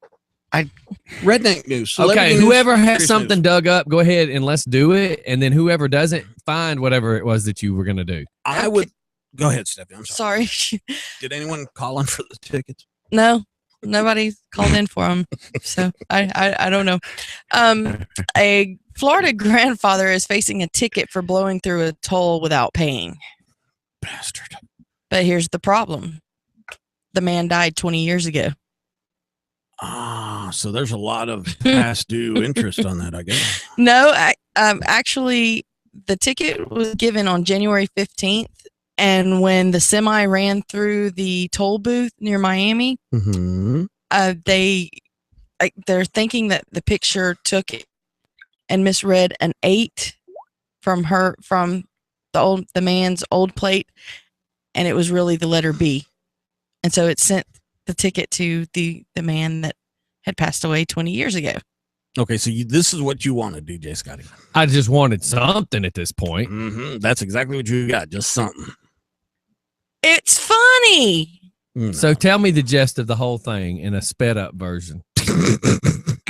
Redneck news. Okay, whoever has serious something news. dug up, go ahead and let's do it. And then whoever doesn't, find whatever it was that you were going to do. I would go ahead, Stephanie. I'm sorry. Sorry. Did anyone call in for the tickets? No, nobody called in for them. So I don't know. A Florida grandfather is facing a ticket for blowing through a toll without paying. Bastard. But here's the problem. The man died 20 years ago. Ah, so there's a lot of past due interest on that, I guess. No, actually, the ticket was given on January 15th. And when the semi ran through the toll booth near Miami, Mm-hmm. they're thinking that the picture took it and misread an 8 from the man's old plate, and it was really the letter B. And so it sent the ticket to the man that had passed away 20 years ago. Okay, so this is what you wanted, DJ Scotty. I just wanted something at this point. Mm-hmm. That's exactly what you got, just something. It's funny. So tell me the gist of the whole thing in a sped up version.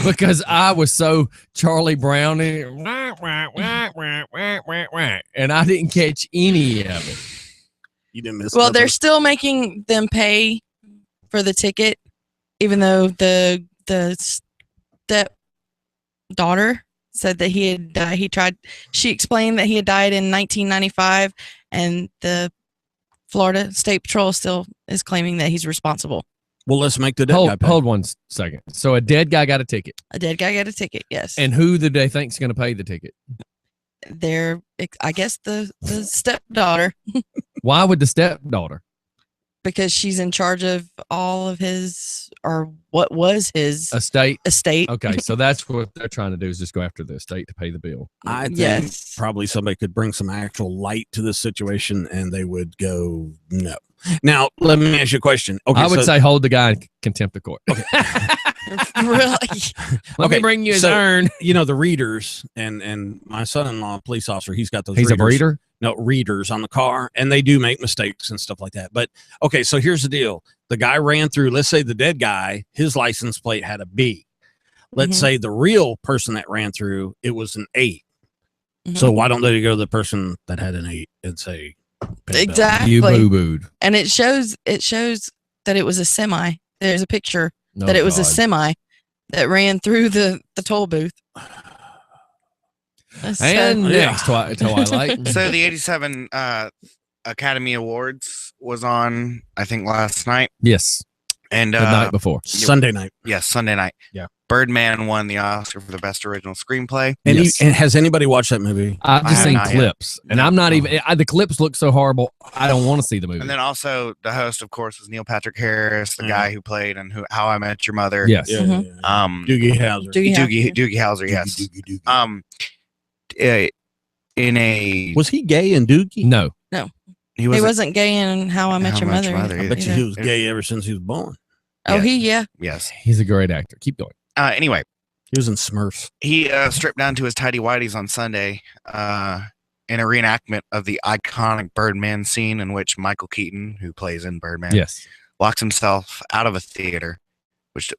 Because I was so Charlie Brown and I didn't catch any of it. You didn't miss. Well, they're still making them pay for the ticket, even though the step daughter said that he had died. She explained that he had died in 1995, and the Florida State Patrol still is claiming that he's responsible. Well, let's make the dead guy pay. Hold 1 second. So a dead guy got a ticket. A dead guy got a ticket, yes. And who do they think is going to pay the ticket? I guess the stepdaughter. Why would the stepdaughter? Because she's in charge of all of his, or what was his estate. Okay, so that's what they're trying to do, is just go after the estate to pay the bill. I think probably somebody could bring some actual light to this situation, and they would go no. Now, let me ask you a question. Okay, I would say hold the guy in contempt of court. Okay. Really? Let me bring you his urn. You know, the readers, and my son-in-law, police officer, he's got those He's readers. a breeder? No, readers on the car, and they do make mistakes and stuff like that. But, okay, so here's the deal. The guy ran through, let's say the dead guy, his license plate had a B. Let's say the real person that ran through, it was an 8. So why don't they go to the person that had an 8 and say, exactly, you boo-booed. And it shows that it was a semi. There's a picture that it was a semi that ran through the toll booth. And next, Twilight. So the 87 Academy Awards was on, I think, last night. Yes. And the night before. Sunday night. Yes, Sunday night. Yeah. Birdman won the Oscar for the best original screenplay. And, and has anybody watched that movie? I've just seen clips, yet. and I'm not even. The clips look so horrible. I don't want to see the movie. And then also the host, of course, was Neil Patrick Harris, the guy who played in How I Met Your Mother. Yes. Doogie Howser. Doogie Howser. Yes. In a was he gay in Doogie? No. He wasn't gay in How I Met Your Mother. I bet you he was gay ever since he was born. Oh, yeah. Yes. He's a great actor. Keep going. Anyway. He was in Smurfs. He stripped down to his tidy whities on Sunday in a reenactment of the iconic Birdman scene in which Michael Keaton, who plays in Birdman, locks himself out of a theater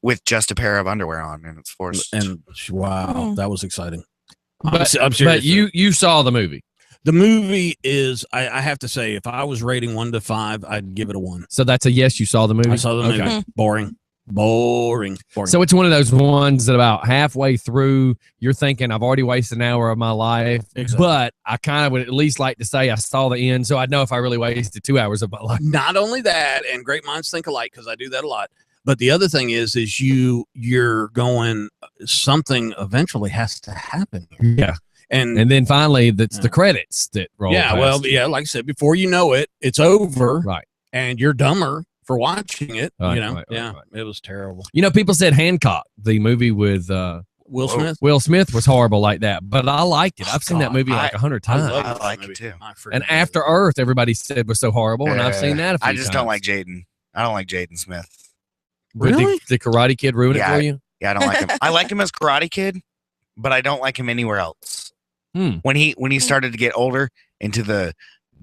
with just a pair of underwear on, and it's forced. And wow, that was exciting. But, I'm serious. But you saw the movie. The movie is, I have to say, if I was rating 1 to 5, I'd give it a 1. So that's a yes. You saw the movie. I saw the movie. Boring. So it's one of those ones that about halfway through, you're thinking, I've already wasted an hour of my life. Exactly. But I kind of would at least like to say I saw the end, so I'd know if I really wasted 2 hours of my life. Not only that, and great minds think alike, because I do that a lot. But the other thing is you're going, something eventually has to happen here. Yeah. And then finally, that's the credits that roll. Yeah, past. well, yeah, like I said, before you know it, it's over. Right. And you're dumber for watching it. Right, you know, right, it was terrible. You know, people said Hancock, the movie with Will Smith. Will Smith was horrible like that, but I liked it. I've seen that God, movie like 100 times. I like it too. And After Earth, everybody said was so horrible, and I've seen that a few I just times. don't like Jaden. I don't like Jaden Smith. Did the Karate Kid ruin it for you? Yeah, I don't like him. I like him as Karate Kid, but I don't like him anywhere else. When he started to get older into the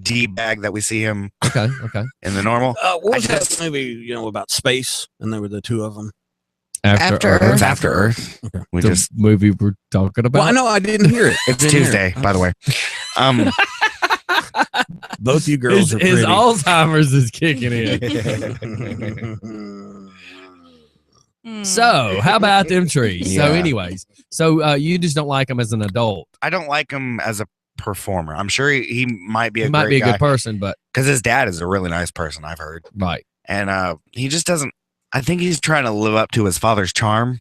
D bag that we see him. Okay. In the normal. What was that movie? About space, and there were the two of them. After Earth. After Earth. Okay. We the just movie we're talking about. Well, I know I didn't hear it. It's Tuesday, by the way. Both you girls are pretty. His Alzheimer's is kicking in. So, how about them trees? Yeah. So, anyways, you just don't like him as an adult. I don't like him as a performer. I'm sure he might be a He might great be a guy, good person, but because his dad is a really nice person, I've heard. right. And he just doesn't. I think he's trying to live up to his father's charm.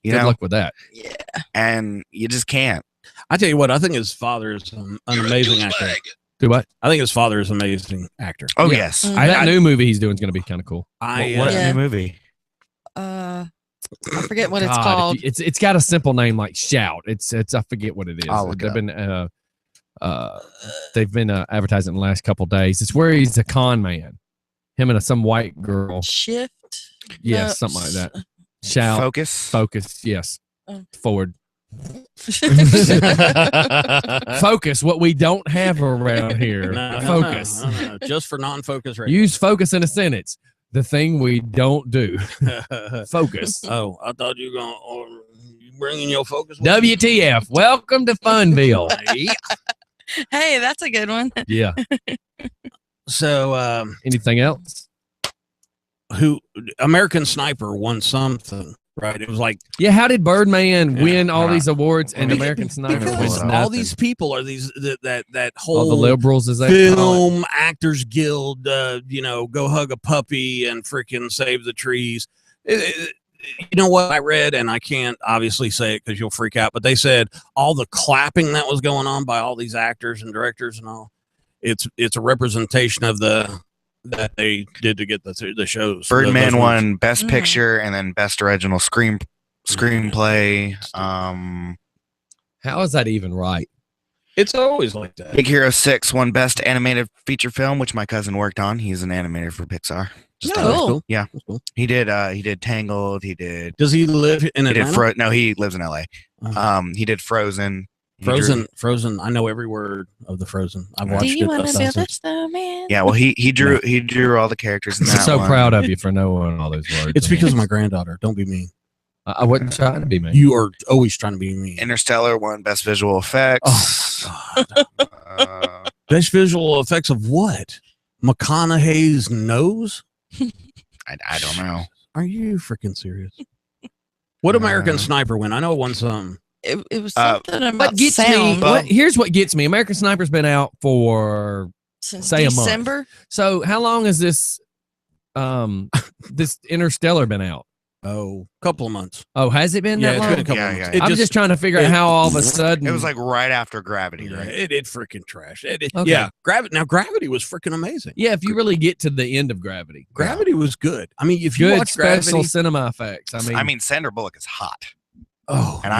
You Good know, luck with that. Yeah. and you just can't. I tell you what, I think his father is an amazing actor. Do what? I think his father is an amazing actor. Oh Yeah. yes. That new movie he's doing is going to be kind of cool. What Yeah. new movie? I forget what it's God, called. It's got a simple name like Shout. It's I forget what it is. I'll look it They've been advertising the last couple days. It's where he's a con man. Him and some white girl. Shift. Yes, No, something like that. Shout. Focus. Focus. Yes. Oh. Forward. Focus. What we don't have around here. Focus. No. Just for non-focus radio. Use focus in a sentence. The thing we don't do. Focus. Oh, I thought you were going to bring in your focus. with you? WTF. Welcome to Funville. Yeah. Hey, that's a good one. Yeah. So, Anything else? American Sniper won something, right? It was like Yeah. How did Birdman win all Right. these awards and Because- American Sniper because wins all nothing? these people are that All whole the liberals, is that call it? film actors guild, go hug a puppy and freaking save the trees. You know what I read, and I can't obviously say it because you'll freak out, but they said all the clapping that was going on by all these actors and directors and all, it's a representation of that they did to get the shows. Birdman Those won Best Mhm. Picture and then Best Original Screenplay. How is that even right? It's always like that. Big Hero 6 won Best Animated Feature Film, which my cousin worked on. He's an animator for Pixar. No, Cool. that's cool. Yeah. That's cool. He did Tangled. He did. Does he live in He did Atlanta? No, he lives in LA. Oh. He did Frozen. He drew- Frozen. I know every word of the Frozen. I've Do watched Do you it. want a to build thousand- a snowman? Yeah, well, he drew all the characters in I'm that so one. proud of you for knowing all those words. It's because of my granddaughter. Don't be mean. I wasn't trying to be mean. You are always trying to be mean. Interstellar won Best Visual Effects. Oh, God. Best visual effects of what? McConaughey's nose? I don't know. Are you freaking serious? What American Sniper win? I know it won some. It was Uh, something about What gets sound me? Here's what gets me. American Sniper's been out for since say a month. December. so. How long has this this Interstellar been out? Oh, couple of months. Oh, has it been Yeah, that it's long? been a couple Yeah, of yeah, months. yeah. I'm just trying to figure out how all of a sudden It was like right after Gravity, right? It freaking trash. Okay. Yeah, Gravity was freaking amazing. yeah. If you really get to the end of Gravity, Gravity was good. I mean, if you good watch special Gravity, cinema effects. I mean, Sandra Bullock is hot. oh, and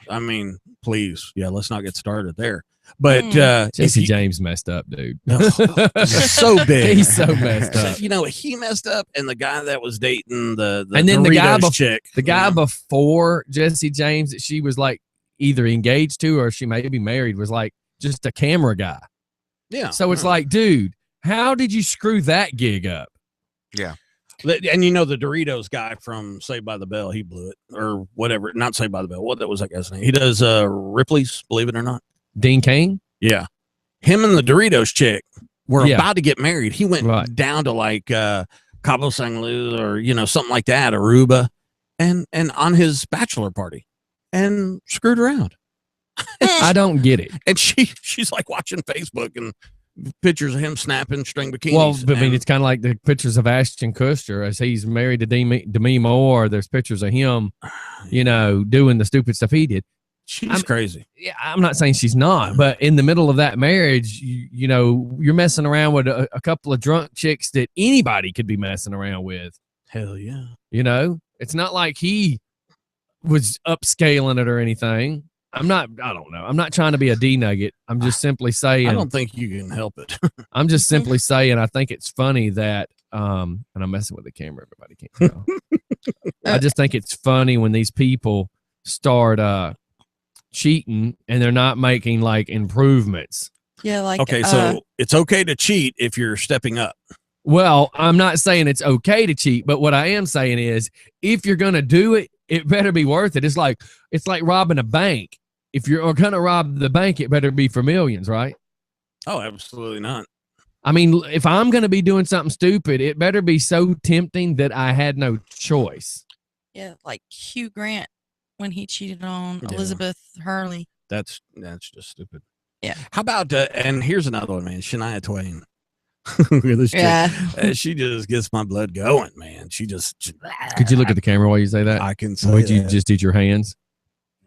I mean, please, let's not get started there. But Jesse James messed up, dude. so big. He's so messed up. He messed up, and the guy that was dating the And then the guy Doritos chick, The guy before Jesse James that she was like either engaged to or she may be married was like just a camera guy. yeah. So it's like, dude, how did you screw that gig up? And the Doritos guy from Saved by the Bell, he blew it or whatever. Not Saved by the Bell. What that was that guy's name? He does Ripley's, believe it or not. Dean Cain? Yeah. Him and the Doritos chick were Yeah. about to get married. He went Right. down to like Cabo San Luis or something like that, Aruba, and on his bachelor party and screwed around. I don't get it. And she's like watching Facebook and pictures of him snapping string bikinis. Well, but I mean, and- it's kind of like the pictures of Ashton Kutcher as he's married to Demi Moore. There's pictures of him, doing the stupid stuff he did. she's crazy. Yeah, I'm not saying she's not, but in the middle of that marriage, you're messing around with a couple of drunk chicks that anybody could be messing around with. Hell yeah. It's not like he was upscaling it or anything. I don't know. I'm not trying to be a D nugget. I'm just simply saying. I don't think you can help it. I'm just simply saying I think it's funny that and I'm messing with the camera, everybody can't tell. I just think it's funny when these people start cheating and they're not making like improvements. Yeah, like okay, so it's okay to cheat if you're stepping up. Well, I'm not saying it's okay to cheat, but what I am saying is if you're gonna do it, it better be worth it. It's like robbing a bank. If you're gonna rob the bank, it better be for millions, right? Oh, absolutely not. I mean, if I'm gonna be doing something stupid, it better be so tempting that I had no choice. Yeah, like Hugh Grant when he cheated on Elizabeth Hurley. That's just stupid. Yeah. How about and here's another one, man. Shania Twain. Look at this chick. Yeah. She just gets my blood going, man. She just. Could you look at the camera while you say that? I can say Would you that. just eat your hands?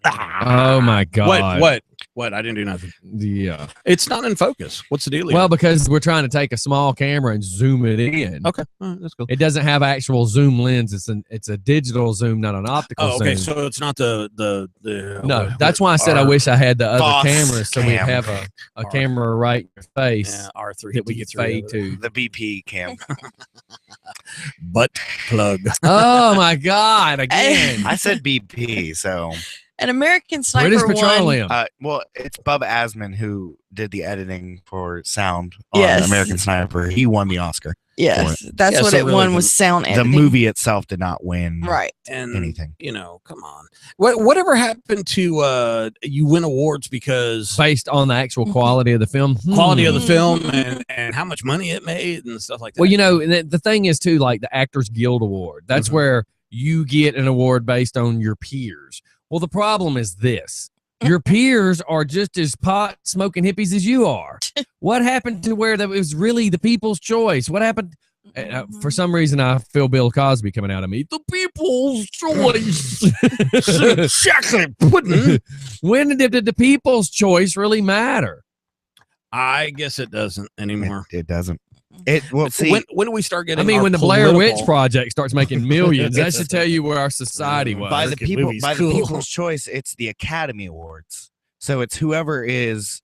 Oh my God. What? I didn't do nothing. Yeah. It's not in focus. What's the deal? Well, because we're trying to take a small camera and zoom it in. Okay. All right, that's cool. It doesn't have actual zoom lens. It's a digital zoom, not an optical Oh, okay. zoom. So it's not the No, that's why I said I wish I had the other boss camera so we'd cam. have a camera right in your face Yeah, R3 that we could fade to. The BP cam. butt plug. Oh my God! Again, I said BP, so An American Sniper British one. Petroleum. well, it's Bubba Asman who did the editing for sound on Yes. American Sniper. He won the Oscar. Yes, that's Yeah, what so it really won the- was sound The editing. movie itself did not win Right. And anything. you know, come on. Whatever happened to you win awards because Based on the actual quality of the film. quality of the Mhm. film and how much money it made and stuff like that. Well, you know, the thing is too, like the Actors Guild Award. That's Mhm. where you get an award based on your peers. Well, the problem is this: your peers are just as pot smoking hippies as you are. What happened to where that was really the people's choice? What happened? For some reason, I feel Bill Cosby coming out of me. The people's choice. chocolate pudding. When did the people's choice really matter? I guess it doesn't anymore. It doesn't. It well see when do we start getting? I mean, our when the Blair Witch political- Project starts making millions, that should tell you where our society was. by the American people movies, by cool. the people's choice, it's the Academy Awards. So it's whoever is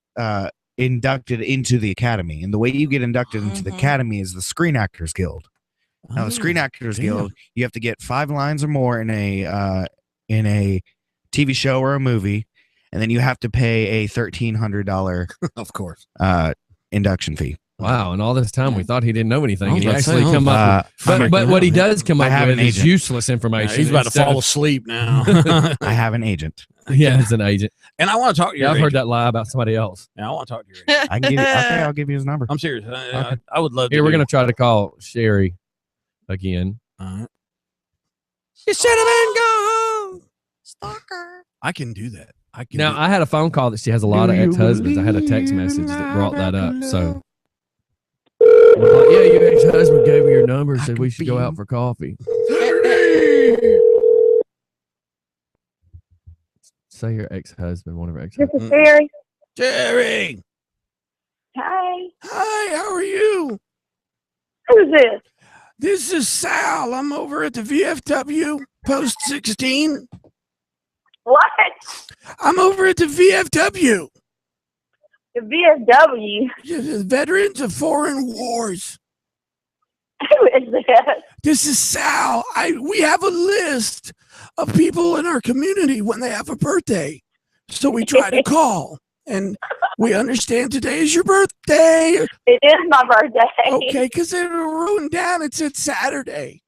inducted into the Academy, and the way you get inducted into the Mhm. Academy is the Screen Actors Guild. Now, the Screen Actors damn. Guild, you have to get 5 lines or more in a TV show or a movie, and then you have to pay a $1,300 of course. induction fee. Wow, and all this time we thought he didn't know anything. I was And he about to say, actually come up with, but what he does come I up have with an is agent. useless information. He's about to instead fall of- asleep now. I have an agent. Yeah, as an agent. And I want to talk to you. Yeah, I've heard that lie about somebody else. Yeah, I want to talk to you. Agent. I can give you. Okay, I'll give you his number. I'm serious. Okay. I would love to. Here, we're do- going to try to call Sherry again. All right. You should have been gone. Stalker. I can do that. I can. Now, do I had a phone call that she has a lot of ex-husbands. I had a text message that brought that up. So, I was like, yeah, your ex-husband gave me your number and said we should go out for coffee. Say your ex-husband, one of her This ex-husbands. is Sherry. Jerry. Hi. Hi. How are you? Who's this? This is Sal. I'm over at the VFW Post 16. What? I'm over at the VFW. The VFW. The Veterans of Foreign Wars. Who is this? This is Sal. We have a list of people in our community when they have a birthday. So we try to call. And we understand today is your birthday. It is my birthday. Okay, because it wrote down it said Saturday.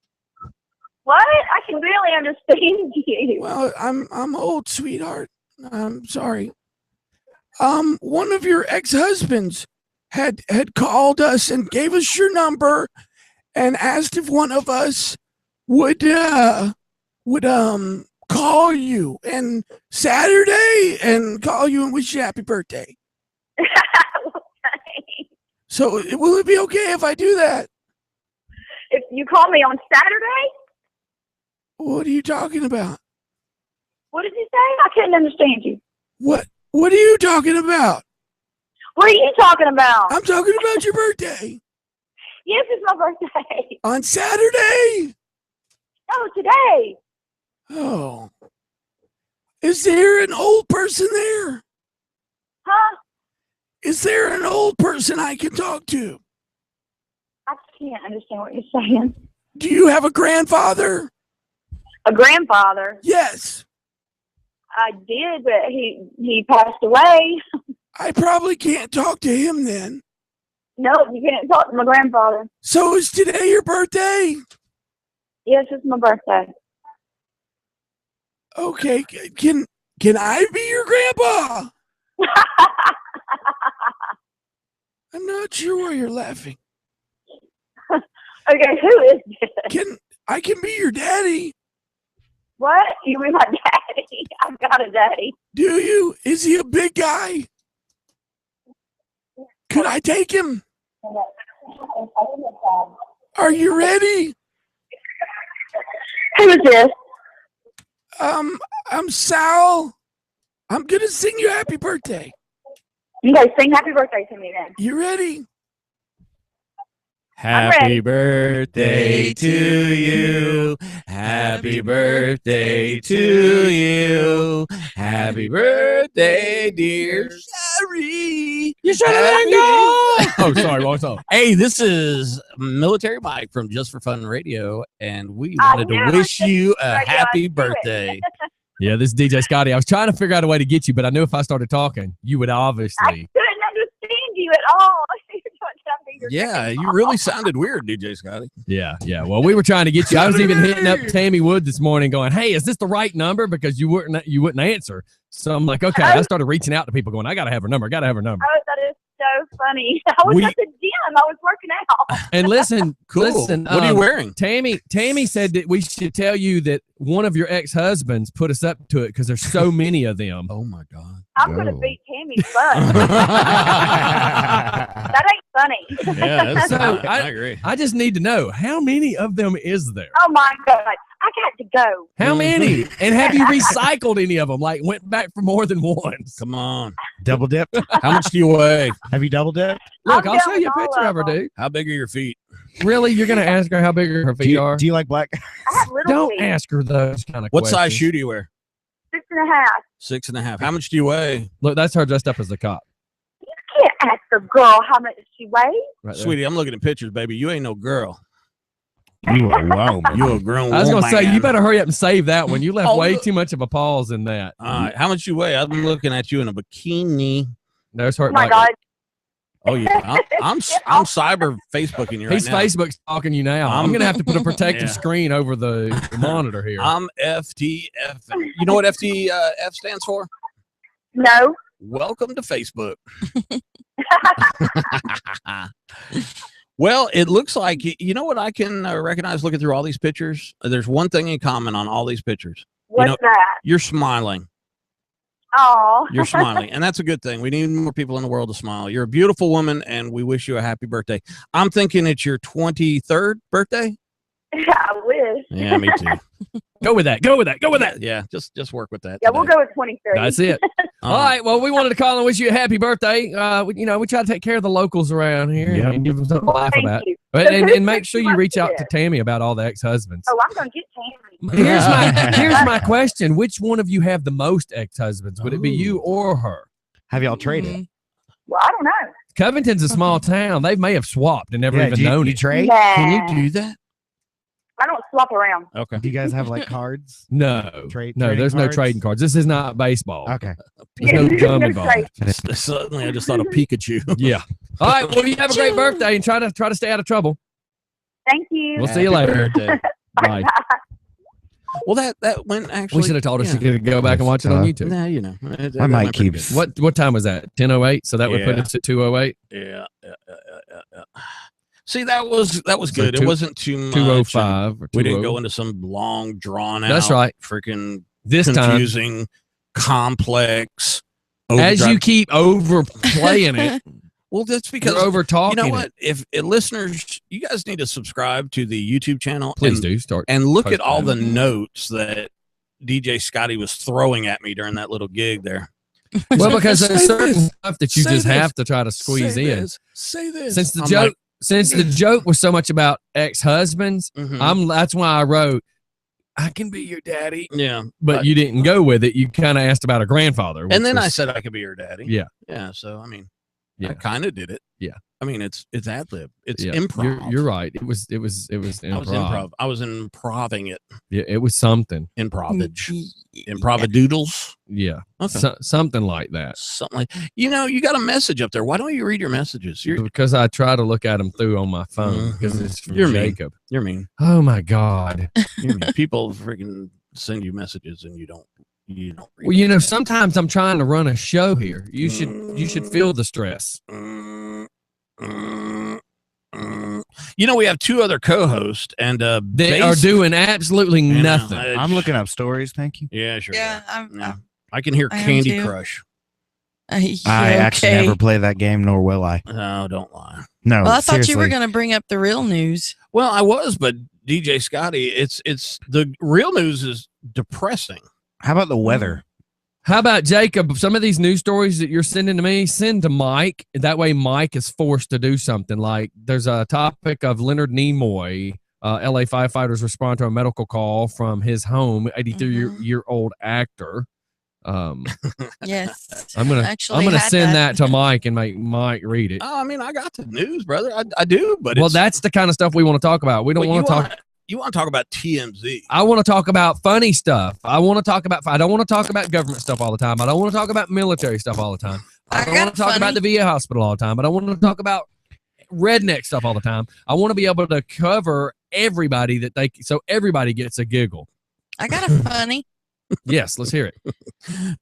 What? I can really understand you. Well, I'm old, sweetheart. I'm sorry. One of your ex-husbands had called us and gave us your number and asked if one of us would call you and Saturday and call you and wish you happy birthday. So will it be okay if I do that? If you call me on Saturday, What are you talking about? what did you say? I couldn't understand you. What are you talking about? What are you talking about? I'm talking about your birthday. Yes, it's my birthday. On Saturday? No, today. Oh. Is there an old person there? Huh? Is there an old person I can talk to? I can't understand what you're saying. Do you have a grandfather? A grandfather? Yes. I did, but he passed away. I probably can't talk to him then. No, you can't talk to my grandfather. So is today your birthday? Yes, it's my birthday. Okay, can I be your grandpa? I'm not sure why you're laughing. Okay, who is this? I can be your daddy. What? You mean my daddy? I've got a daddy. Do you? Is he a big guy? Could I take him? Are you ready? Who is this? I'm Sal. I'm gonna sing you happy birthday. Okay, sing happy birthday to me then. You ready? Happy birthday to you. Happy birthday to you. Happy birthday, dear Sherry. You should have go. Oh, sorry, wrong song. Hey, this is Military Mike from Just for Fun Radio, and we wanted to wish you a happy birthday. Yeah, this is DJ Scotty. I was trying to figure out a way to get you, but I knew if I started talking, you would obviously. I couldn't understand you at all. Yeah, you really sounded weird, DJ Scotty. Yeah. Well, we were trying to get you. I was even hitting up Tammy Wood this morning, going, "Hey, is this the right number?" Because you wouldn't answer. So I'm like, okay. I started reaching out to people, going, "I gotta have her number. Oh, that is so funny. I was at the gym. I was working out. And listen, listen. What are you wearing? Tammy said that we should tell you that one of your ex-husbands put us up to it because there's so many of them. Oh my God. I'm gonna beat Tammy's butt. That ain't funny. Yeah, So I agree. I just need to know, how many of them is there? Oh my God. I got to go. How many? And have you recycled any of them? Like went back for more than once? Come on. Double dip? How much do you weigh? Have you double dipped? Look, I'll show down you a with all picture of of her, them. dude. How big are your feet? Really? You're going to ask her how big her feet are? Do you like black? I have little Don't feet. ask her those kind of What questions. size shoe do you wear? 6.5. 6.5. How much do you weigh? Look, that's her dressed up as a cop. You can't ask a girl how much she weighs. Right there. Sweetie, I'm looking at pictures, baby. You ain't no girl. You are wow. You a grown woman. I was going to say, you better hurry up and save that one. You left Oh, way look. too much of a pause in that. All right. How much you weigh? I'm looking at you in a bikini. There's her. Oh my God. Oh yeah. I'm cyber Facebooking you right He's now. Facebook stalking you now. I'm going to have to put a protective Yeah. screen over the monitor here. I'm FTF. You know what FTF stands for? No. Welcome to Facebook. Well, it looks like, you know what I can recognize looking through all these pictures? There's one thing in common on all these pictures. What's that? You're smiling. Oh. You're smiling. And that's a good thing. We need more people in the world to smile. You're a beautiful woman, and we wish you a happy birthday. I'm thinking it's your 23rd birthday. I wish. Yeah, me too. Go with that. Go with that. Go with that. Yeah, just work with that. Yeah, we'll today. go with 23. That's it. All right. Well, we wanted to call and wish you a happy birthday. We try to take care of the locals around here Yep. and give them something to laugh Thank about. you. But, So and who's make this sure you month reach out is? to Tammy about all the ex-husbands. Oh, I'm going to get Tammy. Here's my question. Which one of you have the most ex-husbands? Would it be you or her? Have y'all traded? Mhm. Well, I don't know. Covington's a small town. They may have swapped and never Yeah, even do you, known you it. trade? Can you Nah. do that? I don't swap around. Okay. Do you guys have like cards? No. Trade- No, trading there's no cards? trading cards. This is not baseball. Okay. There's no gum No involved. trade. Suddenly, I just thought of Pikachu. Yeah. All right. Well, you have a great birthday and try to stay out of trouble. Thank you. We'll see you Happy later. birthday. Bye. Well, that went actually. We should have told her she could go back and watch it on YouTube. Nah, you know. My mic keeps. What time was that? 10:08. So that would put Yeah. us at 2:08. Yeah. See, that was good. two- It wasn't too much. 2:05 or We didn't 2:00. go into some long, drawn out. That's right. Freaking This time, confusing, complex. as you overdrive- keep overplaying it, well, that's because you're over talking. you know what? If listeners, you guys need to subscribe to the YouTube channel. Please and, do start. and look at posting all it. the notes that DJ Scotty was throwing at me during that little gig there. Well, because Say there's certain this. stuff that you Say just this. have to try to squeeze Say in. this. Say this. Since the I'm joke, like, since the joke was so much about ex-husbands, mhm. that's why I wrote I can be your daddy. Yeah. But you didn't go with it. You kind of asked about a grandfather. And then which I was- said I could be your daddy. Yeah. Yeah. So I mean, Yeah. I kind of did it. Yeah. I mean, it's ad lib. It's Yeah, improv. You're right. It was improv. I was improving it. Yeah, it was something. Improvage. Improvadoodles. Yeah. Okay. Something like that. Something like, you got a message up there. Why don't you read your messages? Because I try to look at them through on my phone because it's from You're mean. Jacob. You're mean. Oh my God. You're mean. People freaking send you messages and you don't read Well, sometimes I'm trying to run a show here. You should feel the stress. We have two other co-hosts and They are doing absolutely nothing. I'm looking up stories. Thank you. Yeah, sure. Yeah, I can hear I am Candy too. Crush. I actually never play that game, nor will I. No, don't lie. No, Well, I thought you were seriously. going to bring up the real news. Well, I was, but DJ Scotty, it's the real news is depressing. How about the weather? How about Jacob? Some of these news stories that you're sending to me, send to Mike. That way, Mike is forced to do something. Like there's a topic of Leonard Nimoy. LA firefighters respond to a medical call from his home. 83-year-old actor. Yes. I'm gonna Actually send had that to Mike and make Mike read it. Oh, I mean, I got the news, brother. I do, but Well, that's the kind of stuff we want to talk about. We don't want to talk. You want to talk about TMZ? I want to talk about funny stuff. I want to talk about. I don't want to talk about government stuff all the time. I don't want to talk about military stuff all the time. I don't want to talk about the VA hospital all the time. I don't want to talk about redneck stuff all the time. I want to be able to cover everybody so everybody gets a giggle. I got a funny. Yes, let's hear it.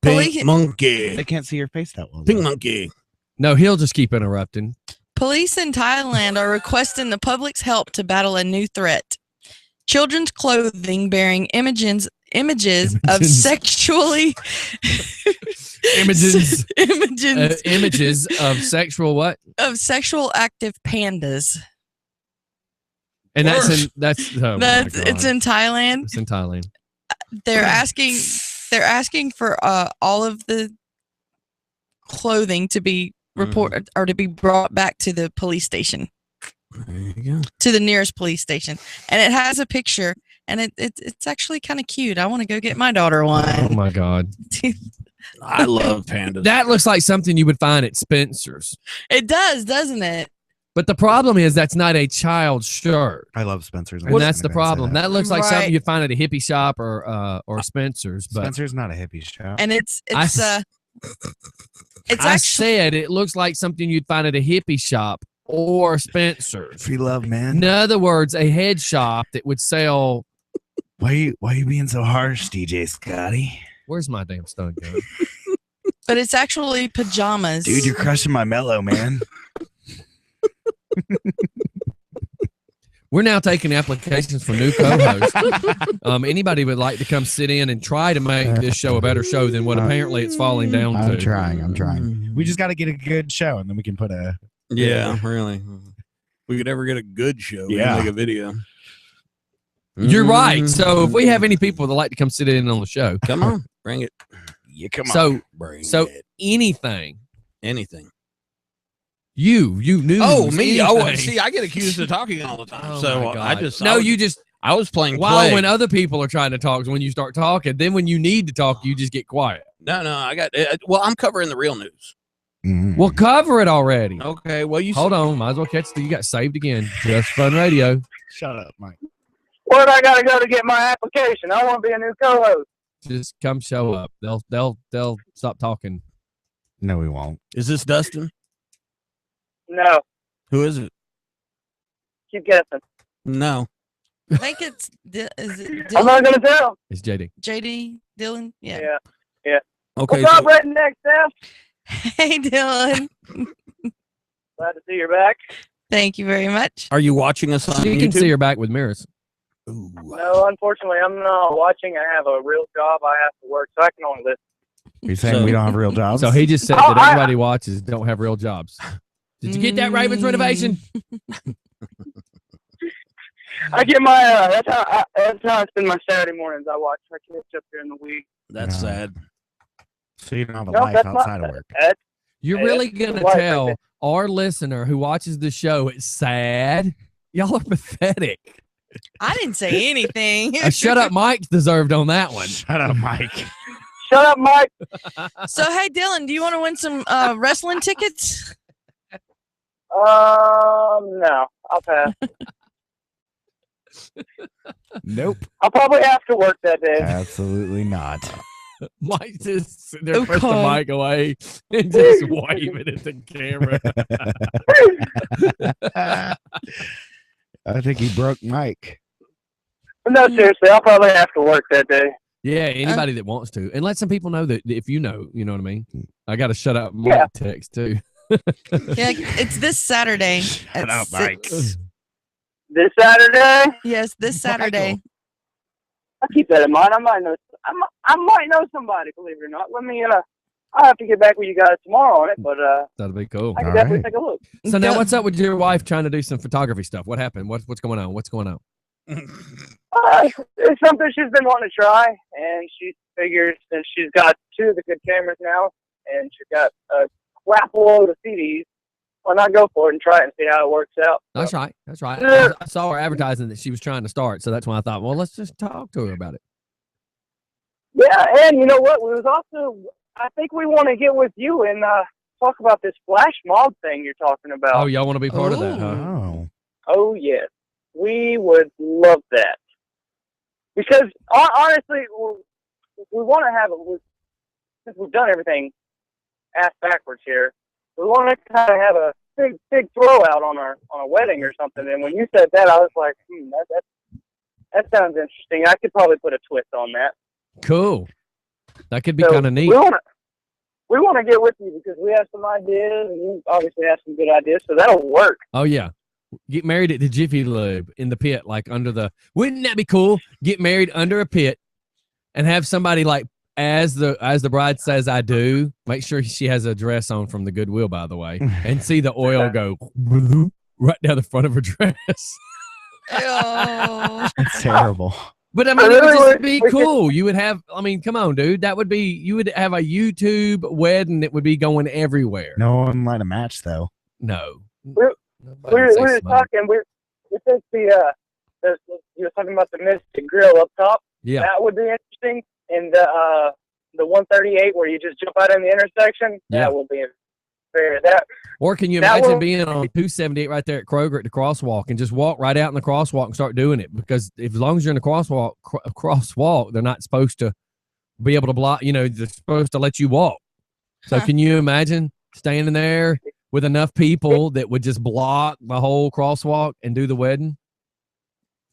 Pink monkey. They can't see your face that well. Pink monkey. No, he'll just keep interrupting. Police in Thailand are requesting the public's help to battle a new threat. Children's clothing bearing images of sexually images images of sexual what? Of sexual active pandas. And that's It's in Thailand. It's in Thailand. They're asking for all of the clothing to be reported or to be brought back to the police station. There you go. To the nearest police station, and it has a picture, and it's actually kind of cute. I want to go get my daughter one. Oh my God. I love pandas. That looks like something you would find at Spencer's. It does, doesn't it? But the problem is that's not a child's shirt. I love Spencer's. And that's the problem. That looks like Right. something you'd find at a hippie shop or Spencer's. But Spencer's not a hippie shop. And it's I actually said it looks like something you'd find at a hippie shop or Spencer's. Free love, man. In other words, a head shop that would sell. Why you being so harsh, DJ Scotty? Where's my damn stun gun? but it's actually pajamas. Dude, you're crushing my mellow, man. We're now taking applications for new co-hosts. Anybody would like to come sit in and try to make this show a better show than what apparently it's falling down to. I'm trying. We just got to get a good show, and then we can put a. Yeah, really. We could ever get a good show. We Yeah. can make a video. You're right. So if we have any people that like to come sit in on the show, Come on, bring it. Yeah, come So anything. Anything. You news. Oh, me. Oh, anything. see, I get accused of talking all the time. Oh so my I God. just I was playing While play. when other people are trying to talk, when you start talking, then when you need to talk, you just get quiet. No, I got. Well, I'm covering the real news. Well, cover it already. Okay. Well, you Hold on. Might as well catch you got saved again. Just Fun Radio. Shut up, Mike. Where'd I gotta go to get my application? I want to be a new co-host. Just come show up. They'll stop talking. No, we won't. Is this Dustin? No, Who is it? keep guessing. No. I think it's is it I'm not gonna tell. It's JD. JD Dylan. Yeah. Yeah. Okay. What's up, Redneck Steph? Hey Dylan. Glad to see you're back. Thank you very much. Are you watching us on You YouTube? can see her back with mirrors. No, unfortunately, I'm not watching. I have a real job. I have to work, so I can only listen. You're saying we don't have real jobs? So he just said that everybody watches don't have real jobs. Did you get that Ravens renovation? I get my. That's how I spend my Saturday mornings. I watch. I catch up during the week. That's sad. So you don't have a No, life that's outside not, of work. You're Hey, really that's going to life right tell there. our listener who watches the show it's sad? Y'all are pathetic. I didn't say anything. Shut up, Mike deserved on that one. Shut up, Mike. Shut up, Mike. So, hey, Dylan, do you want to win some wrestling tickets? No, I'll pass. Nope. I'll probably have to work that day. Absolutely not. Mike just sitting there, press the mic away and just waving at the camera. I think he broke Mike. No, seriously, I'll probably have to work that day. Yeah, anybody that wants to. And let some people know that if you know what I mean. I got to shut up Mike text too. Yeah, it's this Saturday. Shut up, Mike. This Saturday? Yes, this Saturday. I'll keep that in mind. I might know somebody, believe it or not. Let me I'll have to get back with you guys tomorrow on it, but that'll be cool. I can definitely take a look. So now what's up with your wife trying to do some photography stuff? What happened? What's going on? What's going on? It's something she's been wanting to try, and she figures since she's got 2 of the good cameras now, and she's got a crap load of CDs, why not go for it and try it and see how it works out? That's right. That's right. Yeah. I saw her advertising that she was trying to start, so that's why I thought, well, let's just talk to her about it. Yeah, and you know what? We was also, I think we want to get with you and talk about this flash mob thing you're talking about. Oh, y'all want to be part of that, huh? Oh. Oh, yes. We would love that. Because, honestly, we want to have it, since we've done everything ass backwards here, we want to kind of have a big throwout on a wedding or something. And when you said that, I was like, that sounds interesting. I could probably put a twist on that. Cool. That could be kind of neat. We want to get with you because we have some ideas, and you obviously have some good ideas, so that'll work. Oh, yeah. Get married at the Jiffy Lube in the pit, like under the. Wouldn't that be cool? Get married under a pit, and have somebody like as the bride says, "I do." Make sure she has a dress on from the Goodwill, by the way, and see the oil go right down the front of her dress. That's terrible. But I mean, it would just be cool. You would have. I mean, come on, dude. That would be. You would have a YouTube wedding that would be going everywhere. No one light a match though. No. We were talking. We think you were talking about the Mystic Grill up top. Yeah, that would be interesting. And the 138 where you just jump out in the intersection. Yeah. That would be fair. That. Or can you imagine being on 278 right there at Kroger at the crosswalk and just walk right out in the crosswalk and start doing it? Because as long as you're in the crosswalk, they're not supposed to be able to block. They're supposed to let you walk. So can you imagine standing there with enough people that would just block the whole crosswalk and do the wedding?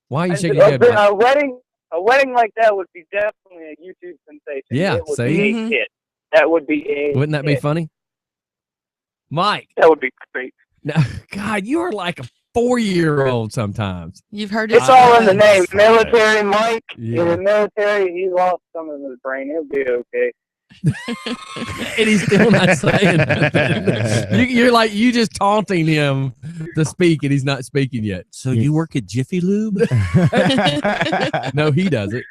Why are you shaking your head? A wedding like that would be definitely a YouTube sensation. Yeah, it would see? be a hit. That would be a Wouldn't that be hit. funny? Mike. That would be great. No, God, you are like a 4-year-old sometimes. You've heard It's all in the name. Military Mike. Yeah. In the military, he lost some of his brain. He'll be okay. And he's still not saying nothing. You're like, you just taunting him to speak, and he's not speaking yet. So you work at Jiffy Lube? No, he doesn't.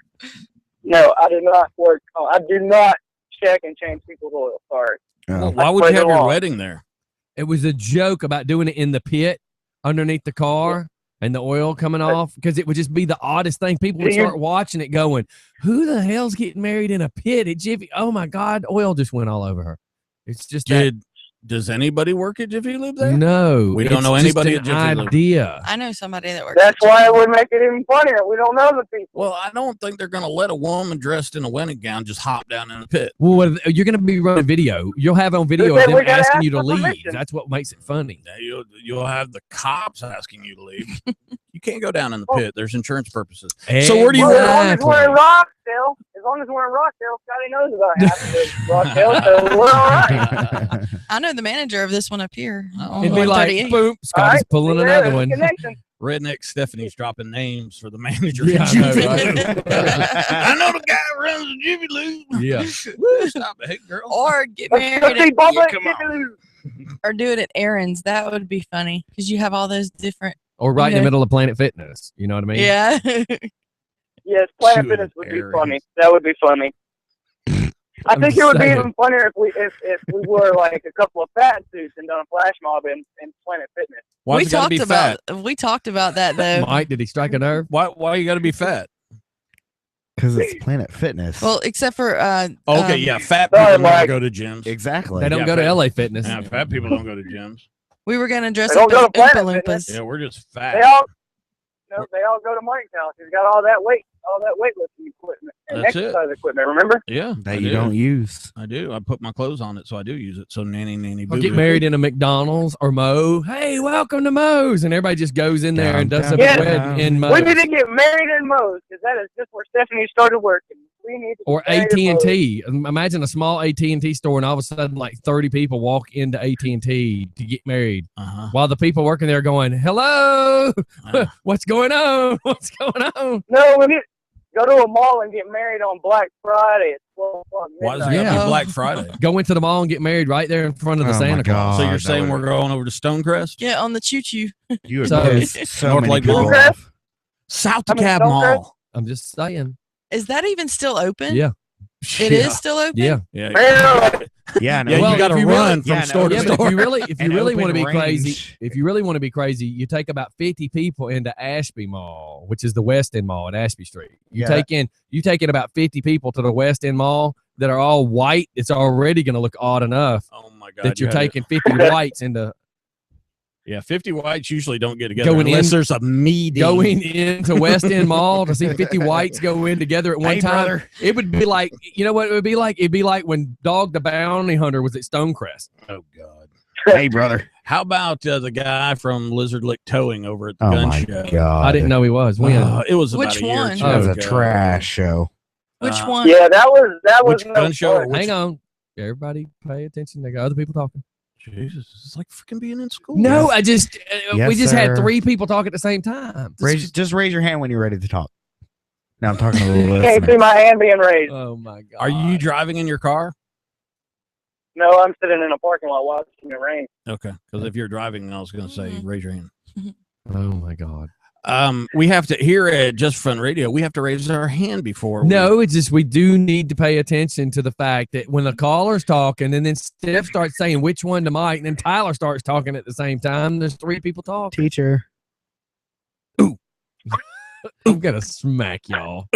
No, I do not work. I do not check and change people's oil. Sorry. Well, why would you have your wedding there? It was a joke about doing it in the pit underneath the car and the oil coming off, because it would just be the oddest thing. People would start watching it going, who the hell's getting married in a pit at Jiffy? Oh, my God, oil just went all over her. It's just Does anybody work at Jiffy Lube there? No. We don't know it's anybody just at an Jiffy Lube. idea. I know somebody that works. That's why it would make it even funnier. We don't know the people. Well, I don't think they're going to let a woman dressed in a wedding gown just hop down in the pit. Well, you're going to be running video. You'll have on video of We them gotta asking ask you to for leave. permission. That's what makes it funny. You'll have the cops asking you to leave. You can't go down in the pit. There's insurance purposes. Hey, So where do you As long as we're in Rockdale, Scotty knows about half of Rockdale, so we're all right. I know the manager of this one up here. on It'd be like, 138. boom, Scotty's pulling another one. Redneck Stephanie's dropping names for the manager. Yeah, I know, right? I know the guy who runs the Jiffy Lube. Yeah. Woo, stop it, hey, girl. Or get married or do it at Aaron's. That would be funny because you have all those different. Or right in the middle of Planet Fitness. You know what I mean? Yeah. Yes, Planet Fitness would be funny. That would be funny. I I'm think just it would be saying. even funnier if we wore like a couple of fat suits and done a flash mob in Planet Fitness. Why you gotta be fat? We talked about that though. Mike, did he strike a nerve? Why you got to be fat? Because it's Planet Fitness. Well, except for Okay, yeah, fat Sorry, people never Mike. go to gyms. Exactly. They don't Yeah, go to fat- LA Fitness. Yeah, fat people don't go to gyms. we were gonna dress They up don't as go to Planet Oompa Fitness. Loompas. Yeah, we're just They fat. all they all go to Mike's house. He's got all that weightlifting equipment and That's it. exercise equipment. Remember? Yeah, That I you do. don't use. I do. I put my clothes on it, so I do use it. So nanny Or boo get married in a McDonald's or Mo. Hey, welcome to Mo's, and everybody just goes in there and does a Downtown. wedding in We Mo's need to get married in Moe's because that is just where Stephanie started working. We need to or get married in Moe's. AT&T. Imagine a small AT&T store, and all of a sudden, like 30 people walk into AT&T to get married, while the people working there are going, "Hello, what's going on? What's going on?" No, we need go to a mall and get married on Black Friday at 12 o'clock. Why does it midnight. gotta be Black Friday? Go into the mall and get married right there in front of the Oh my Santa Claus. So you're that saying would- we're going over to Stonecrest? Yeah, on the choo choo. You would So- piss so North many Lake people Mall? off. South I mean, DeKalb Stonecrest? Mall. I'm just saying. Is that even still open? Yeah. It is still open. Yeah. Yeah. Yeah, no, Yeah, Well, you got to if you run really- from yeah, no, store to Yeah, but store. if you really, if you An really want to open be crazy, range. if you really want to be crazy, you take about 50 people into Ashby Mall, which is the West End Mall at Ashby Street. You Yeah. take in about 50 people to the West End Mall that are all white. It's already going to look odd enough Oh my God! that you you're had it. taking 50 whites into Yeah, 50 whites usually don't get together Going unless in- there's a meeting. going into West End Mall to see 50 whites go in together at one Hey, time. brother. It would be like, you know what it would be like? It'd be like when Dog the Bounty Hunter was at Stonecrest. Oh God! Hey, brother. How about the guy from Lizard Lick Towing over at the Oh gun my show? god. I didn't know he was. When? It was about Which a year or one? two That was a ago. trash show. Which Uh, one? Yeah, that was Which no gun show? fun. Which- Hang on. Everybody pay attention. They got other people talking. Jesus, it's like freaking being in school. No, I just Yes, we just had sir. 3 people talk at the same time. Just raise your hand when you're ready to talk. Now I'm talking to the Can't listener. see my hand being raised. Oh my god. Are you driving in your car? No, I'm sitting in a parking lot watching the rain. Okay, because if you're driving, I was going to say Mhm. raise your hand. Oh my god. We have to here at Just Fun Radio. We have to raise our hand before. No, it's just we do need to pay attention to the fact that when the caller's talking and then Steph starts saying which one to Mike and then Tyler starts talking at the same time, there's 3 people talking. Teacher. I'm gonna smack y'all.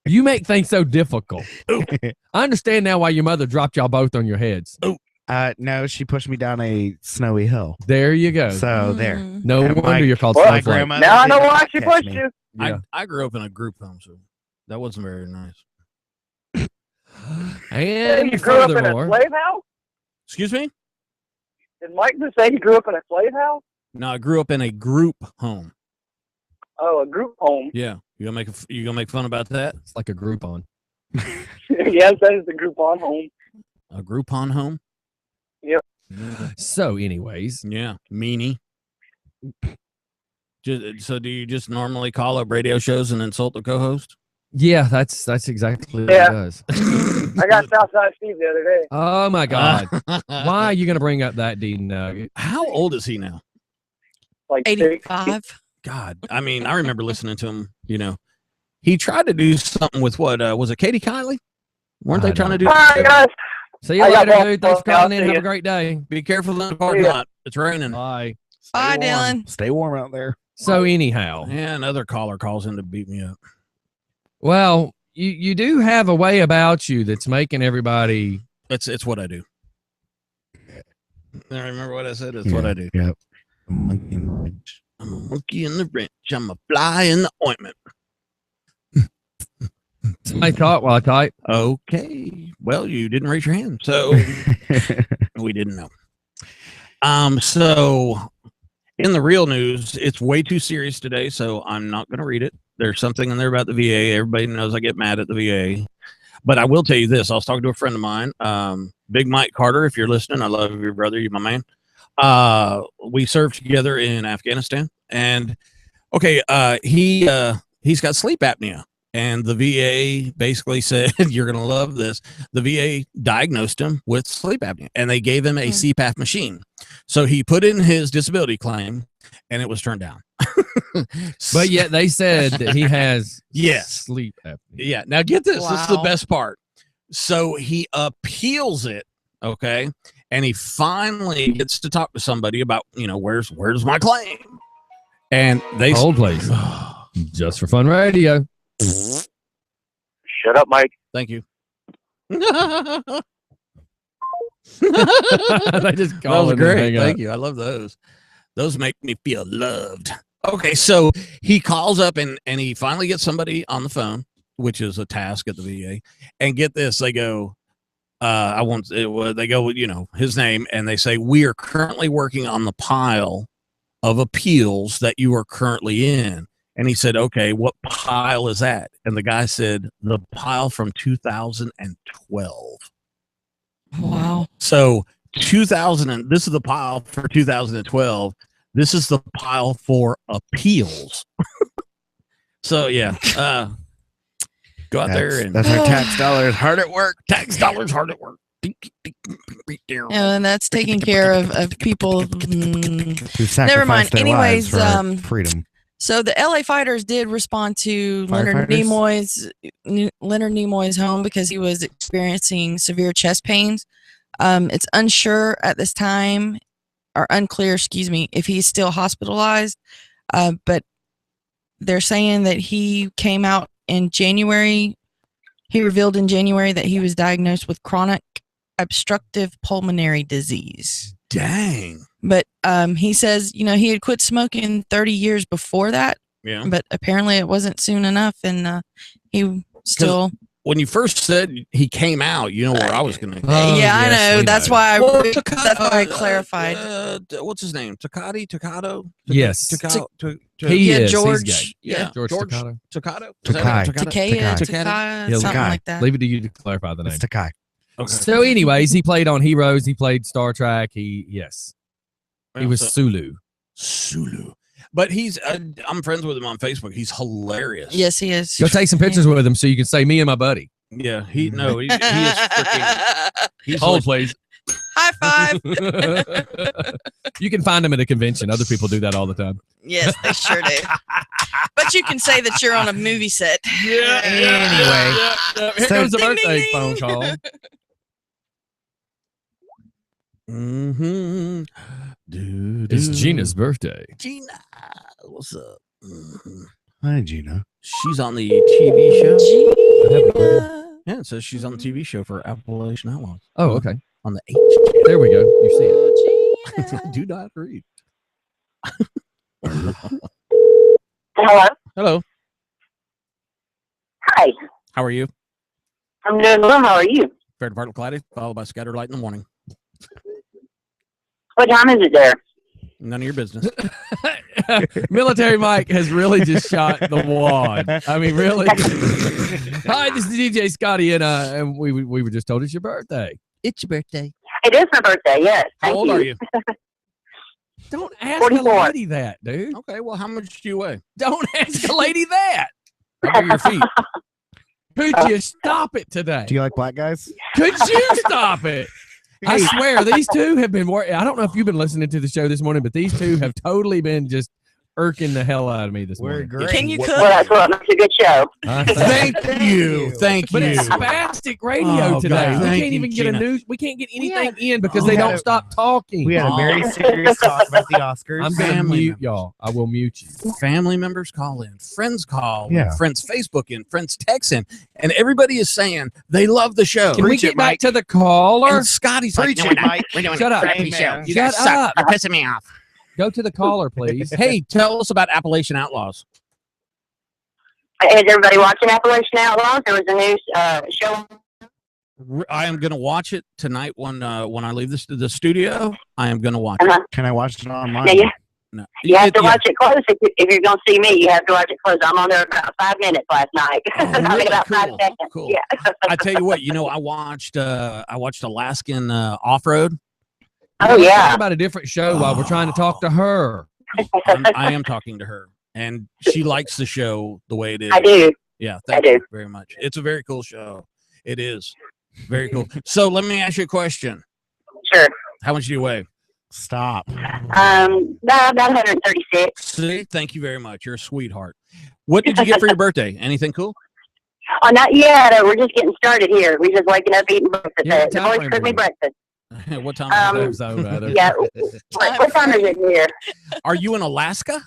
You make things so difficult. I understand now why your mother dropped y'all both on your heads. No, she pushed me down a snowy hill. There you go. So there. Mm. No And wonder my- you're called Well, My Snowflake. grandmother. Now I know didn't why she catch pushed me. you. Yeah. I grew up in a group home, so that wasn't very nice. And you grew up in a furthermore, slave house? Excuse me? Did Mike just say you grew up in a slave house? No, I grew up in a group home. Oh, a group home. Yeah, you gonna make fun about that? it's like a Groupon. Yes, that is the Groupon home. A Groupon home? Yep. So, anyways, Yeah, meanie. So do you just normally call up radio shows and insult the co-host? yeah, that's exactly Yeah. what it does. I got Southside Steve the other day. Oh my god. Why are you gonna bring up that D nugget? How old is he now? Like 85. God, I mean, I remember listening to him. You know, he tried to do something with what was it? Katie Kiley? Weren't I they trying to do? All right, guys. See you I got later, one. dude. Thanks for I'll calling in. see Have ya. a great day. Be careful in the parking Yeah. lot. It's raining. Bye. Bye, Stay warm. Dylan. Stay warm out there. So anyhow, Yeah, another caller calls in to beat me up. well, you do have a way about you that's making everybody. It's what I do. I remember what I said. It's what I do. Yep. A monkey in the wrench. I'm a monkey in the wrench. I'm a fly in the ointment. I thought while I type. Okay. Well, you didn't raise your hand, so we didn't know. So in the real news, it's way too serious today, so I'm not going to read it. There's something in there about the VA. Everybody knows I get mad at the VA. But I will tell you this. I was talking to a friend of mine, Big Mike Carter. If you're listening, I love your brother. You're my man. We served together in Afghanistan. And, okay, he's got sleep apnea. And the VA basically said, you're going to love this. The VA diagnosed him with sleep apnea, and they gave him a CPAP machine. So he put in his disability claim, and it was turned down. But yet they said that he has Yes. sleep apnea. Yeah. Now get this. This is the Wow. best part. So he appeals it, okay, and he finally gets to talk to somebody about, where's my claim, and they hold please, just for fun radio. Shut up, Mike. Thank you. They just That call was it and great. hang up. Thank you. I love those. Those make me feel loved. Okay, so he calls up and he finally gets somebody on the phone, which is a task at the VA. And get this, they go, they go with, his name, and they say, we are currently working on the pile of appeals that you are currently in. And he said, okay, what pile is that? And the guy said, the pile from 2012. Wow. So this is the pile for 2012. This is the pile for appeals. So yeah, go out there and that's our tax dollars hard at work. Tax dollars hard at work. And that's taking care of people. Who Never mind. sacrificed their Anyways, lives for freedom. So the LA Fighters did respond to Leonard Nimoy's home because he was experiencing severe chest pains. It's unsure at this time, or unclear, if he's still hospitalized. But they're saying that he came out in January. He revealed in January that he was diagnosed with chronic obstructive pulmonary disease. Dang. But he says, he had quit smoking 30 years before that. Yeah. But apparently it wasn't soon enough, and he still. When you first said he came out, you know where I was going to. Yeah, I know. That's why I clarified. What's his name? Toccato? Yes. He is. George. He's gay. Yeah. George Toccato. Toccato? Takai, something like that. Leave it to you to clarify the name. It's Takai. Okay. So, anyways, he played on Heroes. He played Star Trek. He was Sulu. But he's, I'm friends with him on Facebook. He's hilarious. Yes, he is. Go take some pictures with him so you can say me and my buddy. Yeah, he is freaking. Hold, please. High five. You can find him at a convention. Other people do that all the time. Yes, they sure do. But you can say that you're on a movie set. Yeah. Anyway, here comes the birthday phone call. Mm-hmm. It's Gina's birthday. Gina, what's up? Mm-hmm. Hi, Gina. She's on the TV show. Gina. Yeah, it says she's on the TV show for Appalachian Outlaws. Oh, okay. On the H channel. There we go. You see it. Do not read. Hello. Hello. Hi. How are you? I'm doing well. How are you? Fair to Bartlett Cloudy, followed by Scattered Light in the morning. What time is it there? None of your business. Military Mike has really just shot the wad. I mean, really. Hi, this is DJ Scotty, and we were just told it's your birthday. It's your birthday. It is my birthday, yes. How old are you? Don't ask 44. a lady that, dude. Okay, well, how much do you weigh? Don't ask a lady that. How big are your feet? Could you stop it today? Do you like black guys? Could you stop it? I swear, these two have been working. I don't know if you've been listening to the show this morning, but these two have totally been just irking the hell out of me this morning. Great. Can you cook? Well, that's what makes a good show. Thank you. Thank But you. it's spastic radio Oh, today. God. We Thank can't you, even get a Gina. news. We can't get anything in because they don't stop talking. We had a very serious talk about the Oscars. I'm going to Family mute members. y'all. I will mute you. Family members call in, friends call in, Yeah. friends Facebook in, friends text in, and everybody is saying they love the show. Can we get back to the caller? And Scotty's like, Preach no, it, we're not. Mike. We're doing Shut a up. crappy Amen. show. You Shut guys suck. up. You're pissing me off. Go to the caller, please. Hey, tell us about Appalachian Outlaws. Is everybody watching Appalachian Outlaws? There was a new show. I am going to watch it tonight when I leave the studio. I am going to watch it. Uh-huh. Can I watch it online? Yeah, No. you have to watch it close. If you're going to see me, you have to watch it close. I'm on there about 5 minutes last night. Oh, I really? mean, about 5 Cool. seconds. Cool. Yeah. I tell you what, I watched Alaskan Off-Road. Oh, Talk yeah. about a different show while we're trying to talk to her. I am talking to her, and she likes the show the way it is. I do. Yeah, I thank do. you very much. It's a very cool show. It is very cool. So let me ask you a question. Sure. How much do you weigh? Stop. About 136. See, thank you very much. You're a sweetheart. What did you get for your birthday? Anything cool? Oh, not yet. We're just getting started here. We're just waking up, eating breakfast. Yeah, The boys cooked me breakfast. What time is it? Yeah. What time is it here? Are you in Alaska?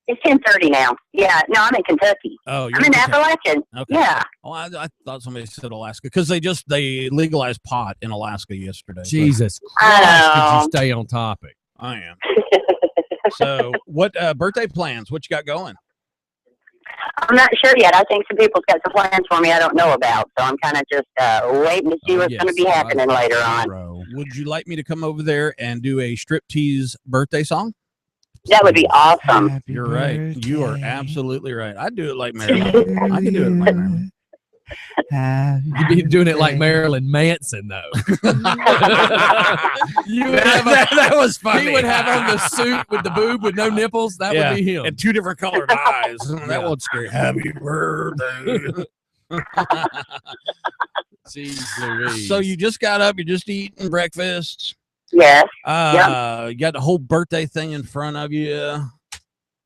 It's 10:30 now. Yeah. No, I'm in Kentucky. Oh, I'm in Appalachian. Okay. Yeah. Oh, I thought somebody said Alaska because they legalized pot in Alaska yesterday. Jesus Christ, could you stay on topic? I am. So, what birthday plans? What you got going? I'm not sure yet. I think some people's got some plans for me I don't know about. So I'm kind of just waiting to see what's going to be happening later on. Would you like me to come over there and do a striptease birthday song? That would be awesome. You're right. You are absolutely right. I'd do it like Marilyn. I can do it like Marilyn. You'd be doing it like Marilyn Manson, though. You would have that was funny. He would have on the suit with the boob with no nipples. That would be him. And two different colored eyes. That one's scary. Happy birthday. Jeez Louise. So you just got up. You're just eating breakfast. Yes. You got the whole birthday thing in front of you.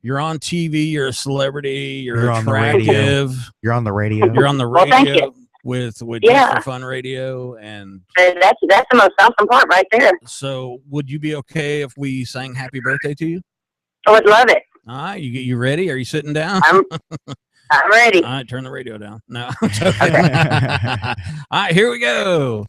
You're on TV. You're a celebrity. You're on the radio. attractive. You're on the radio. You're on the Well, thank radio you. with Yeah. Just for Fun Radio. And That's the most awesome part right there. so, would you be okay if we sang "Happy Birthday" to you? I would love it. All right, you ready? Are you sitting down? I'm ready. All right, turn the radio down. No, I'm joking. All right, here we go.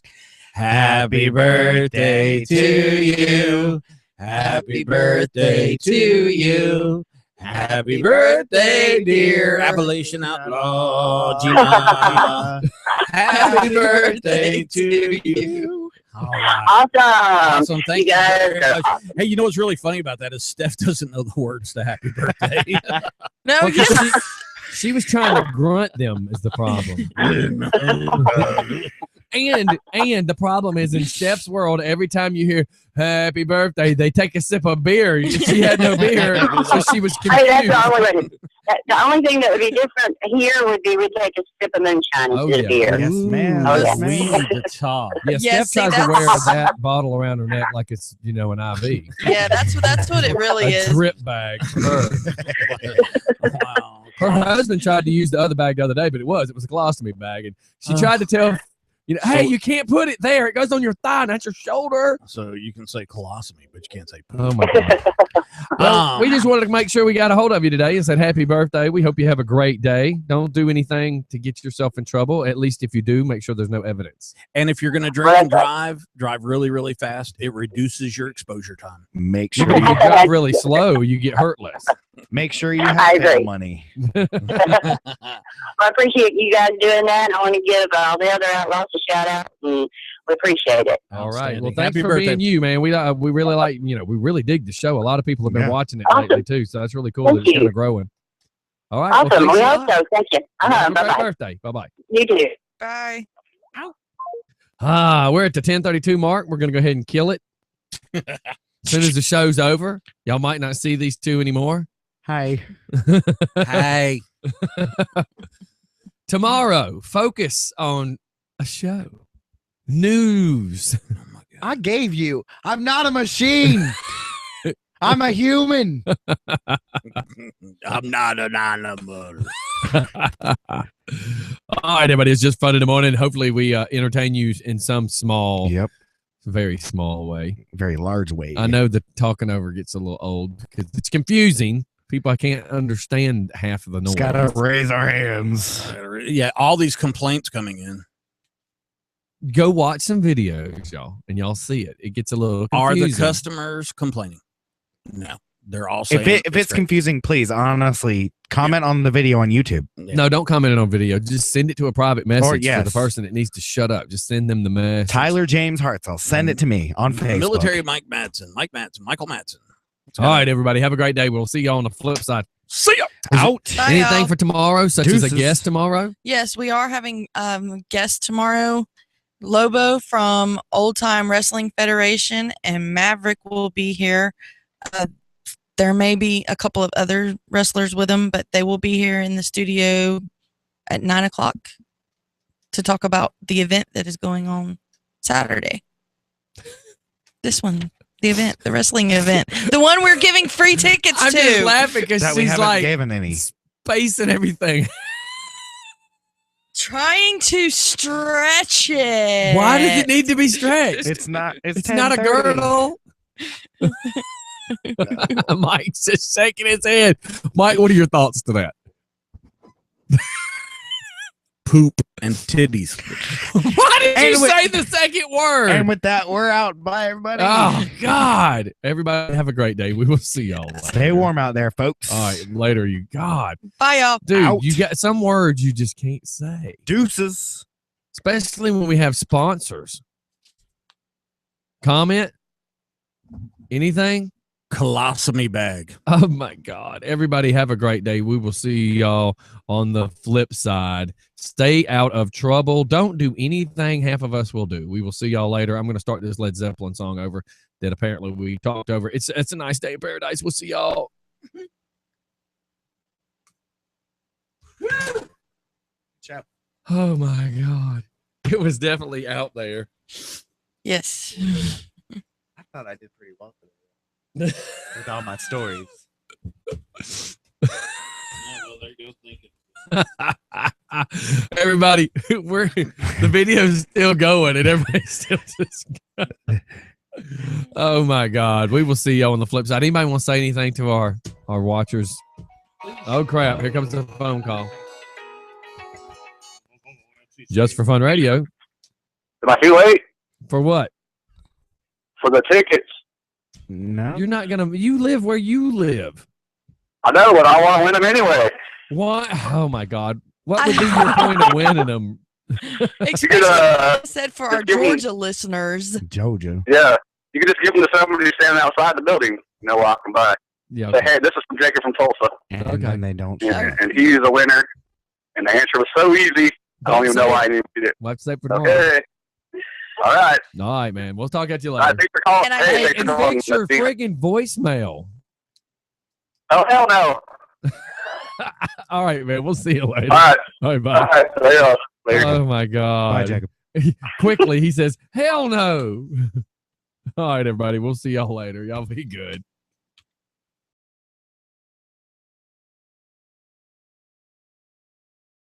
Happy birthday to you. Happy birthday to you. Happy birthday, dear Appalachian outlaw Gina. Happy birthday to you. All right. Awesome. Thank You you guys very are much. Hey, you know what's really funny about that is Steph doesn't know the words to Happy Birthday. No, Well, 'cause she was trying to grunt them is the problem. And the problem is in Steph's world, every time you hear "Happy Birthday," they take a sip of beer. She had no beer, so she was confused. Hey, that's the only way. The only thing that would be different here would be we take a sip of moonshine instead of beer. Yes, ma'am. Oh, yeah. We need to talk. Yeah, Yeah, Steph see, tries to wear that's- that bottle around her neck like it's an IV, Yeah, that's what it really a is. drip bag. For her. Wow. Her husband tried to use the other bag the other day, but it was a colostomy bag, and she tried to tell, hey, you can't put it there. It goes on your thigh, not your shoulder. So you can say colostomy, but you can't say Oh my God. Well, we just wanted to make sure we got a hold of you today and said happy birthday. We hope you have a great day. Don't do anything to get yourself in trouble. At least if you do, make sure there's no evidence. And if you're going to drink and drive really, really fast. It reduces your exposure time. Make If sure you you, drive really slow, you get hurt less. make sure you I have agree. that money. I appreciate you guys doing that. I want to give all the other outlaws a shout out, and we appreciate it. All right. Well, Outstanding. thanks Happy for birthday. being you, man. We really like, we really dig the show. A lot of people have been Yeah. watching it Awesome. lately too, so that's really cool Thank that it's you. kind of growing. All right. Awesome. Well, We thanks a hope lot. so. Thank you. Have a Bye great bye. birthday. Bye-bye. You too. Bye. We're at the 10:32 mark. We're going to go ahead and kill it. As soon as the show's over, y'all might not see these two anymore. Hi. Hey. Tomorrow, focus on a show. News. I gave you. I'm not a machine. I'm a human. I'm not an animal. All right, everybody. It's just fun in the morning. Hopefully, we entertain you in some small, Yep. very small way. Very large way. I know the talking over gets a little old because it's confusing. People, I can't understand half of the noise. Just gotta raise our hands. Yeah, all these complaints coming in. Go watch some videos, y'all, and y'all see it. It gets a little Are confusing. the customers complaining? No, they're all saying If it's great. confusing, please honestly comment on the video on YouTube. Yeah. No, don't comment it on video. Just send it to a private message for the yes. person that needs to shut up. Just send them the message. Tyler James Hartzell, send it to me on Facebook. Military Michael Madsen. All right, everybody. Have a great day. We'll see y'all on the flip side. See ya. Out. Bye, Anything y'all. for tomorrow, such as Deuces. a guest tomorrow? Yes, we are having guests tomorrow. Lobo from Old Time Wrestling Federation and Maverick will be here. There may be a couple of other wrestlers with them, but they will be here in the studio at 9:00 to talk about the event that is going on Saturday. This one, the event, the wrestling event, the one we're giving free tickets I'm to. just laughing because That we she's haven't like given any. space and everything. trying to stretch it. Why does it need to be stretched? It's not. It's not a 10:30. girdle. Mike's just shaking his head. Mike, what are your thoughts to that? Poop and titties. Why did you And with- say the second word? And with that, we're out. Bye, everybody. Oh, God. Everybody have a great day. We will see y'all later. Stay warm out there, folks. All right, later, you. God. Bye, y'all. Dude, Out. you got some words you just can't say, Deuces. especially when we have sponsors. Comment? Anything? Colostomy bag. Oh, my God. Everybody have a great day. We will see y'all on the flip side. Stay out of trouble. Don't do anything half of us will do. We will see y'all later. I'm going to start this Led Zeppelin song over that apparently we talked over. It's a nice day in paradise. We'll see y'all. Oh, my God. It was definitely out there. Yes. I thought I did pretty well today with all my stories. Everybody, the video's still going and everybody's still just oh my God. We will see y'all on the flip side. Anybody want to say anything to our watchers? Oh crap, here comes the phone call. Just for Fun Radio. Am I too late For what? for the tickets? No. You're not gonna you live where you live. I know, but I want to win them anyway. What? Oh my God. What would be your point of winning them? Especially I said for our give me- Georgia listeners. Georgia. Yeah, you can just give them to somebody standing outside the building. You know, walking by. Yeah. Say, Okay. hey, this is from Jacob from Tulsa, And Okay. then they don't. and he's a winner. And the answer was so easy. I don't even know why I didn't get it. What's that for tomorrow? Okay. All right. All right, man. We'll talk at you All later. right. Thanks for calling. And I- Hey, Hey, thanks and for calling. fix your Let's see. friggin' voicemail. Oh, hell no. All right, man. We'll see you later. All right. All right, All bye. right. Later. Later. Oh my God. Bye, Jacob. Quickly, he says, hell no. All right, everybody. We'll see y'all later. Y'all be good.